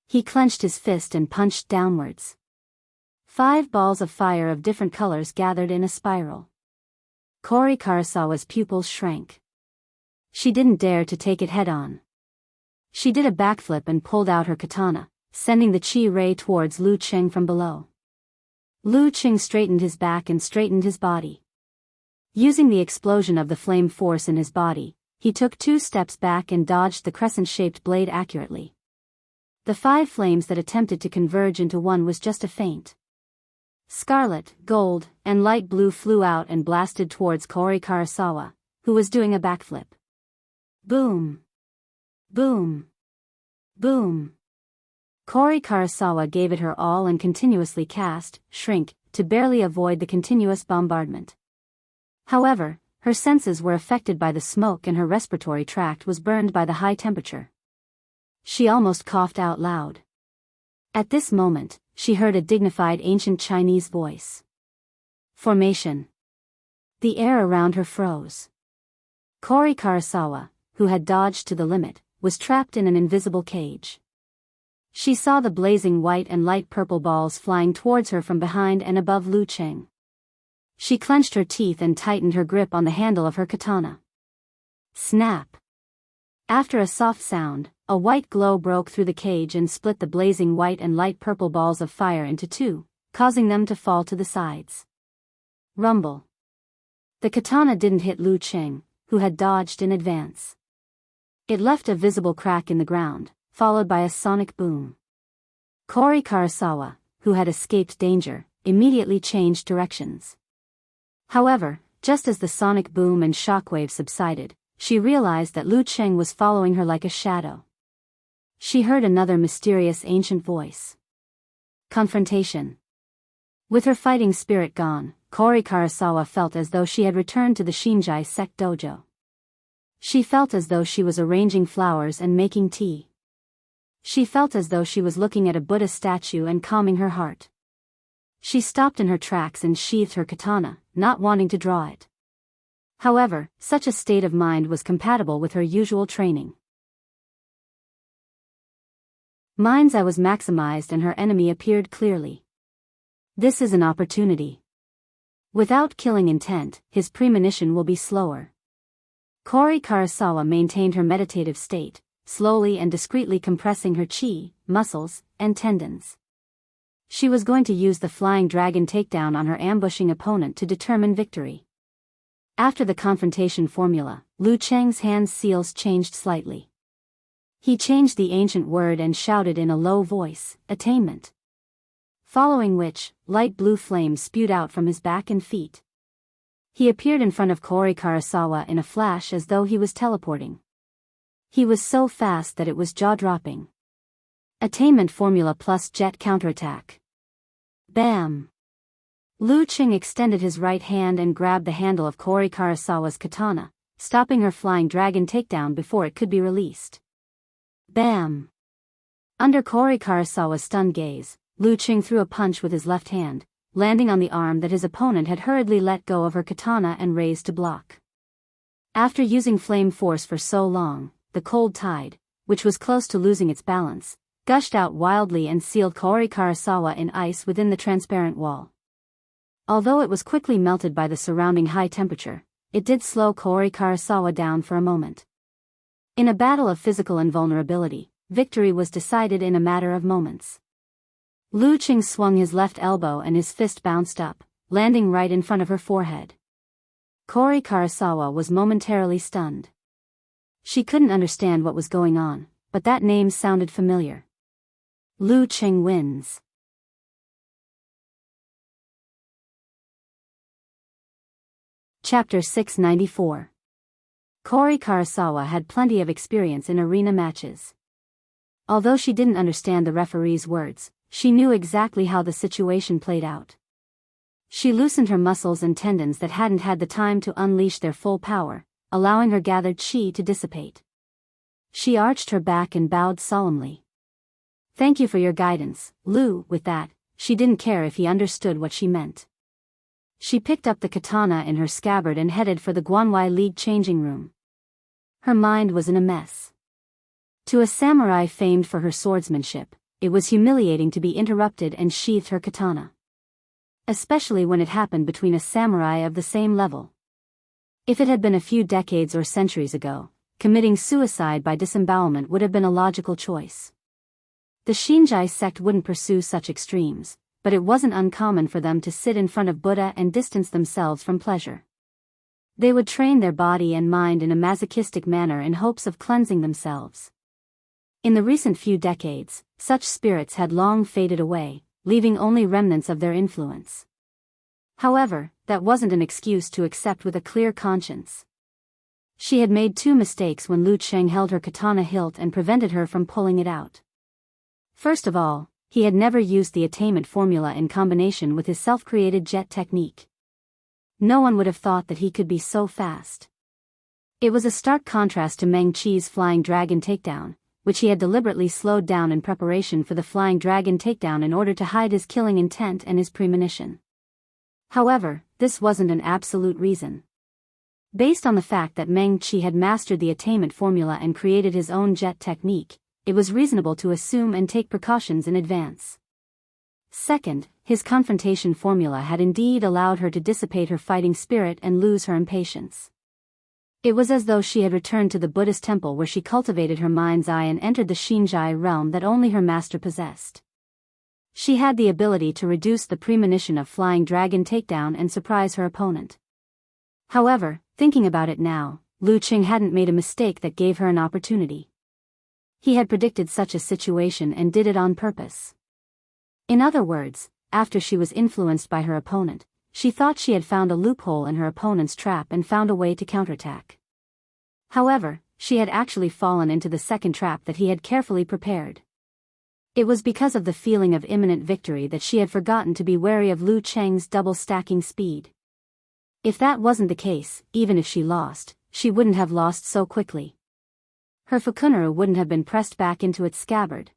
He clenched his fist and punched downwards. 5 balls of fire of different colors gathered in a spiral. Kori Karasawa's pupils shrank. She didn't dare to take it head-on. She did a backflip and pulled out her katana, sending the chi ray towards Lu Cheng from below. Lu Cheng straightened his back and straightened his body. Using the explosion of the flame force in his body, he took 2 steps back and dodged the crescent-shaped blade accurately. The 5 flames that attempted to converge into one was just a feint. Scarlet, gold, and light blue flew out and blasted towards Kori Karasawa, who was doing a backflip. Boom! Boom! Boom! Kori Karasawa gave it her all and continuously cast, shrink, to barely avoid the continuous bombardment. However, her senses were affected by the smoke and her respiratory tract was burned by the high temperature. She almost coughed out loud. At this moment, she heard a dignified ancient Chinese voice. Formation. The air around her froze. Kori Karasawa, who had dodged to the limit, was trapped in an invisible cage. She saw the blazing white and light purple balls flying towards her from behind and above Lu Cheng. She clenched her teeth and tightened her grip on the handle of her katana. Snap! After a soft sound, a white glow broke through the cage and split the blazing white and light purple balls of fire into 2, causing them to fall to the sides. Rumble. The katana didn't hit Lu Cheng, who had dodged in advance. It left a visible crack in the ground, followed by a sonic boom. Kori Karasawa, who had escaped danger, immediately changed directions. However, just as the sonic boom and shockwave subsided, she realized that Lu Cheng was following her like a shadow. She heard another mysterious ancient voice. Confrontation. With her fighting spirit gone, Kori Karasawa felt as though she had returned to the Shinjai sect dojo. She felt as though she was arranging flowers and making tea. She felt as though she was looking at a Buddha statue and calming her heart. She stopped in her tracks and sheathed her katana, not wanting to draw it. However, such a state of mind was compatible with her usual training. Mind's eye was maximized and her enemy appeared clearly. This is an opportunity. Without killing intent, his premonition will be slower. Kori Karasawa maintained her meditative state, slowly and discreetly compressing her chi, muscles, and tendons. She was going to use the flying dragon takedown on her ambushing opponent to determine victory. After the confrontation formula, Lu Cheng's hand seals changed slightly. He changed the ancient word and shouted in a low voice, "Attainment." Following which, light blue flames spewed out from his back and feet. He appeared in front of Kori Karasawa in a flash as though he was teleporting. He was so fast that it was jaw-dropping. Attainment formula plus jet counterattack. Bam! Lu Cheng extended his right hand and grabbed the handle of Kori Karasawa's katana, stopping her flying dragon takedown before it could be released. Bam! Under Kori Karasawa's stunned gaze, Lu Cheng threw a punch with his left hand, landing on the arm that his opponent had hurriedly let go of her katana and raised to block. After using flame force for so long, the cold tide, which was close to losing its balance, gushed out wildly and sealed Kori Karasawa in ice within the transparent wall. Although it was quickly melted by the surrounding high temperature, it did slow Kori Karasawa down for a moment. In a battle of physical invulnerability, victory was decided in a matter of moments. Lu Cheng swung his left elbow and his fist bounced up, landing right in front of her forehead. Kori Karasawa was momentarily stunned. She couldn't understand what was going on, but that name sounded familiar. Lu Cheng wins. Chapter 694. Kori Karasawa had plenty of experience in arena matches. Although she didn't understand the referee's words, she knew exactly how the situation played out. She loosened her muscles and tendons that hadn't had the time to unleash their full power, allowing her gathered chi to dissipate. She arched her back and bowed solemnly. "Thank you for your guidance, Lu." With that, she didn't care if he understood what she meant. She picked up the katana in her scabbard and headed for the Guanwei League changing room. Her mind was in a mess. To a samurai famed for her swordsmanship, it was humiliating to be interrupted and sheathed her katana. Especially when it happened between a samurai of the same level. If it had been a few decades or centuries ago, committing suicide by disembowelment would have been a logical choice. The Shinjai sect wouldn't pursue such extremes, but it wasn't uncommon for them to sit in front of Buddha and distance themselves from pleasure. They would train their body and mind in a masochistic manner in hopes of cleansing themselves. In the recent few decades, such spirits had long faded away, leaving only remnants of their influence. However, that wasn't an excuse to accept with a clear conscience. She had made two mistakes when Lu Cheng held her katana hilt and prevented her from pulling it out. First of all, he had never used the attainment formula in combination with his self-created jet technique. No one would have thought that he could be so fast. It was a stark contrast to Meng Qi's flying dragon takedown, which he had deliberately slowed down in preparation for the flying dragon takedown in order to hide his killing intent and his premonition. However, this wasn't an absolute reason. Based on the fact that Meng Qi had mastered the attainment formula and created his own jet technique, it was reasonable to assume and take precautions in advance. Second, his confrontation formula had indeed allowed her to dissipate her fighting spirit and lose her impatience. It was as though she had returned to the Buddhist temple where she cultivated her mind's eye and entered the Shinjai realm that only her master possessed. She had the ability to reduce the premonition of flying dragon takedown and surprise her opponent. However, thinking about it now, Lu Cheng hadn't made a mistake that gave her an opportunity. He had predicted such a situation and did it on purpose. In other words, after she was influenced by her opponent, she thought she had found a loophole in her opponent's trap and found a way to counterattack. However, she had actually fallen into the second trap that he had carefully prepared. It was because of the feeling of imminent victory that she had forgotten to be wary of Lu Cheng's double-stacking speed. If that wasn't the case, even if she lost, she wouldn't have lost so quickly. Her fukunaru wouldn't have been pressed back into its scabbard.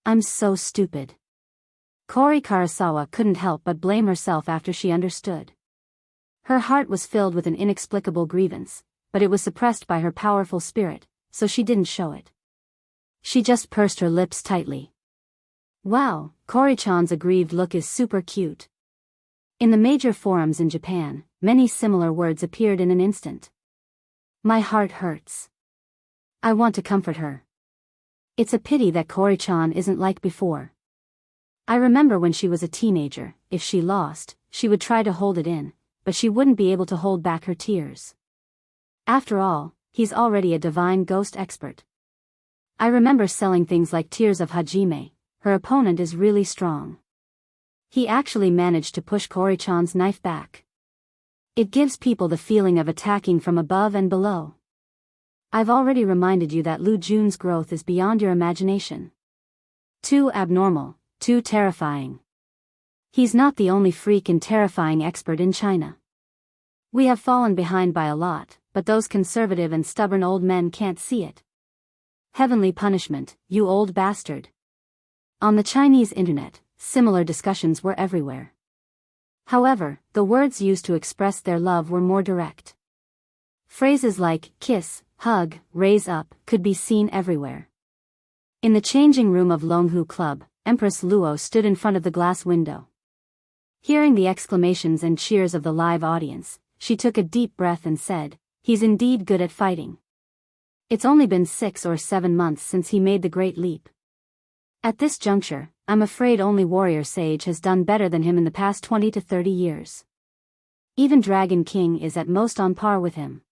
"I'm so stupid." Kori Karasawa couldn't help but blame herself after she understood. Her heart was filled with an inexplicable grievance, but it was suppressed by her powerful spirit, so she didn't show it. She just pursed her lips tightly. "Wow, Kori-chan's aggrieved look is super cute." In the major forums in Japan, many similar words appeared in an instant. My heart hurts. I want to comfort her. It's a pity that Kori-chan isn't like before. I remember when she was a teenager, if she lost, she would try to hold it in, but she wouldn't be able to hold back her tears. After all, he's already a divine ghost expert. I remember selling things like Tears of Hajime. Her opponent is really strong. He actually managed to push Kori-chan's knife back. It gives people the feeling of attacking from above and below. I've already reminded you that Lu Jun's growth is beyond your imagination. Too abnormal, too terrifying. He's not the only freak and terrifying expert in China. We have fallen behind by a lot, but those conservative and stubborn old men can't see it. Heavenly punishment, you old bastard. On the Chinese internet, similar discussions were everywhere. However, the words used to express their love were more direct. Phrases like kiss, hug, raise up could be seen everywhere. In the changing room of Longhu Club, Empress Luo stood in front of the glass window. Hearing the exclamations and cheers of the live audience, she took a deep breath and said, "He's indeed good at fighting. It's only been 6 or 7 months since he made the great leap. At this juncture, I'm afraid only Warrior Sage has done better than him in the past 20 to 30 years. Even Dragon King is at most on par with him."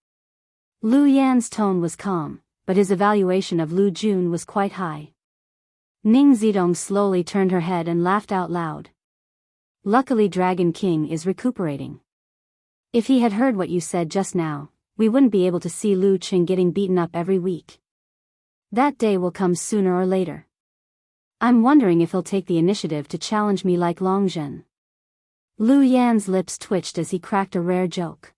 Lu Yan's tone was calm, but his evaluation of Lu Jun was quite high. Ning Zidong slowly turned her head and laughed out loud. "Luckily Dragon King is recuperating. If he had heard what you said just now, we wouldn't be able to see Lu Qing getting beaten up every week. That day will come sooner or later. I'm wondering if he'll take the initiative to challenge me like Long Zhen." Lu Yan's lips twitched as he cracked a rare joke.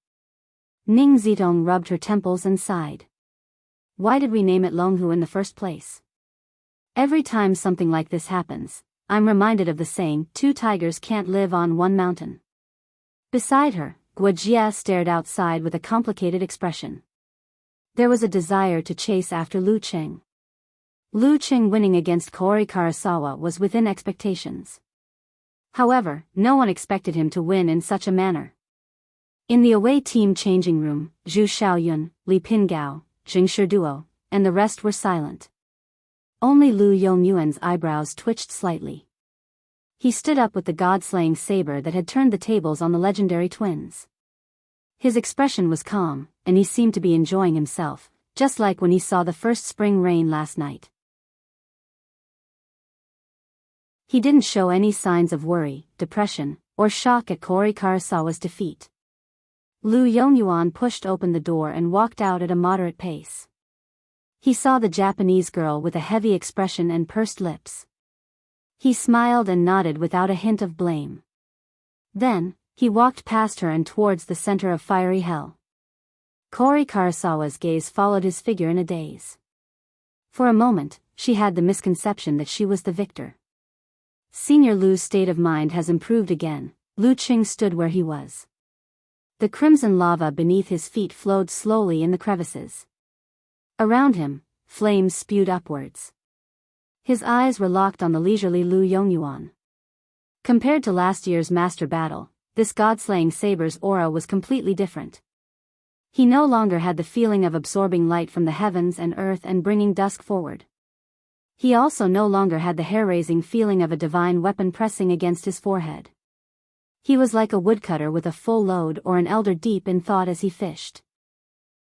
Ning Zidong rubbed her temples and sighed. Why did we name it Longhu in the first place? Every time something like this happens, I'm reminded of the saying, 2 tigers can't live on one mountain. Beside her, Guojia stared outside with a complicated expression. There was a desire to chase after Lu Qing. Lu Qing winning against Kori Karasawa was within expectations. However, no one expected him to win in such a manner. In the away team changing room, Zhu Xiaoyun, Li Pingao, Jing Shiduo, and the rest were silent. Only Lu Yongyuan's eyebrows twitched slightly. He stood up with the god-slaying saber that had turned the tables on the legendary twins. His expression was calm, and he seemed to be enjoying himself, just like when he saw the first spring rain last night. He didn't show any signs of worry, depression, or shock at Kori Karasawa's defeat. Lu Yongyuan pushed open the door and walked out at a moderate pace. He saw the Japanese girl with a heavy expression and pursed lips. He smiled and nodded without a hint of blame. Then, he walked past her and towards the center of fiery hell. Kori Karasawa's gaze followed his figure in a daze. For a moment, she had the misconception that she was the victor. Senior Lu's state of mind has improved again. Lu Qing stood where he was. The crimson lava beneath his feet flowed slowly in the crevices. Around him, flames spewed upwards. His eyes were locked on the leisurely Lu Yongyuan. Compared to last year's master battle, this god-slaying saber's aura was completely different. He no longer had the feeling of absorbing light from the heavens and earth and bringing dusk forward. He also no longer had the hair-raising feeling of a divine weapon pressing against his forehead. He was like a woodcutter with a full load or an elder deep in thought as he fished.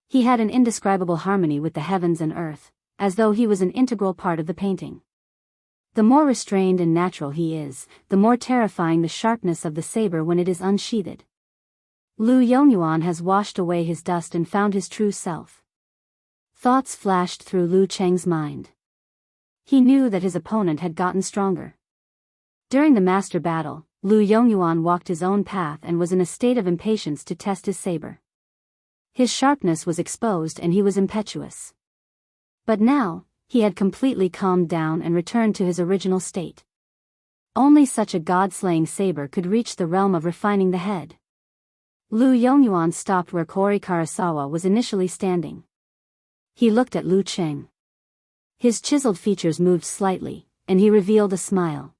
He had an indescribable harmony with the heavens and earth, as though he was an integral part of the painting. The more restrained and natural he is, the more terrifying the sharpness of the saber when it is unsheathed. Lu Yongyuan has washed away his dust and found his true self. Thoughts flashed through Lu Cheng's mind. He knew that his opponent had gotten stronger. During the master battle, Lu Yongyuan walked his own path and was in a state of impatience to test his saber. His sharpness was exposed and he was impetuous. But now, he had completely calmed down and returned to his original state. Only such a god-slaying saber could reach the realm of refining the head. Lu Yongyuan stopped where Kori Karasawa was initially standing. He looked at Lu Qing. His chiseled features moved slightly, and he revealed a smile.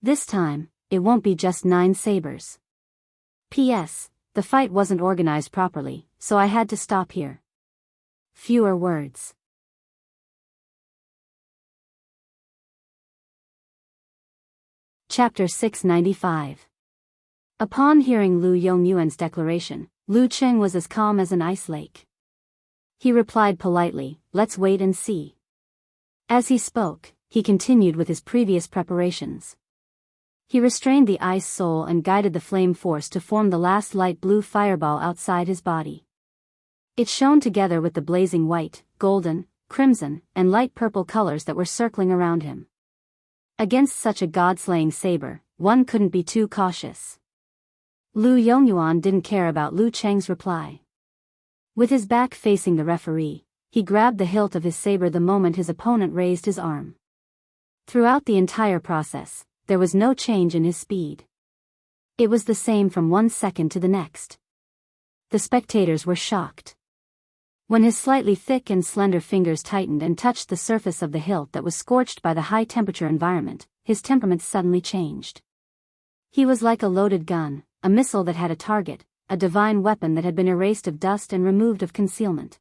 This time, it won't be just 9 sabers. P.S. The fight wasn't organized properly, so I had to stop here. fewer words. Chapter 695. Upon hearing Lu Yongyuan's declaration, Lu Cheng was as calm as an ice lake. He replied politely, "Let's wait and see." As he spoke, he continued with his previous preparations. He restrained the ice soul and guided the flame force to form the last light blue fireball outside his body. It shone together with the blazing white, golden, crimson, and light purple colors that were circling around him. Against such a god-slaying saber, one couldn't be too cautious. Lu Yongyuan didn't care about Lu Cheng's reply. With his back facing the referee, he grabbed the hilt of his saber the moment his opponent raised his arm. Throughout the entire process, there was no change in his speed. It was the same from one second to the next. The spectators were shocked. When his slightly thick and slender fingers tightened and touched the surface of the hilt that was scorched by the high-temperature environment, his temperament suddenly changed. He was like a loaded gun, a missile that had a target, a divine weapon that had been erased of dust and removed of concealment.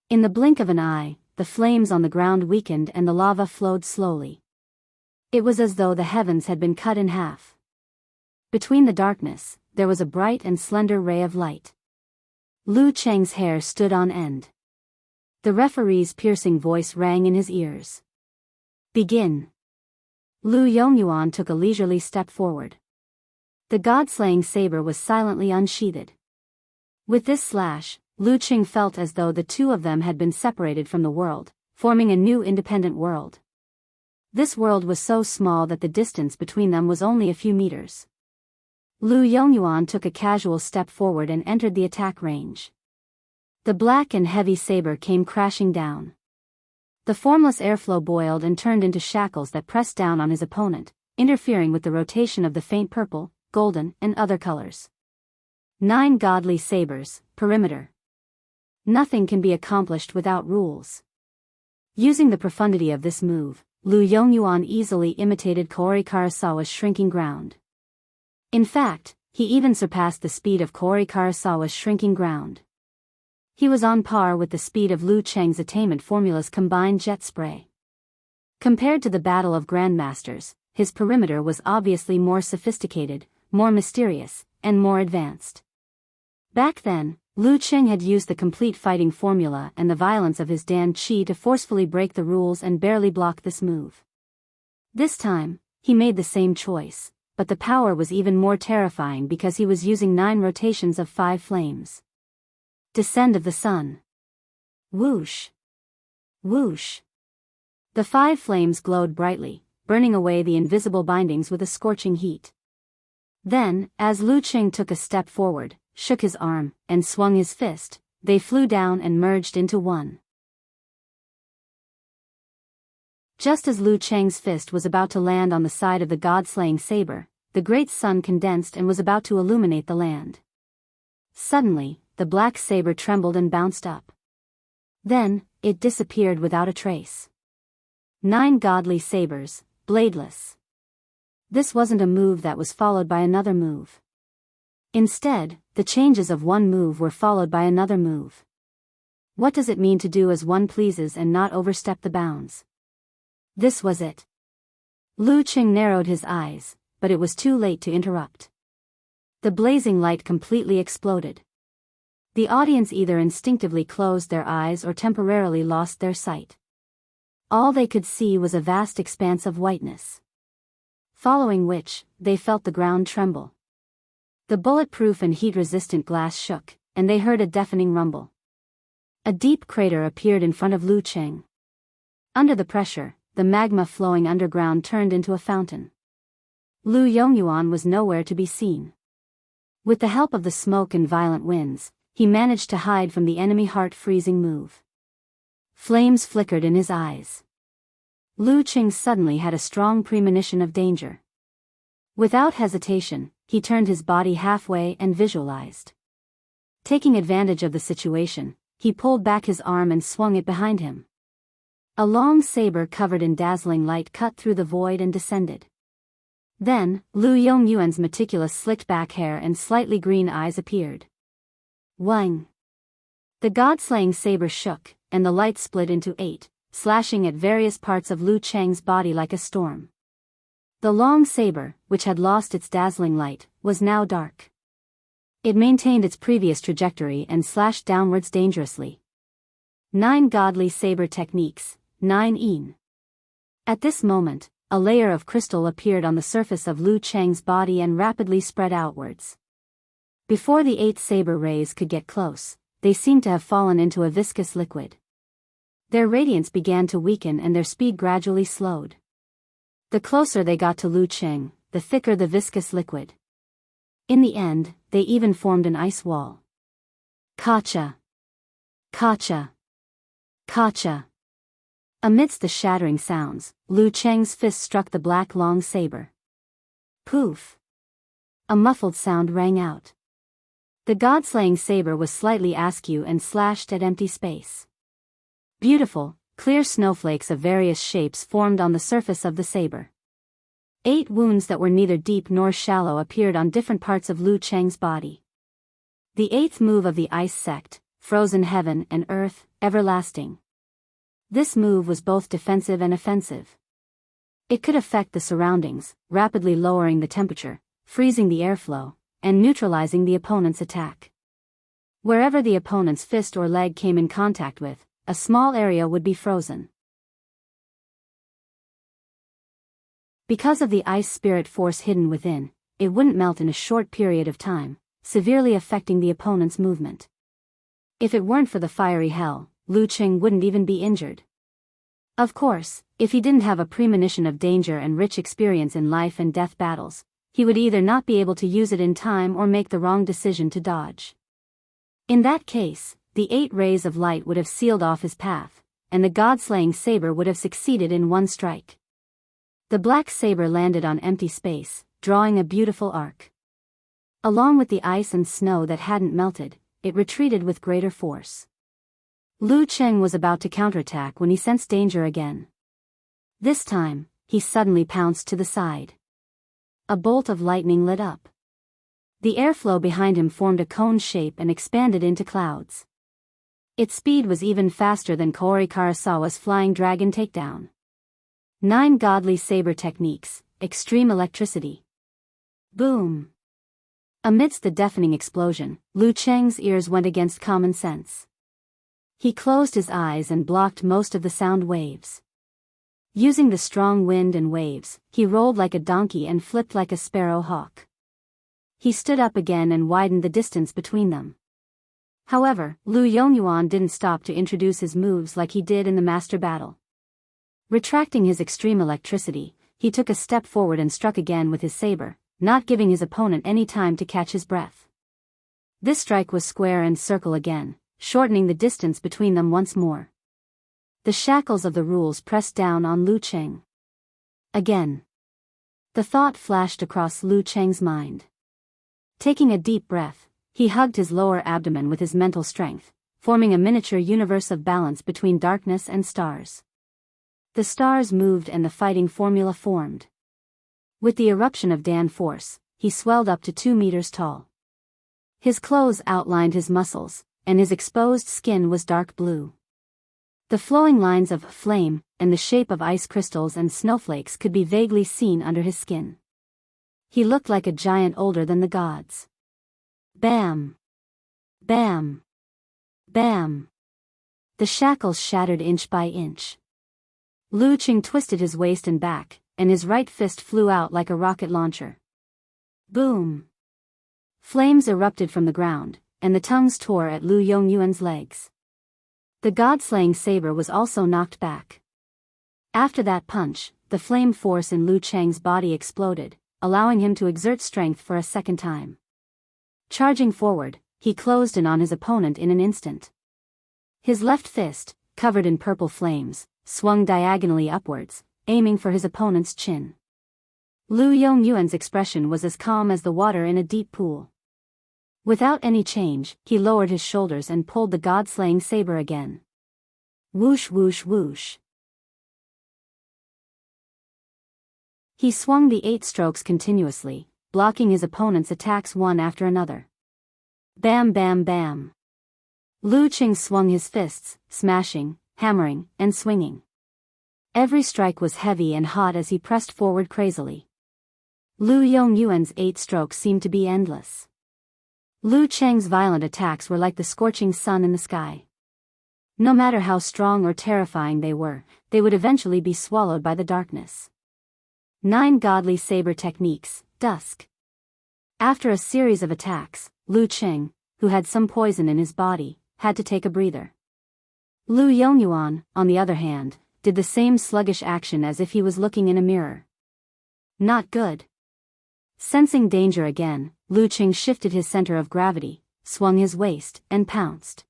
In the blink of an eye, the flames on the ground weakened and the lava flowed slowly. It was as though the heavens had been cut in half. Between the darkness, there was a bright and slender ray of light. Lu Cheng's hair stood on end. The referee's piercing voice rang in his ears. "Begin." Lu Yongyuan took a leisurely step forward. The god-slaying saber was silently unsheathed. With this slash, Lu Cheng felt as though the two of them had been separated from the world, forming a new independent world. This world was so small that the distance between them was only a few meters. Lu Yongyuan took a casual step forward and entered the attack range. The black and heavy saber came crashing down. The formless airflow boiled and turned into shackles that pressed down on his opponent, interfering with the rotation of the faint purple, golden, and other colors. 9 godly sabers, perimeter. Nothing can be accomplished without rules. Using the profundity of this move, Lu Yongyuan easily imitated Kaori Karasawa's shrinking ground. In fact, he even surpassed the speed of Kaori Karasawa's shrinking ground. He was on par with the speed of Lu Cheng's attainment formula's combined jet spray. Compared to the battle of grandmasters, his perimeter was obviously more sophisticated, more mysterious, and more advanced. Back then, Lu Cheng had used the complete fighting formula and the violence of his Dan Qi to forcefully break the rules and barely block this move. This time, he made the same choice, but the power was even more terrifying because he was using 9 rotations of 5 flames. Descend of the sun. Whoosh. Whoosh. The 5 flames glowed brightly, burning away the invisible bindings with a scorching heat. Then, as Lu Cheng took a step forward, shook his arm, and swung his fist, they flew down and merged into one. Just as Lu Cheng's fist was about to land on the side of the god-slaying saber, the great sun condensed and was about to illuminate the land. Suddenly, the black saber trembled and bounced up. Then, it disappeared without a trace. 9 godly sabers, bladeless. This wasn't a move that was followed by another move. Instead, the changes of one move were followed by another move. What does it mean to do as one pleases and not overstep the bounds? This was it. Lu Cheng narrowed his eyes, but it was too late to interrupt. The blazing light completely exploded. The audience either instinctively closed their eyes or temporarily lost their sight. All they could see was a vast expanse of whiteness. Following which, they felt the ground tremble. The bulletproof and heat-resistant glass shook, and they heard a deafening rumble. A deep crater appeared in front of Lu Cheng. Under the pressure, the magma flowing underground turned into a fountain. Lu Yongyuan was nowhere to be seen. With the help of the smoke and violent winds, he managed to hide from the enemy heart-freezing move. Flames flickered in his eyes. Lu Cheng suddenly had a strong premonition of danger. Without hesitation, he turned his body halfway and visualized. Taking advantage of the situation, he pulled back his arm and swung it behind him. A long saber covered in dazzling light cut through the void and descended. Then, Lu Yongyuan's meticulous slicked back hair and slightly green eyes appeared. Wang! The god-slaying saber shook, and the light split into 8, slashing at various parts of Lu Cheng's body like a storm. The long saber, which had lost its dazzling light, was now dark. It maintained its previous trajectory and slashed downwards dangerously. 9 godly saber techniques, 9 in. At this moment, a layer of crystal appeared on the surface of Lu Cheng's body and rapidly spread outwards. Before the 8 saber rays could get close, they seemed to have fallen into a viscous liquid. Their radiance began to weaken and their speed gradually slowed. The closer they got to Lu Cheng, the thicker the viscous liquid. In the end, they even formed an ice wall. Kacha! Kacha! Kacha! Amidst the shattering sounds, Lu Cheng's fist struck the black long saber. Poof! A muffled sound rang out. The god-slaying saber was slightly askew and slashed at empty space. Beautiful, clear snowflakes of various shapes formed on the surface of the saber. 8 wounds that were neither deep nor shallow appeared on different parts of Lu Cheng's body. The 8th move of the ice sect, frozen heaven and earth, everlasting. This move was both defensive and offensive. It could affect the surroundings, rapidly lowering the temperature, freezing the airflow, and neutralizing the opponent's attack. Wherever the opponent's fist or leg came in contact with, a small area would be frozen. Because of the ice spirit force hidden within, it wouldn't melt in a short period of time, severely affecting the opponent's movement. If it weren't for the fiery hell, Lu Cheng wouldn't even be injured. Of course, if he didn't have a premonition of danger and rich experience in life and death battles, he would either not be able to use it in time or make the wrong decision to dodge. In that case, the 8 rays of light would have sealed off his path, and the god-slaying saber would have succeeded in one strike. The black saber landed on empty space, drawing a beautiful arc. Along with the ice and snow that hadn't melted, it retreated with greater force. Lu Cheng was about to counterattack when he sensed danger again. This time, he suddenly pounced to the side. A bolt of lightning lit up. The airflow behind him formed a cone shape and expanded into clouds. Its speed was even faster than Kaori Karasawa's flying dragon takedown. 9 godly saber techniques, extreme electricity. Boom! Amidst the deafening explosion, Lu Cheng's ears went against common sense. He closed his eyes and blocked most of the sound waves. Using the strong wind and waves, he rolled like a donkey and flipped like a sparrow hawk. He stood up again and widened the distance between them. However, Lu Yongyuan didn't stop to introduce his moves like he did in the master battle. Retracting his extreme electricity, he took a step forward and struck again with his saber, not giving his opponent any time to catch his breath. This strike was square and circle again, shortening the distance between them once more. The shackles of the rules pressed down on Lu Cheng. Again. The thought flashed across Lu Cheng's mind. Taking a deep breath, he hugged his lower abdomen with his mental strength, forming a miniature universe of balance between darkness and stars. The stars moved and the fighting formula formed. With the eruption of Dan force, he swelled up to 2 meters tall. His clothes outlined his muscles, and his exposed skin was dark blue. The flowing lines of flame, and the shape of ice crystals and snowflakes could be vaguely seen under his skin. He looked like a giant older than the gods. Bam! Bam! Bam! The shackles shattered inch by inch. Lu Cheng twisted his waist and back, and his right fist flew out like a rocket launcher. Boom! Flames erupted from the ground, and the tongues tore at Lu Yongyuan's legs. The god-slaying saber was also knocked back. After that punch, the flame force in Lu Cheng's body exploded, allowing him to exert strength for a second time. Charging forward, he closed in on his opponent in an instant. His left fist, covered in purple flames, swung diagonally upwards, aiming for his opponent's chin. Lu Yongyuan's expression was as calm as the water in a deep pool. Without any change, he lowered his shoulders and pulled the god-slaying saber again. Whoosh whoosh whoosh. He swung the 8 strokes continuously, blocking his opponent's attacks one after another. Bam bam bam. Lu Qing swung his fists, smashing, hammering, and swinging. Every strike was heavy and hot as he pressed forward crazily. Lu Yongyuan's 8 strokes seemed to be endless. Lu Cheng's violent attacks were like the scorching sun in the sky. No matter how strong or terrifying they were, they would eventually be swallowed by the darkness. 9 Godly Saber Techniques, Dusk. After a series of attacks, Lu Cheng, who had some poison in his body, had to take a breather. Lu Yongyuan, on the other hand, did the same sluggish action as if he was looking in a mirror. Not good. Sensing danger again, Lu Cheng shifted his center of gravity, swung his waist, and pounced.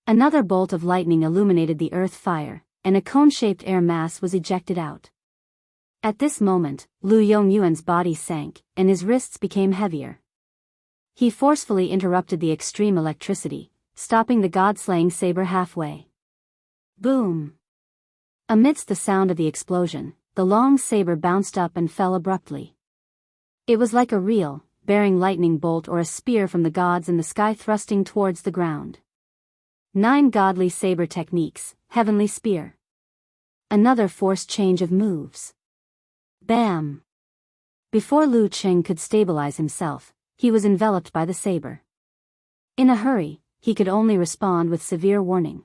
Another bolt of lightning illuminated the earth fire, and a cone-shaped air mass was ejected out. At this moment, Lu Yongyuan's body sank, and his wrists became heavier. He forcefully interrupted the extreme electricity, stopping the god-slaying saber halfway. Boom! Amidst the sound of the explosion, the long saber bounced up and fell abruptly. It was like a real, bearing lightning bolt or a spear from the gods in the sky thrusting towards the ground. 9 Godly Saber Techniques, Heavenly Spear. Another forced change of moves. Bam! Before Lu Cheng could stabilize himself, he was enveloped by the saber. In a hurry, he could only respond with severe warning.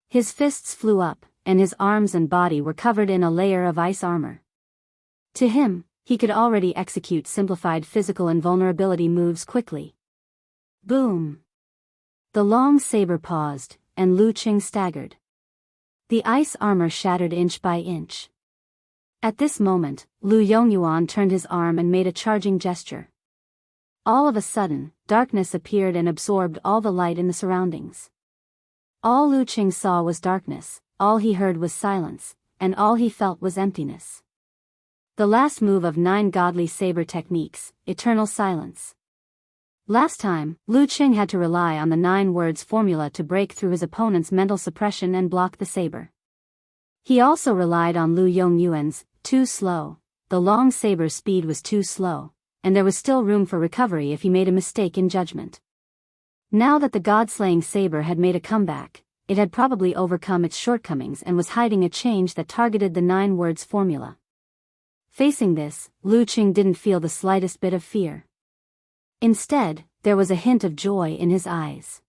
His fists flew up, and his arms and body were covered in a layer of ice armor. To him, he could already execute simplified physical invulnerability moves quickly. Boom! The long saber paused, and Lu Cheng staggered. The ice armor shattered inch by inch. At this moment, Lu Yongyuan turned his arm and made a charging gesture. All of a sudden, darkness appeared and absorbed all the light in the surroundings. All Lu Cheng saw was darkness, all he heard was silence, and all he felt was emptiness. The last move of 9 Godly Saber Techniques, Eternal Silence. Last time, Lu Cheng had to rely on the 9 words formula to break through his opponent's mental suppression and block the saber. He also relied on Lu Yongyuan's, too slow. The long saber's speed was too slow, and there was still room for recovery if he made a mistake in judgment. Now that the god-slaying saber had made a comeback, it had probably overcome its shortcomings and was hiding a change that targeted the 9 words formula. Facing this, Lu Cheng didn't feel the slightest bit of fear. Instead, there was a hint of joy in his eyes.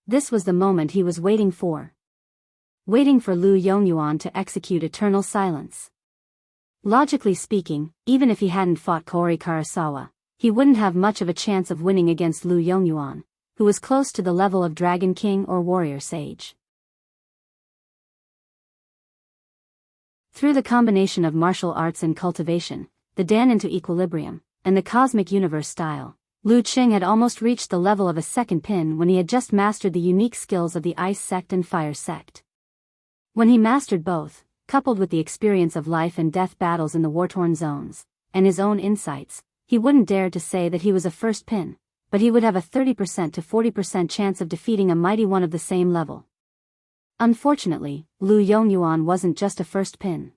This was the moment he was waiting for. Waiting for Lu Yongyuan to execute Eternal Silence. Logically speaking, even if he hadn't fought Kaori Karasawa, he wouldn't have much of a chance of winning against Lu Yongyuan, who was close to the level of Dragon King or Warrior Sage. Through the combination of martial arts and cultivation, the Dan into equilibrium, and the cosmic universe style, Lu Cheng had almost reached the level of a second pin when he had just mastered the unique skills of the Ice Sect and Fire Sect. When he mastered both, coupled with the experience of life and death battles in the war-torn zones, and his own insights, he wouldn't dare to say that he was a first pin, but he would have a 30% to 40% chance of defeating a mighty one of the same level. Unfortunately, Lu Yongyuan wasn't just a first pin.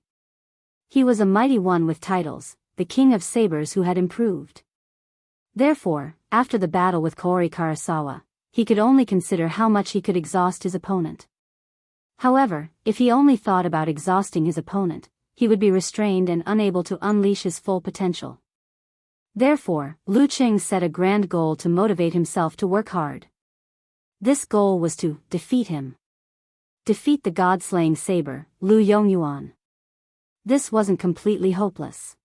He was a mighty one with titles, the King of Sabers who had improved. Therefore, after the battle with Kaori Karasawa, he could only consider how much he could exhaust his opponent. However, if he only thought about exhausting his opponent, he would be restrained and unable to unleash his full potential. Therefore, Lu Cheng set a grand goal to motivate himself to work hard. This goal was to defeat him. Defeat the god-slaying saber, Lu Yongyuan. This wasn't completely hopeless.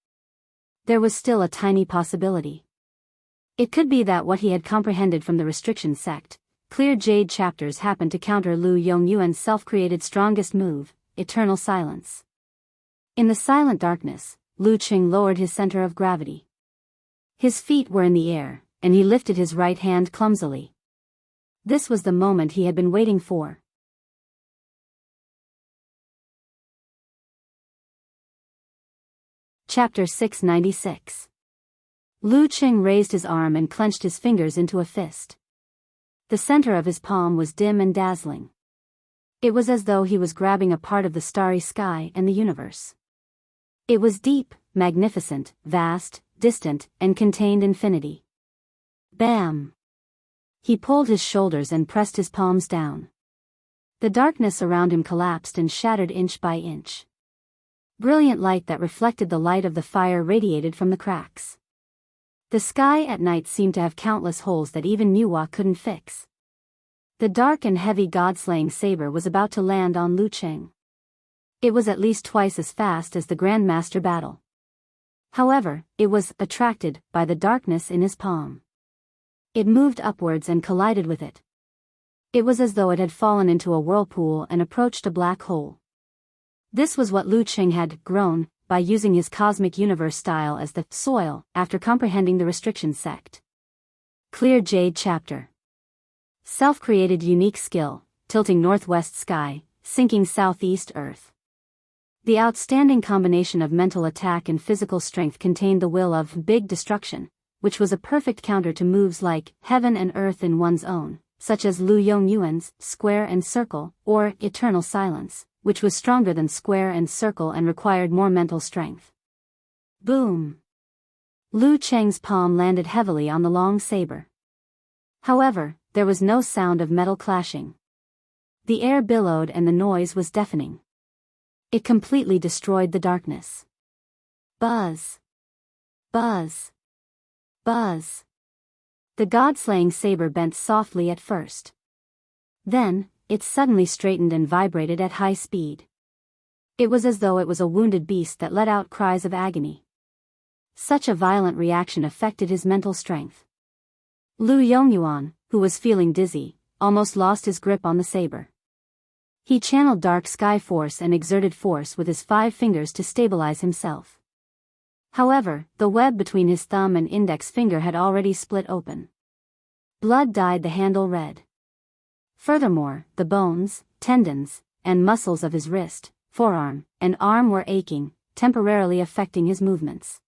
There was still a tiny possibility. It could be that what he had comprehended from the restriction sect, clear jade chapters happened to counter Lu Yongyuan's self-created strongest move, Eternal Silence. In the silent darkness, Lu Cheng lowered his center of gravity. His feet were in the air, and he lifted his right hand clumsily. This was the moment he had been waiting for. Chapter 696. Lu Cheng raised his arm and clenched his fingers into a fist. The center of his palm was dim and dazzling. It was as though he was grabbing a part of the starry sky and the universe. It was deep, magnificent, vast, distant, and contained infinity. Bam! He pulled his shoulders and pressed his palms down. The darkness around him collapsed and shattered inch by inch. Brilliant light that reflected the light of the fire radiated from the cracks. The sky at night seemed to have countless holes that even Nuwa couldn't fix. The dark and heavy god-slaying saber was about to land on Lu Cheng. It was at least twice as fast as the Grandmaster battle. However, it was attracted by the darkness in his palm. It moved upwards and collided with it. It was as though it had fallen into a whirlpool and approached a black hole. This was what Lu Cheng had grown by using his cosmic universe style as the soil after comprehending the restriction sect. Clear Jade Chapter. Self-created unique skill, tilting northwest sky, sinking southeast earth. The outstanding combination of mental attack and physical strength contained the will of big destruction, which was a perfect counter to moves like heaven and earth in one's own, such as Lu Yongyuan's square and circle, or eternal silence, which was stronger than square and circle and required more mental strength. Boom! Lu Cheng's palm landed heavily on the long saber. However, there was no sound of metal clashing. The air billowed and the noise was deafening. It completely destroyed the darkness. Buzz! Buzz! Buzz! The god-slaying saber bent softly at first. Then, it suddenly straightened and vibrated at high speed. It was as though it was a wounded beast that let out cries of agony. Such a violent reaction affected his mental strength. Lu Yongyuan, who was feeling dizzy, almost lost his grip on the saber. He channeled dark sky force and exerted force with his 5 fingers to stabilize himself. However, the web between his thumb and index finger had already split open. Blood dyed the handle red. Furthermore, the bones, tendons, and muscles of his wrist, forearm, and arm were aching, temporarily affecting his movements.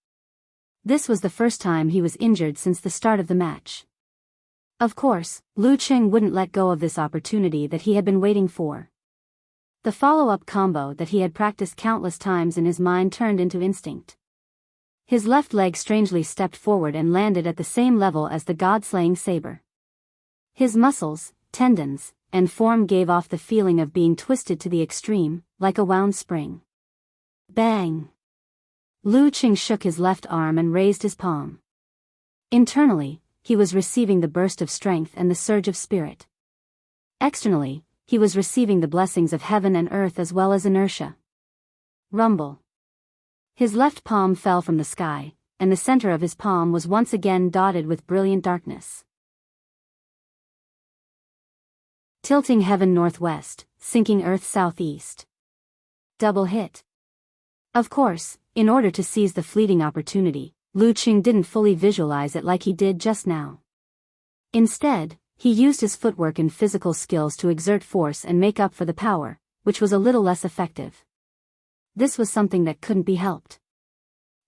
This was the first time he was injured since the start of the match. Of course, Lu Cheng wouldn't let go of this opportunity that he had been waiting for. The follow-up combo that he had practiced countless times in his mind turned into instinct. His left leg strangely stepped forward and landed at the same level as the god-slaying saber. His muscles, tendons, and form gave off the feeling of being twisted to the extreme, like a wound spring. Bang! Lu Cheng shook his left arm and raised his palm. Internally, he was receiving the burst of strength and the surge of spirit. Externally, he was receiving the blessings of heaven and earth as well as inertia. Rumble. His left palm fell from the sky, and the center of his palm was once again dotted with brilliant darkness. Tilting heaven northwest, sinking earth southeast. Double hit. Of course, in order to seize the fleeting opportunity, Lu Cheng didn't fully visualize it like he did just now. Instead, he used his footwork and physical skills to exert force and make up for the power, which was a little less effective. This was something that couldn't be helped.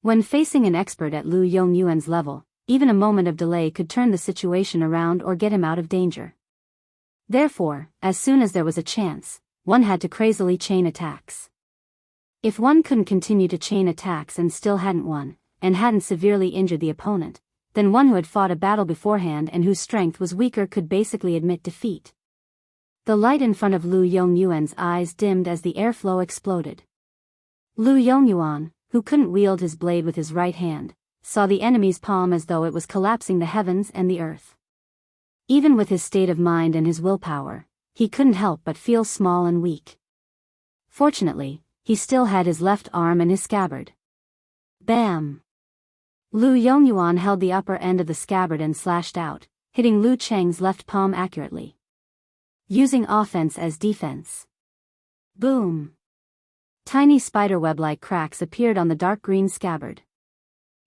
When facing an expert at Lu Yongyuan's level, even a moment of delay could turn the situation around or get him out of danger. Therefore, as soon as there was a chance, one had to crazily chain attacks. If one couldn't continue to chain attacks and still hadn't won, and hadn't severely injured the opponent, then one who had fought a battle beforehand and whose strength was weaker could basically admit defeat. The light in front of Lu Yongyuan's eyes dimmed as the airflow exploded. Lu Yongyuan, who couldn't wield his blade with his right hand, saw the enemy's palm as though it was collapsing the heavens and the earth. Even with his state of mind and his willpower, he couldn't help but feel small and weak. Fortunately, he still had his left arm and his scabbard. Bam! Lu Yongyuan held the upper end of the scabbard and slashed out, hitting Lu Cheng's left palm accurately. Using offense as defense. Boom! Tiny spiderweb-like cracks appeared on the dark green scabbard.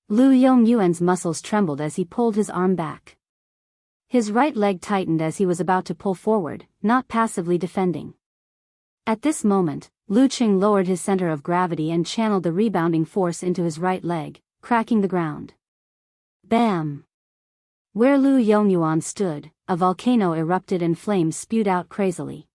Lu Yongyuan's muscles trembled as he pulled his arm back. His right leg tightened as he was about to pull forward, not passively defending. At this moment, Lu Cheng lowered his center of gravity and channeled the rebounding force into his right leg, cracking the ground. Bam! Where Lu Yongyuan stood, a volcano erupted and flames spewed out crazily.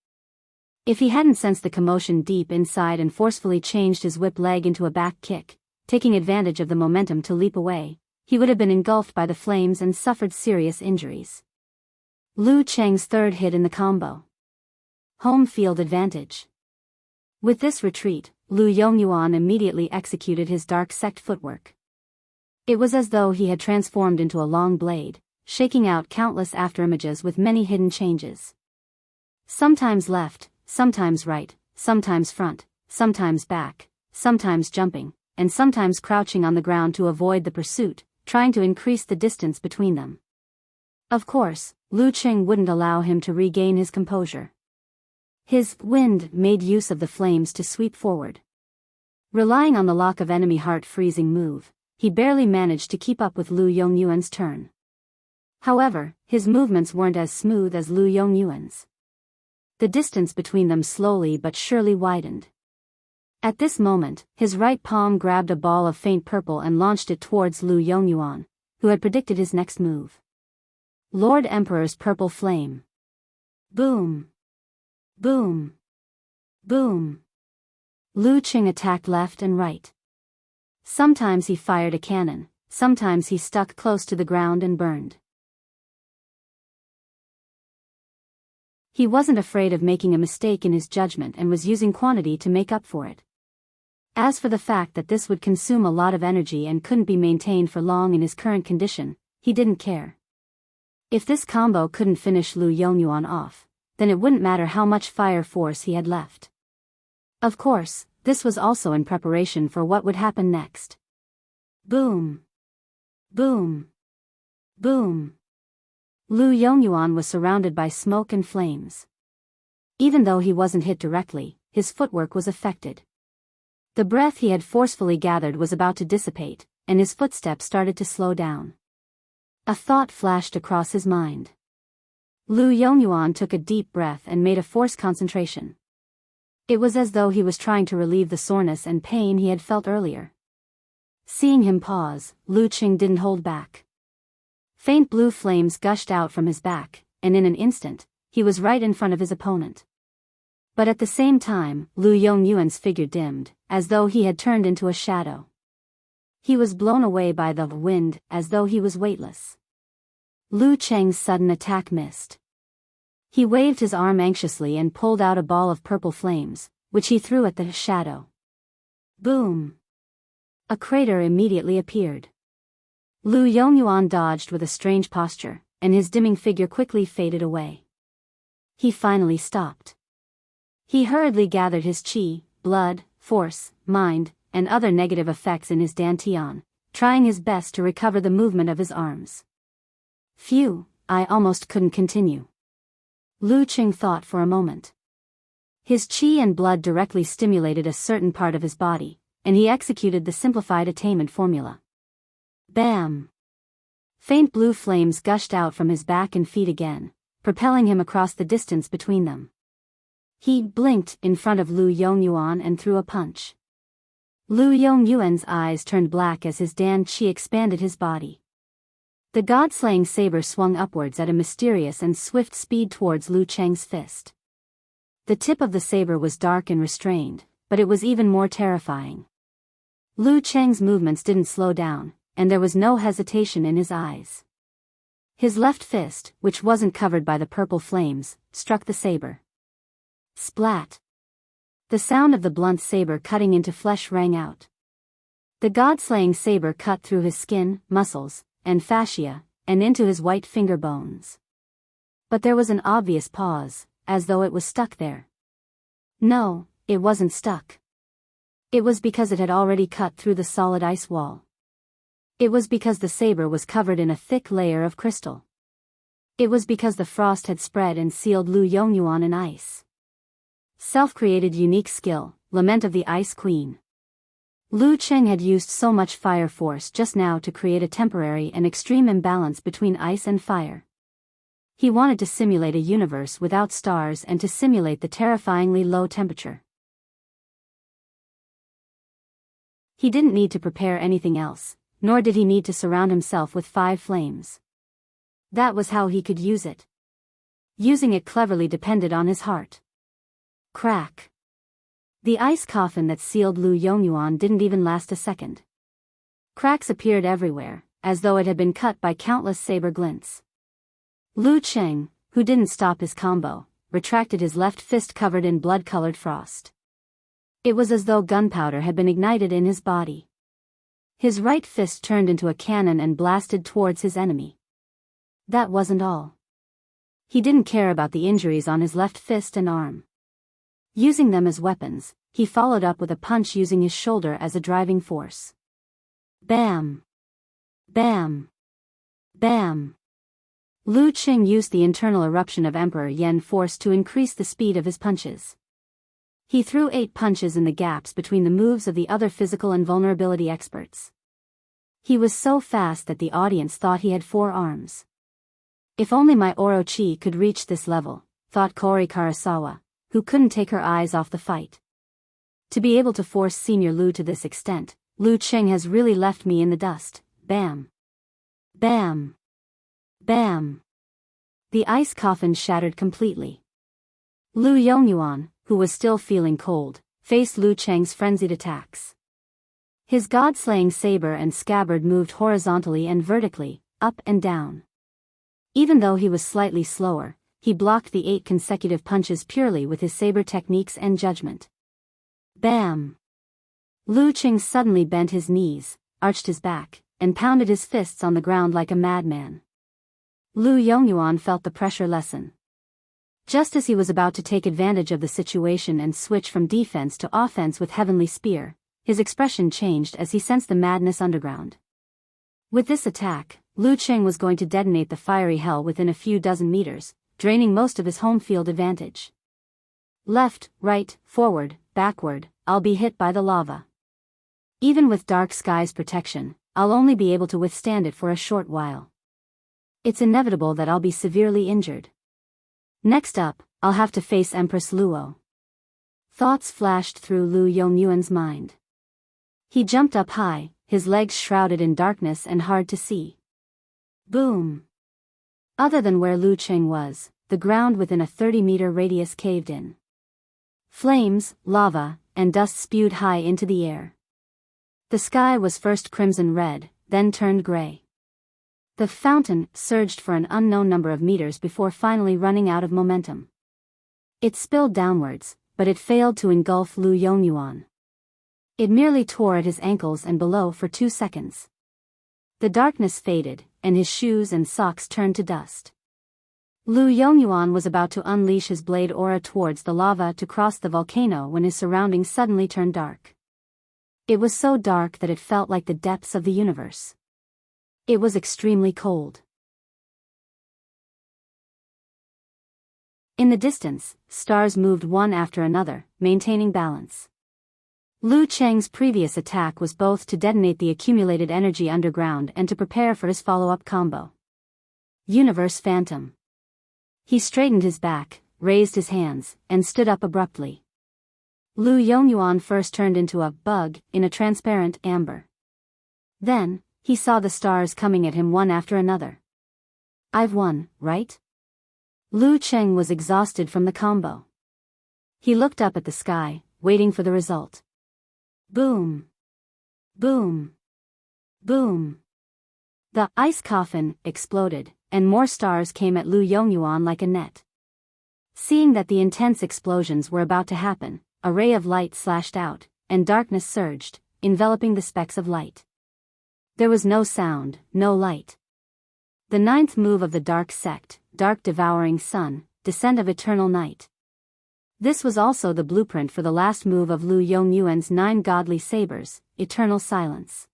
If he hadn't sensed the commotion deep inside and forcefully changed his whip leg into a back kick, taking advantage of the momentum to leap away, he would have been engulfed by the flames and suffered serious injuries. Lu Cheng's third hit in the combo. Home field advantage. With this retreat, Lu Yongyuan immediately executed his dark sect footwork. It was as though he had transformed into a long blade, shaking out countless afterimages with many hidden changes. Sometimes left, sometimes right, sometimes front, sometimes back, sometimes jumping, and sometimes crouching on the ground to avoid the pursuit, trying to increase the distance between them. Of course, Lu Cheng wouldn't allow him to regain his composure. His wind made use of the flames to sweep forward. Relying on the lock of enemy heart-freezing move, he barely managed to keep up with Lu Yongyuan's turn. However, his movements weren't as smooth as Lu Yongyuan's. The distance between them slowly but surely widened. At this moment, his right palm grabbed a ball of faint purple and launched it towards Lu Yongyuan, who had predicted his next move. Lord Emperor's Purple Flame. Boom. Boom. Boom. Lu Cheng attacked left and right. Sometimes he fired a cannon, sometimes he stuck close to the ground and burned. He wasn't afraid of making a mistake in his judgment and was using quantity to make up for it. As for the fact that this would consume a lot of energy and couldn't be maintained for long in his current condition, he didn't care. If this combo couldn't finish Lu Yongyuan off, then it wouldn't matter how much fire force he had left. Of course, this was also in preparation for what would happen next. Boom. Boom. Boom. Lu Yongyuan was surrounded by smoke and flames. Even though he wasn't hit directly, his footwork was affected. The breath he had forcefully gathered was about to dissipate, and his footsteps started to slow down. A thought flashed across his mind. Lu Yongyuan took a deep breath and made a forced concentration. It was as though he was trying to relieve the soreness and pain he had felt earlier. Seeing him pause, Lu Cheng didn't hold back. Faint blue flames gushed out from his back, and in an instant, he was right in front of his opponent. But at the same time, Lu Yongyuan's figure dimmed, as though he had turned into a shadow. He was blown away by the wind, as though he was weightless. Lu Cheng's sudden attack missed. He waved his arm anxiously and pulled out a ball of purple flames, which he threw at the shadow. Boom! A crater immediately appeared. Lu Yongyuan dodged with a strange posture, and his dimming figure quickly faded away. He finally stopped. He hurriedly gathered his qi, blood, force, mind, and other negative effects in his dantian, trying his best to recover the movement of his arms. Phew, I almost couldn't continue. Lu Cheng thought for a moment. His qi and blood directly stimulated a certain part of his body, and he executed the simplified attainment formula. Bam! Faint blue flames gushed out from his back and feet again, propelling him across the distance between them. He blinked in front of Lu Yongyuan and threw a punch. Lu Yongyuan's eyes turned black as his dan qi expanded his body. The god-slaying saber swung upwards at a mysterious and swift speed towards Lu Cheng's fist. The tip of the saber was dark and restrained, but it was even more terrifying. Lu Cheng's movements didn't slow down, and there was no hesitation in his eyes. His left fist, which wasn't covered by the purple flames, struck the saber. Splat! The sound of the blunt saber cutting into flesh rang out. The god-slaying saber cut through his skin, muscles, and fascia, and into his white finger bones. But there was an obvious pause, as though it was stuck there. No, it wasn't stuck. It was because it had already cut through the solid ice wall. It was because the saber was covered in a thick layer of crystal. It was because the frost had spread and sealed Lu Yongyuan in ice. Self-created unique skill, Lament of the Ice Queen. Lu Cheng had used so much fire force just now to create a temporary and extreme imbalance between ice and fire. He wanted to simulate a universe without stars and to simulate the terrifyingly low temperature. He didn't need to prepare anything else, nor did he need to surround himself with 5 flames. That was how he could use it. Using it cleverly depended on his heart. Crack. The ice coffin that sealed Lu Yongyuan didn't even last a second. Cracks appeared everywhere, as though it had been cut by countless saber glints. Lu Cheng, who didn't stop his combo, retracted his left fist covered in blood-colored frost. It was as though gunpowder had been ignited in his body. His right fist turned into a cannon and blasted towards his enemy. That wasn't all. He didn't care about the injuries on his left fist and arm. Using them as weapons, he followed up with a punch using his shoulder as a driving force. Bam! Bam! Bam! Lu Qing used the internal eruption of Emperor Yen force to increase the speed of his punches. He threw 8 punches in the gaps between the moves of the other physical and vulnerability experts. He was so fast that the audience thought he had 4 arms. If only my Orochi could reach this level, thought Kaori Karasawa, who couldn't take her eyes off the fight. To be able to force Senior Lu to this extent, Lu Qing has really left me in the dust. Bam! Bam! Bam! The ice coffin shattered completely. Lu Yongyuan, who was still feeling cold, faced Lu Cheng's frenzied attacks. His god-slaying saber and scabbard moved horizontally and vertically, up and down. Even though he was slightly slower, he blocked the 8 consecutive punches purely with his saber techniques and judgment. Bam! Lu Qing suddenly bent his knees, arched his back, and pounded his fists on the ground like a madman. Lu Yongyuan felt the pressure lessen. Just as he was about to take advantage of the situation and switch from defense to offense with Heavenly Spear, his expression changed as he sensed the madness underground. With this attack, Lu Qing was going to detonate the fiery hell within a few dozen meters, draining most of his home field advantage. Left, right, forward, backward, I'll be hit by the lava. Even with Dark Sky's protection, I'll only be able to withstand it for a short while. It's inevitable that I'll be severely injured. Next up, I'll have to face Empress Luo. Thoughts flashed through Lu Yongyuan's mind. He jumped up high, his legs shrouded in darkness and hard to see. Boom! Other than where Lu Qing was, the ground within a 30-meter radius caved in. Flames, lava, and dust spewed high into the air. The sky was first crimson red, then turned gray. The fountain surged for an unknown number of meters before finally running out of momentum. It spilled downwards, but it failed to engulf Lu Yongyuan. It merely tore at his ankles and below for 2 seconds. The darkness faded, and his shoes and socks turned to dust. Lu Yongyuan was about to unleash his blade aura towards the lava to cross the volcano when his surroundings suddenly turned dark. It was so dark that it felt like the depths of the universe. It was extremely cold. In the distance, stars moved one after another, maintaining balance. Lu Cheng's previous attack was both to detonate the accumulated energy underground and to prepare for his follow-up combo. Universe Phantom. He straightened his back, raised his hands, and stood up abruptly. Lu Yongyuan first turned into a bug in a transparent amber. Then, he saw the stars coming at him one after another. I've won, right? Lu Cheng was exhausted from the combo. He looked up at the sky, waiting for the result. Boom! Boom! Boom! The ice coffin exploded, and more stars came at Lu Yongyuan like a net. Seeing that the intense explosions were about to happen, a ray of light slashed out, and darkness surged, enveloping the specks of light. There was no sound, no light. The 9th move of the Dark Sect, Dark Devouring Sun, Descent of Eternal Night. This was also the blueprint for the last move of Lu Yongyuan's 9 godly sabers, Eternal Silence.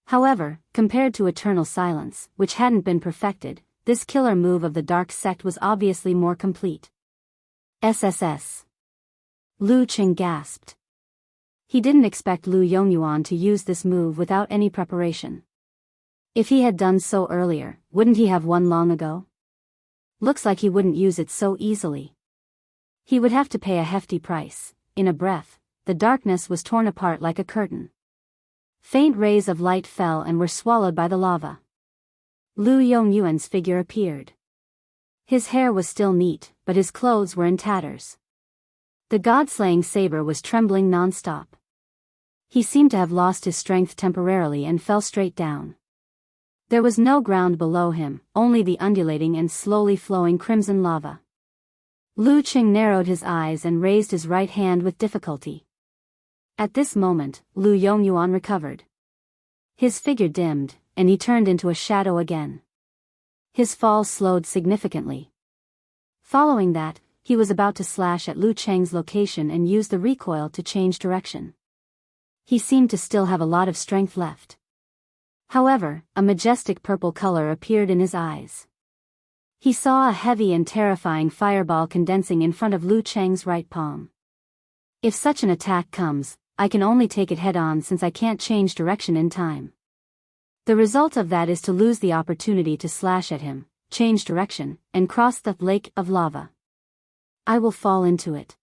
However, compared to Eternal Silence, which hadn't been perfected, this killer move of the Dark Sect was obviously more complete. SSS. Lu Qing gasped. He didn't expect Lu Yongyuan to use this move without any preparation. If he had done so earlier, wouldn't he have won long ago? Looks like he wouldn't use it so easily. He would have to pay a hefty price. In a breath, the darkness was torn apart like a curtain. Faint rays of light fell and were swallowed by the lava. Lu Yongyuan's figure appeared. His hair was still neat, but his clothes were in tatters. The god-slaying saber was trembling non-stop. He seemed to have lost his strength temporarily and fell straight down. There was no ground below him, only the undulating and slowly flowing crimson lava. Lu Qing narrowed his eyes and raised his right hand with difficulty. At this moment, Lu Yongyuan recovered. His figure dimmed, and he turned into a shadow again. His fall slowed significantly. Following that, he was about to slash at Lu Cheng's location and use the recoil to change direction. He seemed to still have a lot of strength left. However, a majestic purple color appeared in his eyes. He saw a heavy and terrifying fireball condensing in front of Lu Cheng's right palm. If such an attack comes, I can only take it head-on since I can't change direction in time. The result of that is to lose the opportunity to slash at him, change direction, and cross the lake of lava. I will fall into it.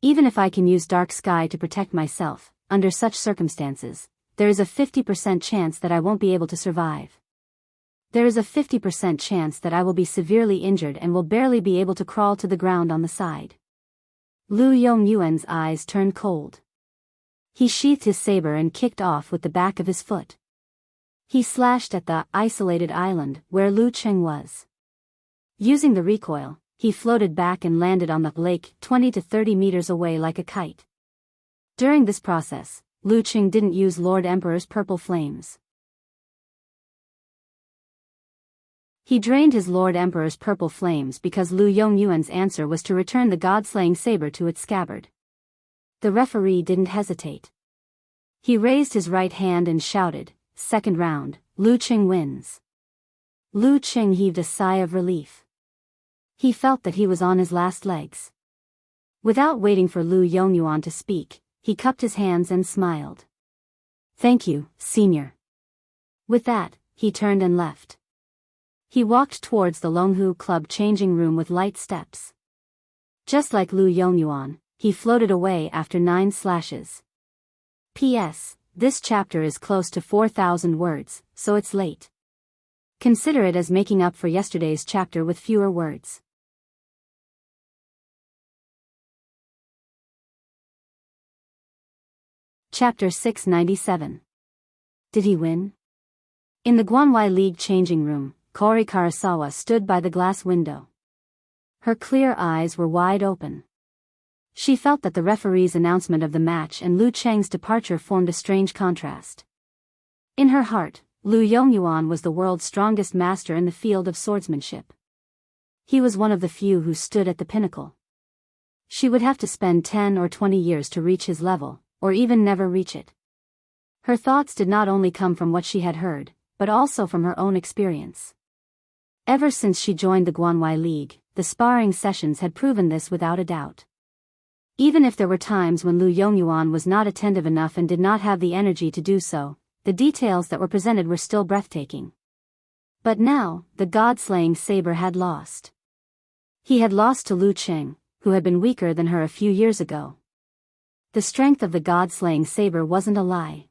Even if I can use dark sky to protect myself, under such circumstances, there is a 50% chance that I won't be able to survive. There is a 50% chance that I will be severely injured and will barely be able to crawl to the ground on the side. Lu Yongyuan's eyes turned cold. He sheathed his saber and kicked off with the back of his foot. He slashed at the isolated island where Lu Cheng was. Using the recoil, he floated back and landed on the lake 20 to 30 meters away like a kite. During this process, Lu Cheng didn't use Lord Emperor's purple flames. He drained his Lord Emperor's purple flames because Lu Yongyuan's answer was to return the god-slaying saber to its scabbard. The referee didn't hesitate. He raised his right hand and shouted, "Second round, Lu Cheng wins." Lu Cheng heaved a sigh of relief. He felt that he was on his last legs. Without waiting for Lu Yongyuan to speak, he cupped his hands and smiled. "Thank you, senior." With that, he turned and left. He walked towards the Longhu Club changing room with light steps. Just like Lu Yongyuan, he floated away after 9 slashes. P.S. This chapter is close to 4,000 words, so it's late. Consider it as making up for yesterday's chapter with fewer words. Chapter 697. Did he win? In the Guanwai League changing room, Kori Karasawa stood by the glass window. Her clear eyes were wide open. She felt that the referee's announcement of the match and Lu Cheng's departure formed a strange contrast. In her heart, Lu Yongyuan was the world's strongest master in the field of swordsmanship. He was one of the few who stood at the pinnacle. She would have to spend 10 or 20 years to reach his level, or even never reach it. Her thoughts did not only come from what she had heard, but also from her own experience. Ever since she joined the Guanwai League, the sparring sessions had proven this without a doubt. Even if there were times when Lu Yongyuan was not attentive enough and did not have the energy to do so, the details that were presented were still breathtaking. But now, the god-slaying saber had lost. He had lost to Lu Cheng, who had been weaker than her a few years ago. The strength of the god-slaying saber wasn't a lie.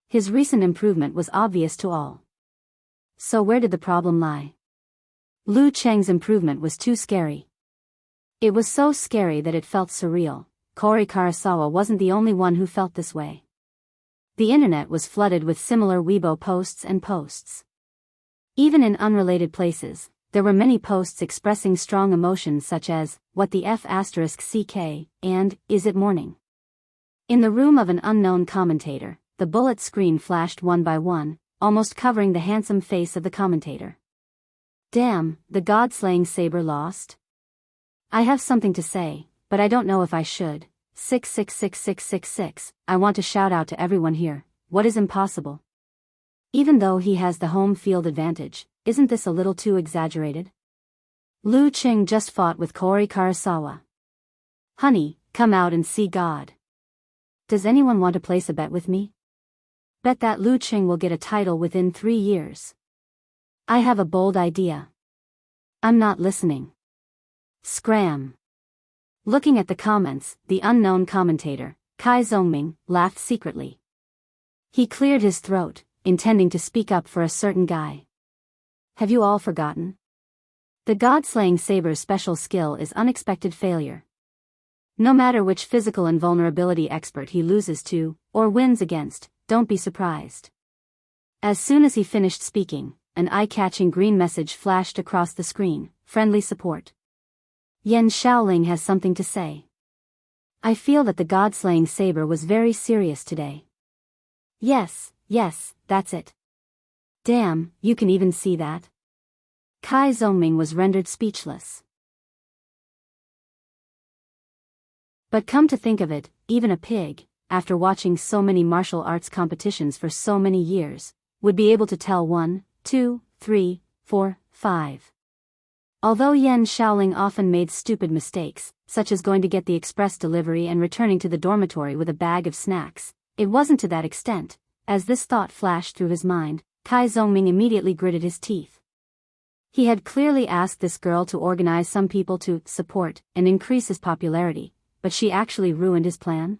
His recent improvement was obvious to all. So where did the problem lie? Lu Cheng's improvement was too scary. It was so scary that it felt surreal. Kori Karasawa wasn't the only one who felt this way. The internet was flooded with similar Weibo posts and posts. Even in unrelated places, there were many posts expressing strong emotions such as, "What the F*** CK, and, "Is it morning?" In the room of an unknown commentator, the bullet screen flashed one by one, almost covering the handsome face of the commentator. Damn, the god-slaying saber lost? I have something to say, but I don't know if I should. 666666, I want to shout out to everyone here, what is impossible? Even though he has the home field advantage, isn't this a little too exaggerated? Lu Cheng just fought with Kori Karasawa. Honey, come out and see God. Does anyone want to place a bet with me? Bet that Lu Cheng will get a title within 3 years. I have a bold idea. I'm not listening. Scram. Looking at the comments, the unknown commentator, Kai Zongming, laughed secretly. He cleared his throat, intending to speak up for a certain guy. Have you all forgotten? The god-slaying saber's special skill is unexpected failure. No matter which physical invulnerability expert he loses to, or wins against, don't be surprised. As soon as he finished speaking, an eye-catching green message flashed across the screen: friendly support. Yan Shaoling has something to say. I feel that the god-slaying saber was very serious today. Yes, that's it. Damn, you can even see that? Kai Zongming was rendered speechless. But come to think of it, even a pig, after watching so many martial arts competitions for so many years, would be able to tell 1, 2, 3, 4, 5. Although Yan Shaoling often made stupid mistakes, such as going to get the express delivery and returning to the dormitory with a bag of snacks, it wasn't to that extent. As this thought flashed through his mind, Kai Zongming immediately gritted his teeth. He had clearly asked this girl to organize some people to support and increase his popularity, but she actually ruined his plan?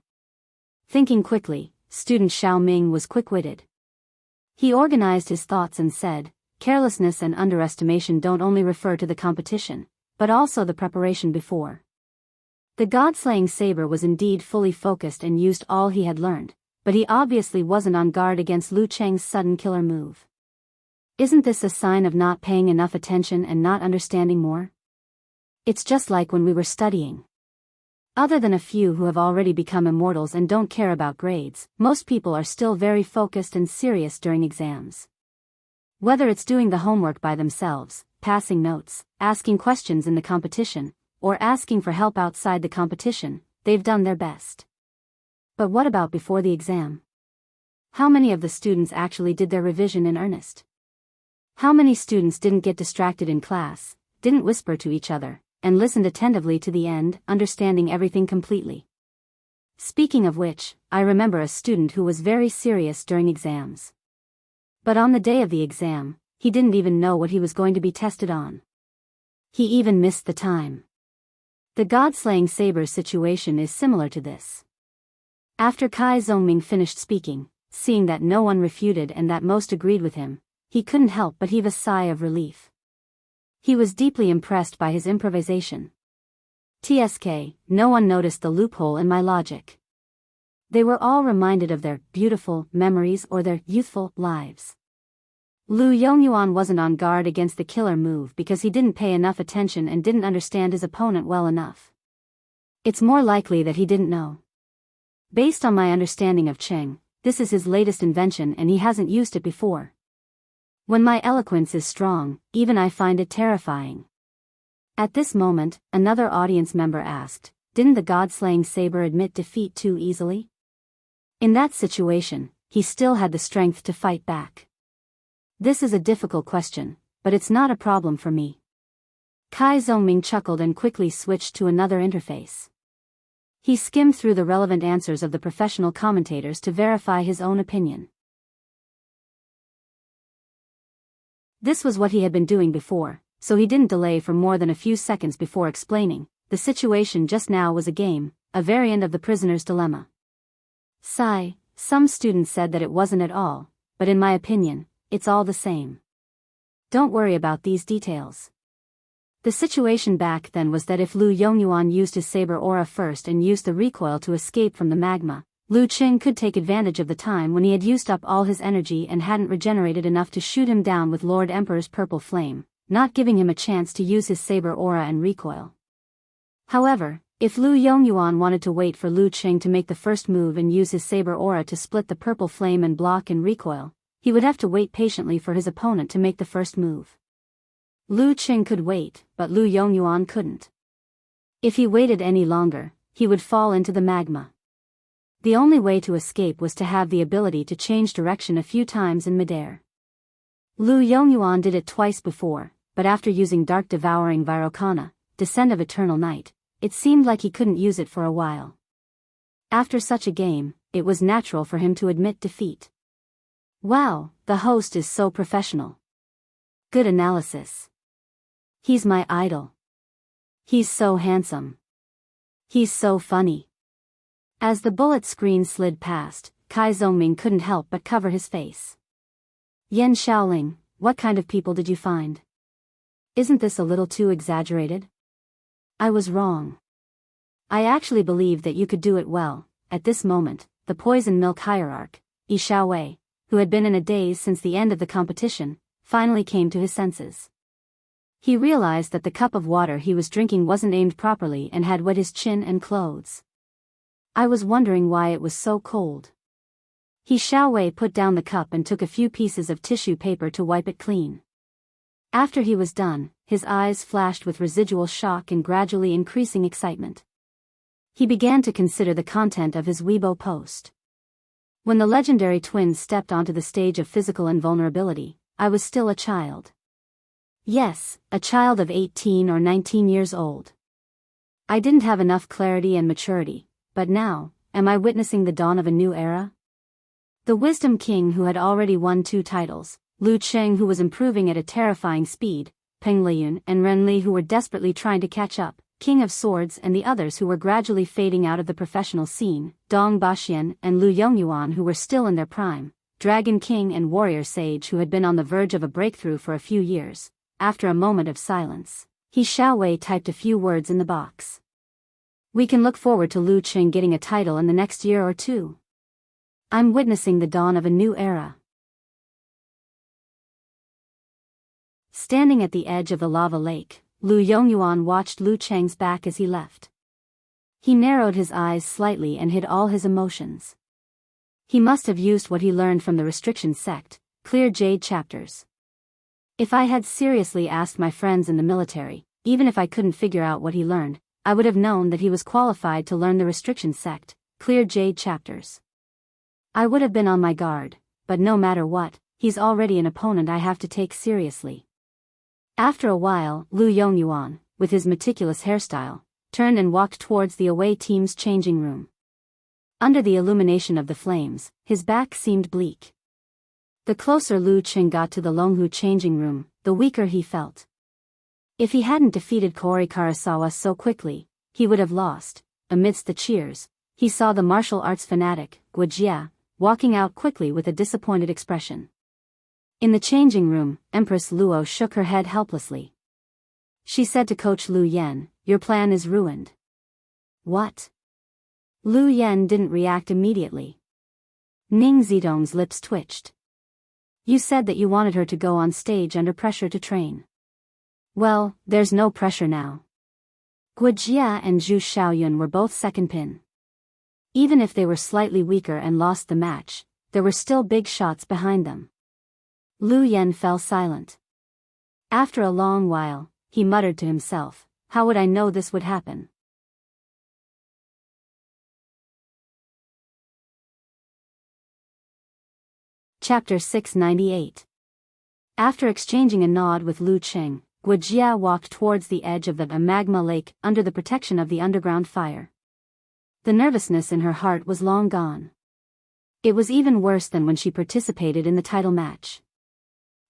Thinking quickly, student Xiao Ming was quick-witted. He organized his thoughts and said, carelessness and underestimation don't only refer to the competition, but also the preparation before. The god-slaying saber was indeed fully focused and used all he had learned, but he obviously wasn't on guard against Lu Cheng's sudden killer move. Isn't this a sign of not paying enough attention and not understanding more? It's just like when we were studying. Other than a few who have already become immortals and don't care about grades, most people are still very focused and serious during exams. Whether it's doing the homework by themselves, passing notes, asking questions in the competition, or asking for help outside the competition, they've done their best. But what about before the exam? How many of the students actually did their revision in earnest? How many students didn't get distracted in class, didn't whisper to each other, and listened attentively to the end, understanding everything completely? Speaking of which, I remember a student who was very serious during exams. But on the day of the exam, he didn't even know what he was going to be tested on. He even missed the time. The god-slaying saber situation is similar to this. After Kai Zongming finished speaking, seeing that no one refuted and that most agreed with him, he couldn't help but heave a sigh of relief. He was deeply impressed by his improvisation. TSK, no one noticed the loophole in my logic. They were all reminded of their beautiful memories or their youthful lives. Lu Yongyuan wasn't on guard against the killer move because he didn't pay enough attention and didn't understand his opponent well enough. It's more likely that he didn't know. Based on my understanding of Cheng, this is his latest invention and he hasn't used it before. When my eloquence is strong, even I find it terrifying. At this moment, another audience member asked, didn't the god-slaying saber admit defeat too easily? In that situation, he still had the strength to fight back. This is a difficult question, but it's not a problem for me. Kai Zongming chuckled and quickly switched to another interface. He skimmed through the relevant answers of the professional commentators to verify his own opinion. This was what he had been doing before, so he didn't delay for more than a few seconds before explaining, the situation just now was a game, a variant of the prisoner's dilemma. Sigh, some students said that it wasn't at all, but in my opinion, it's all the same. Don't worry about these details. The situation back then was that if Lu Yongyuan used his saber aura first and used the recoil to escape from the magma, Lu Qing could take advantage of the time when he had used up all his energy and hadn't regenerated enough to shoot him down with Lord Emperor's purple flame, not giving him a chance to use his saber aura and recoil. However, if Lu Yongyuan wanted to wait for Lu Qing to make the first move and use his saber aura to split the purple flame and block and recoil, he would have to wait patiently for his opponent to make the first move. Lu Qing could wait, but Lu Yongyuan couldn't. If he waited any longer, he would fall into the magma. The only way to escape was to have the ability to change direction a few times in midair. Lu Yongyuan did it twice before, but after using Dark Devouring Virokana, Descent of Eternal Night, it seemed like he couldn't use it for a while. After such a game, it was natural for him to admit defeat. Wow, the host is so professional. Good analysis. He's my idol. He's so handsome. He's so funny. As the bullet screen slid past, Kai Zongming couldn't help but cover his face. Yan Shaoling, what kind of people did you find? Isn't this a little too exaggerated? I was wrong. I actually believed that you could do it well. At this moment, the poison milk hierarch, Yi Xiaowei, who had been in a daze since the end of the competition, finally came to his senses. He realized that the cup of water he was drinking wasn't aimed properly and had wet his chin and clothes. I was wondering why it was so cold. He Xiaowei put down the cup and took a few pieces of tissue paper to wipe it clean. After he was done, his eyes flashed with residual shock and gradually increasing excitement. He began to consider the content of his Weibo post. When the legendary twins stepped onto the stage of physical invulnerability, I was still a child. Yes, a child of 18 or 19 years old. I didn't have enough clarity and maturity, but now, am I witnessing the dawn of a new era? The Wisdom King who had already won 2 titles, Lu Cheng who was improving at a terrifying speed, Peng Liyun and Ren Li who were desperately trying to catch up, King of Swords and the others who were gradually fading out of the professional scene, Dong Baxian and Lu Yongyuan who were still in their prime, Dragon King and Warrior Sage who had been on the verge of a breakthrough for a few years. After a moment of silence, He Xiaowei typed a few words in the box. We can look forward to Lu Cheng getting a title in the next year or 2. I'm witnessing the dawn of a new era. Standing at the edge of the lava lake, Lu Yongyuan watched Lu Cheng's back as he left. He narrowed his eyes slightly and hid all his emotions. He must have used what he learned from the restriction sect, clear jade chapters. If I had seriously asked my friends in the military, even if I couldn't figure out what he learned, I would have known that he was qualified to learn the restriction sect, clear jade chapters. I would have been on my guard, but no matter what, he's already an opponent I have to take seriously. After a while, Lu Yongyuan, with his meticulous hairstyle, turned and walked towards the away team's changing room. Under the illumination of the flames, his back seemed bleak. The closer Lu Cheng got to the Longhu changing room, the weaker he felt. If he hadn't defeated Kori Karasawa so quickly, he would have lost. Amidst the cheers, he saw the martial arts fanatic, Guojia, walking out quickly with a disappointed expression. In the changing room, Empress Luo shook her head helplessly. She said to Coach Lu Yen, "Your plan is ruined." What? Lu Yen didn't react immediately. Ning Zidong's lips twitched. You said that you wanted her to go on stage under pressure to train. Well, there's no pressure now. Guojia and Zhu Xiaoyun were both second pin. Even if they were slightly weaker and lost the match, there were still big shots behind them. Lu Yen fell silent. After a long while, he muttered to himself, how would I know this would happen? Chapter 698. After exchanging a nod with Lu Cheng, Guojia walked towards the edge of the magma lake under the protection of the underground fire. The nervousness in her heart was long gone. It was even worse than when she participated in the title match.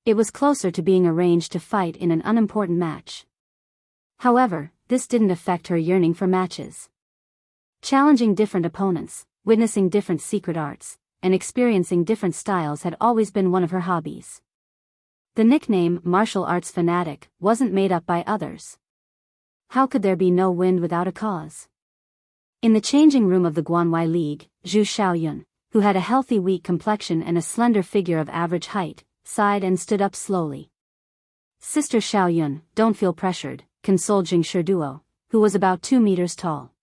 It was closer to being arranged to fight in an unimportant match. However, this didn't affect her yearning for matches. Challenging different opponents, witnessing different secret arts, and experiencing different styles had always been one of her hobbies. The nickname martial arts fanatic wasn't made up by others. How could there be no wind without a cause? In the changing room of the Guanwai League, Zhu Xiaoyun, who had a healthy weak complexion and a slender figure of average height, sighed and stood up slowly. Sister Xiaoyun, don't feel pressured, consoled Jing Shiduo, who was about 2 meters tall.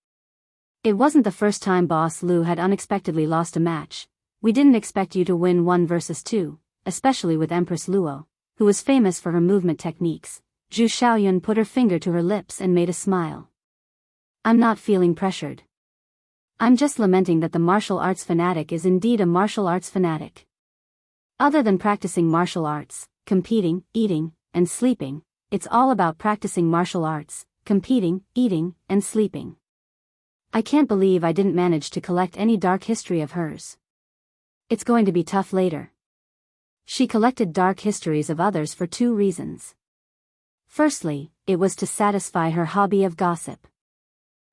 It wasn't the first time Boss Lu had unexpectedly lost a match. We didn't expect you to win 1 versus 2, especially with Empress Luo, who was famous for her movement techniques. Zhu Xiaoyun put her finger to her lips and made a smile. I'm not feeling pressured. I'm just lamenting that the martial arts fanatic is indeed a martial arts fanatic. Other than practicing martial arts, competing, eating, and sleeping, it's all about practicing martial arts, competing, eating, and sleeping. I can't believe I didn't manage to collect any dark history of hers. It's going to be tough later. She collected dark histories of others for 2 reasons. Firstly, it was to satisfy her hobby of gossip.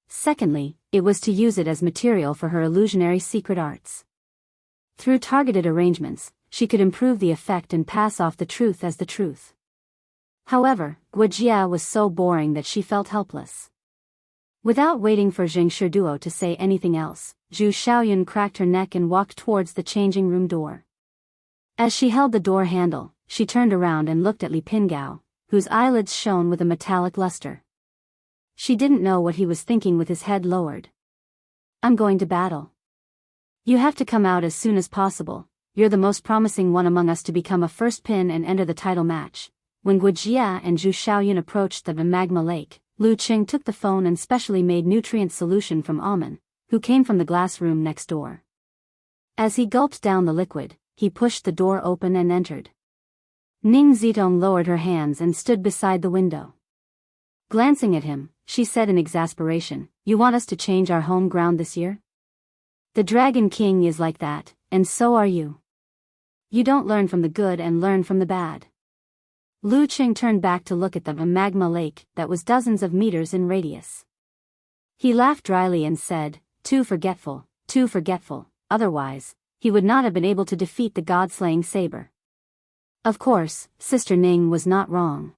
Secondly, it was to use it as material for her illusionary secret arts. Through targeted arrangements, she could improve the effect and pass off the truth as the truth. However, Guojia was so boring that she felt helpless. Without waiting for Jing Shiduo to say anything else, Zhu Xiaoyun cracked her neck and walked towards the changing room door. As she held the door handle, she turned around and looked at Li Pingao, whose eyelids shone with a metallic luster. She didn't know what he was thinking with his head lowered. I'm going to battle. You have to come out as soon as possible. You're the most promising one among us to become a first pin and enter the title match. When Guojia and Zhu Xiaoyun approached the magma lake, Lu Qing took the phone and specially made nutrient solution from Alman, who came from the glass room next door. As he gulped down the liquid, he pushed the door open and entered. Ning Zitong lowered her hands and stood beside the window. Glancing at him, she said in exasperation, "You want us to change our home ground this year? The Dragon King is like that, and so are you. You don't learn from the good and learn from the bad." Lu Qing turned back to look at the magma lake that was dozens of meters in radius. He laughed dryly and said, too forgetful, otherwise, he would not have been able to defeat the god-slaying saber. Of course, Sister Ning was not wrong.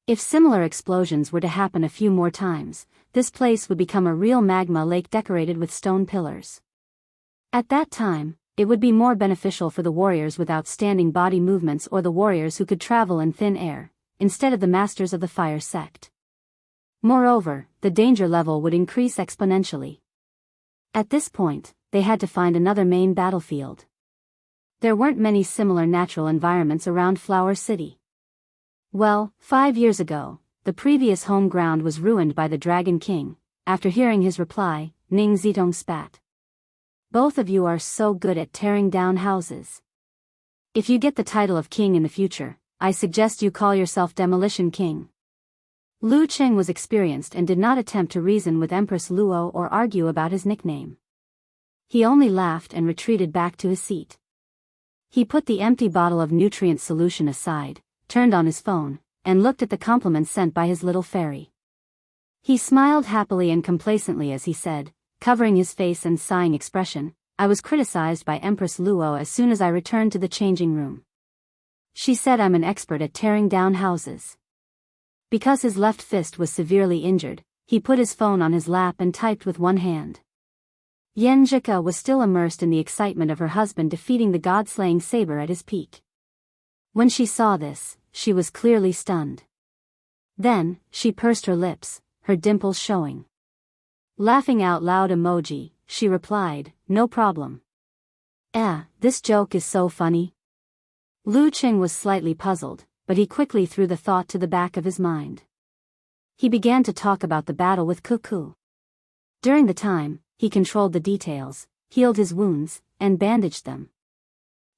If similar explosions were to happen a few more times, this place would become a real magma lake decorated with stone pillars. At that time, it would be more beneficial for the warriors with outstanding body movements or the warriors who could travel in thin air, instead of the masters of the fire sect. Moreover, the danger level would increase exponentially. At this point, they had to find another main battlefield. There weren't many similar natural environments around Flower City. Well, 5 years ago, the previous home ground was ruined by the Dragon King. After hearing his reply, Ning Zitong spat. Both of you are so good at tearing down houses. If you get the title of king in the future, I suggest you call yourself Demolition King. Lu Qing was experienced and did not attempt to reason with Empress Luo or argue about his nickname. He only laughed and retreated back to his seat. He put the empty bottle of nutrient solution aside, turned on his phone, and looked at the compliments sent by his little fairy. He smiled happily and complacently as he said, covering his face and sighing expression, I was criticized by Empress Luo as soon as I returned to the changing room. She said I'm an expert at tearing down houses. Because his left fist was severely injured, he put his phone on his lap and typed with one hand. Yan Zhika was still immersed in the excitement of her husband defeating the god-slaying saber at his peak. When she saw this, she was clearly stunned. Then, she pursed her lips, her dimples showing. Laughing out loud emoji, she replied, no problem. This joke is so funny. Lu Qing was slightly puzzled, but he quickly threw the thought to the back of his mind. He began to talk about the battle with Cuckoo. During the time, he controlled the details, healed his wounds, and bandaged them.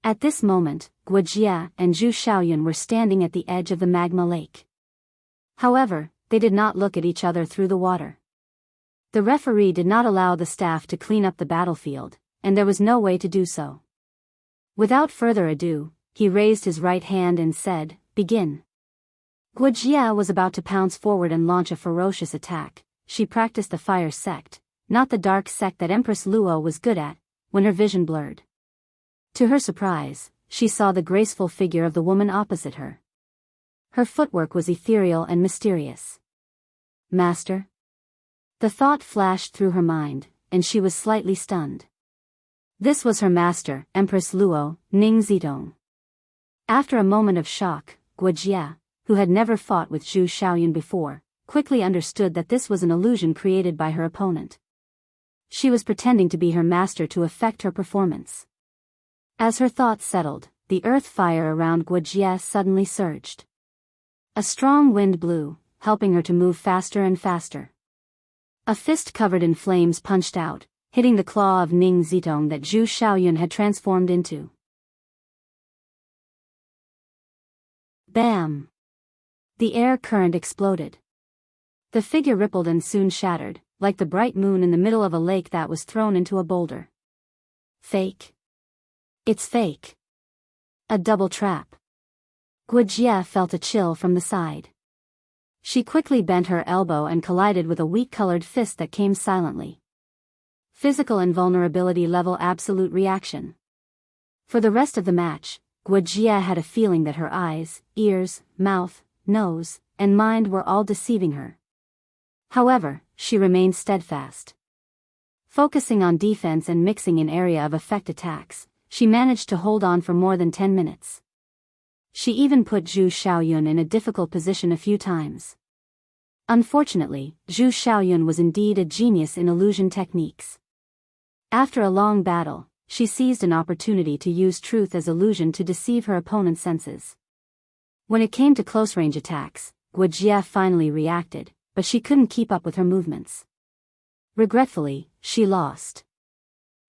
At this moment, Guojia and Zhu Xiaoyun were standing at the edge of the magma lake. However, they did not look at each other through the water. The referee did not allow the staff to clean up the battlefield, and there was no way to do so. Without further ado, he raised his right hand and said, begin. Guojia was about to pounce forward and launch a ferocious attack. She practiced the fire sect, not the dark sect that Empress Luo was good at, when her vision blurred. To her surprise, she saw the graceful figure of the woman opposite her. Her footwork was ethereal and mysterious. Master? The thought flashed through her mind, and she was slightly stunned. This was her master, Empress Luo, Ning Zitong. After a moment of shock, Guojia, who had never fought with Zhu Xiaoyun before, quickly understood that this was an illusion created by her opponent. She was pretending to be her master to affect her performance. As her thoughts settled, the earth fire around Guojia suddenly surged. A strong wind blew, helping her to move faster and faster. A fist covered in flames punched out, hitting the claw of Ning Zitong that Zhu Xiaoyun had transformed into. Bam! The air current exploded. The figure rippled and soon shattered, like the bright moon in the middle of a lake that was thrown into a boulder. Fake. It's fake. A double trap. Guojia felt a chill from the side. She quickly bent her elbow and collided with a wheat-colored fist that came silently. Physical invulnerability level absolute reaction. For the rest of the match, Guojia had a feeling that her eyes, ears, mouth, nose, and mind were all deceiving her. However, she remained steadfast. Focusing on defense and mixing in area of effect attacks, she managed to hold on for more than 10 minutes. She even put Zhu Xiaoyun in a difficult position a few times. Unfortunately, Zhu Xiaoyun was indeed a genius in illusion techniques. After a long battle, she seized an opportunity to use truth as illusion to deceive her opponent's senses. When it came to close-range attacks, Guo Jie finally reacted, but she couldn't keep up with her movements. Regretfully, she lost.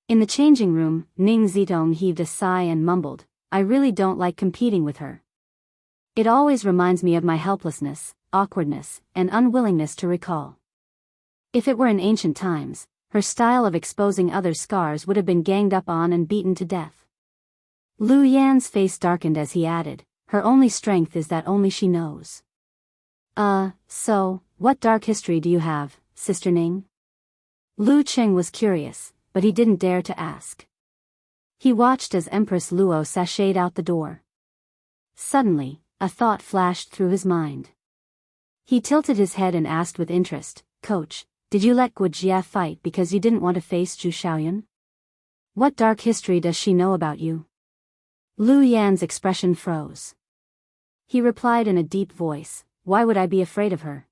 In the changing room, Ning Zitong heaved a sigh and mumbled, "I really don't like competing with her. It always reminds me of my helplessness, awkwardness, and unwillingness to recall." If it were in ancient times, her style of exposing others' scars would have been ganged up on and beaten to death. Lu Yan's face darkened as he added, "Her only strength is that only she knows." So, what dark history do you have, Sister Ning?" Lu Qing was curious, but he didn't dare to ask. He watched as Empress Luo sashayed out the door. Suddenly, a thought flashed through his mind. He tilted his head and asked with interest, "Coach, did you let Guo Jie fight because you didn't want to face Zhu Xiaoyun? What dark history does she know about you?" Lu Yan's expression froze. He replied in a deep voice, "Why would I be afraid of her?"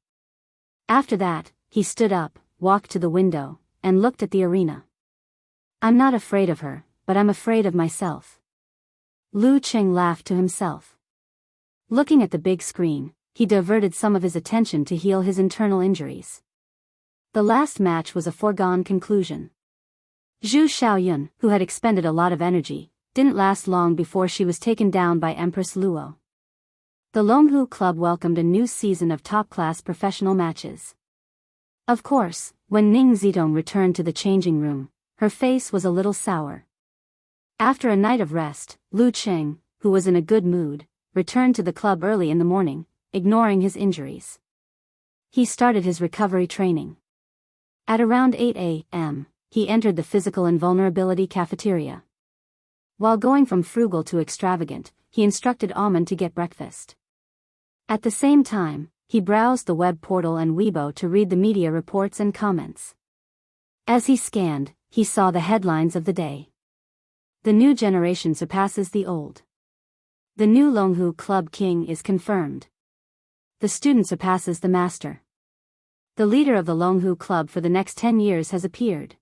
After that, he stood up, walked to the window, and looked at the arena. "I'm not afraid of her, but I'm afraid of myself." Lu Qing laughed to himself. Looking at the big screen, he diverted some of his attention to heal his internal injuries. The last match was a foregone conclusion. Zhu Xiaoyun, who had expended a lot of energy, didn't last long before she was taken down by Empress Luo. The Longhu Club welcomed a new season of top-class professional matches. Of course, when Ning Zitong returned to the changing room, her face was a little sour. After a night of rest, Lu Qing, who was in a good mood, returned to the club early in the morning, ignoring his injuries. He started his recovery training. At around 8 a.m., he entered the physical invulnerability cafeteria. While going from frugal to extravagant, he instructed Amen to get breakfast. At the same time, he browsed the web portal and Weibo to read the media reports and comments. As he scanned, he saw the headlines of the day. The new generation surpasses the old. The new Longhu Club king is confirmed. The student surpasses the master. The leader of the Longhu Club for the next 10 years has appeared.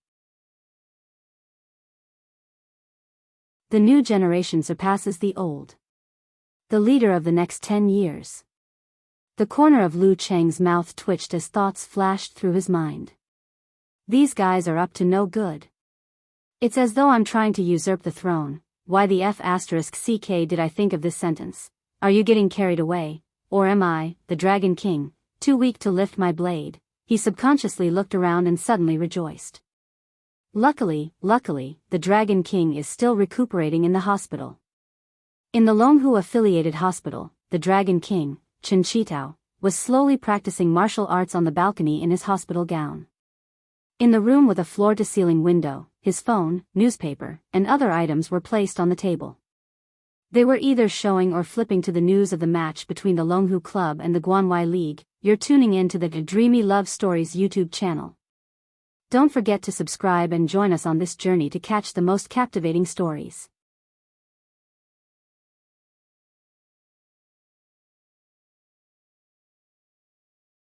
The new generation surpasses the old. The leader of the next 10 years. The corner of Lu Cheng's mouth twitched as thoughts flashed through his mind. These guys are up to no good. It's as though I'm trying to usurp the throne. Why the F***ck did I think of this sentence? Are you getting carried away? Or am I, the Dragon King, too weak to lift my blade? He subconsciously looked around and suddenly rejoiced. Luckily, the Dragon King is still recuperating in the hospital. In the Longhu-affiliated hospital, the Dragon King, Chen Qitao, was slowly practicing martial arts on the balcony in his hospital gown. In the room with a floor-to-ceiling window, his phone, newspaper, and other items were placed on the table. They were either showing or flipping to the news of the match between the Longhu Club and the Guanwai League. You're tuning in to the Dreamy Love Stories YouTube channel. Don't forget to subscribe and join us on this journey to catch the most captivating stories.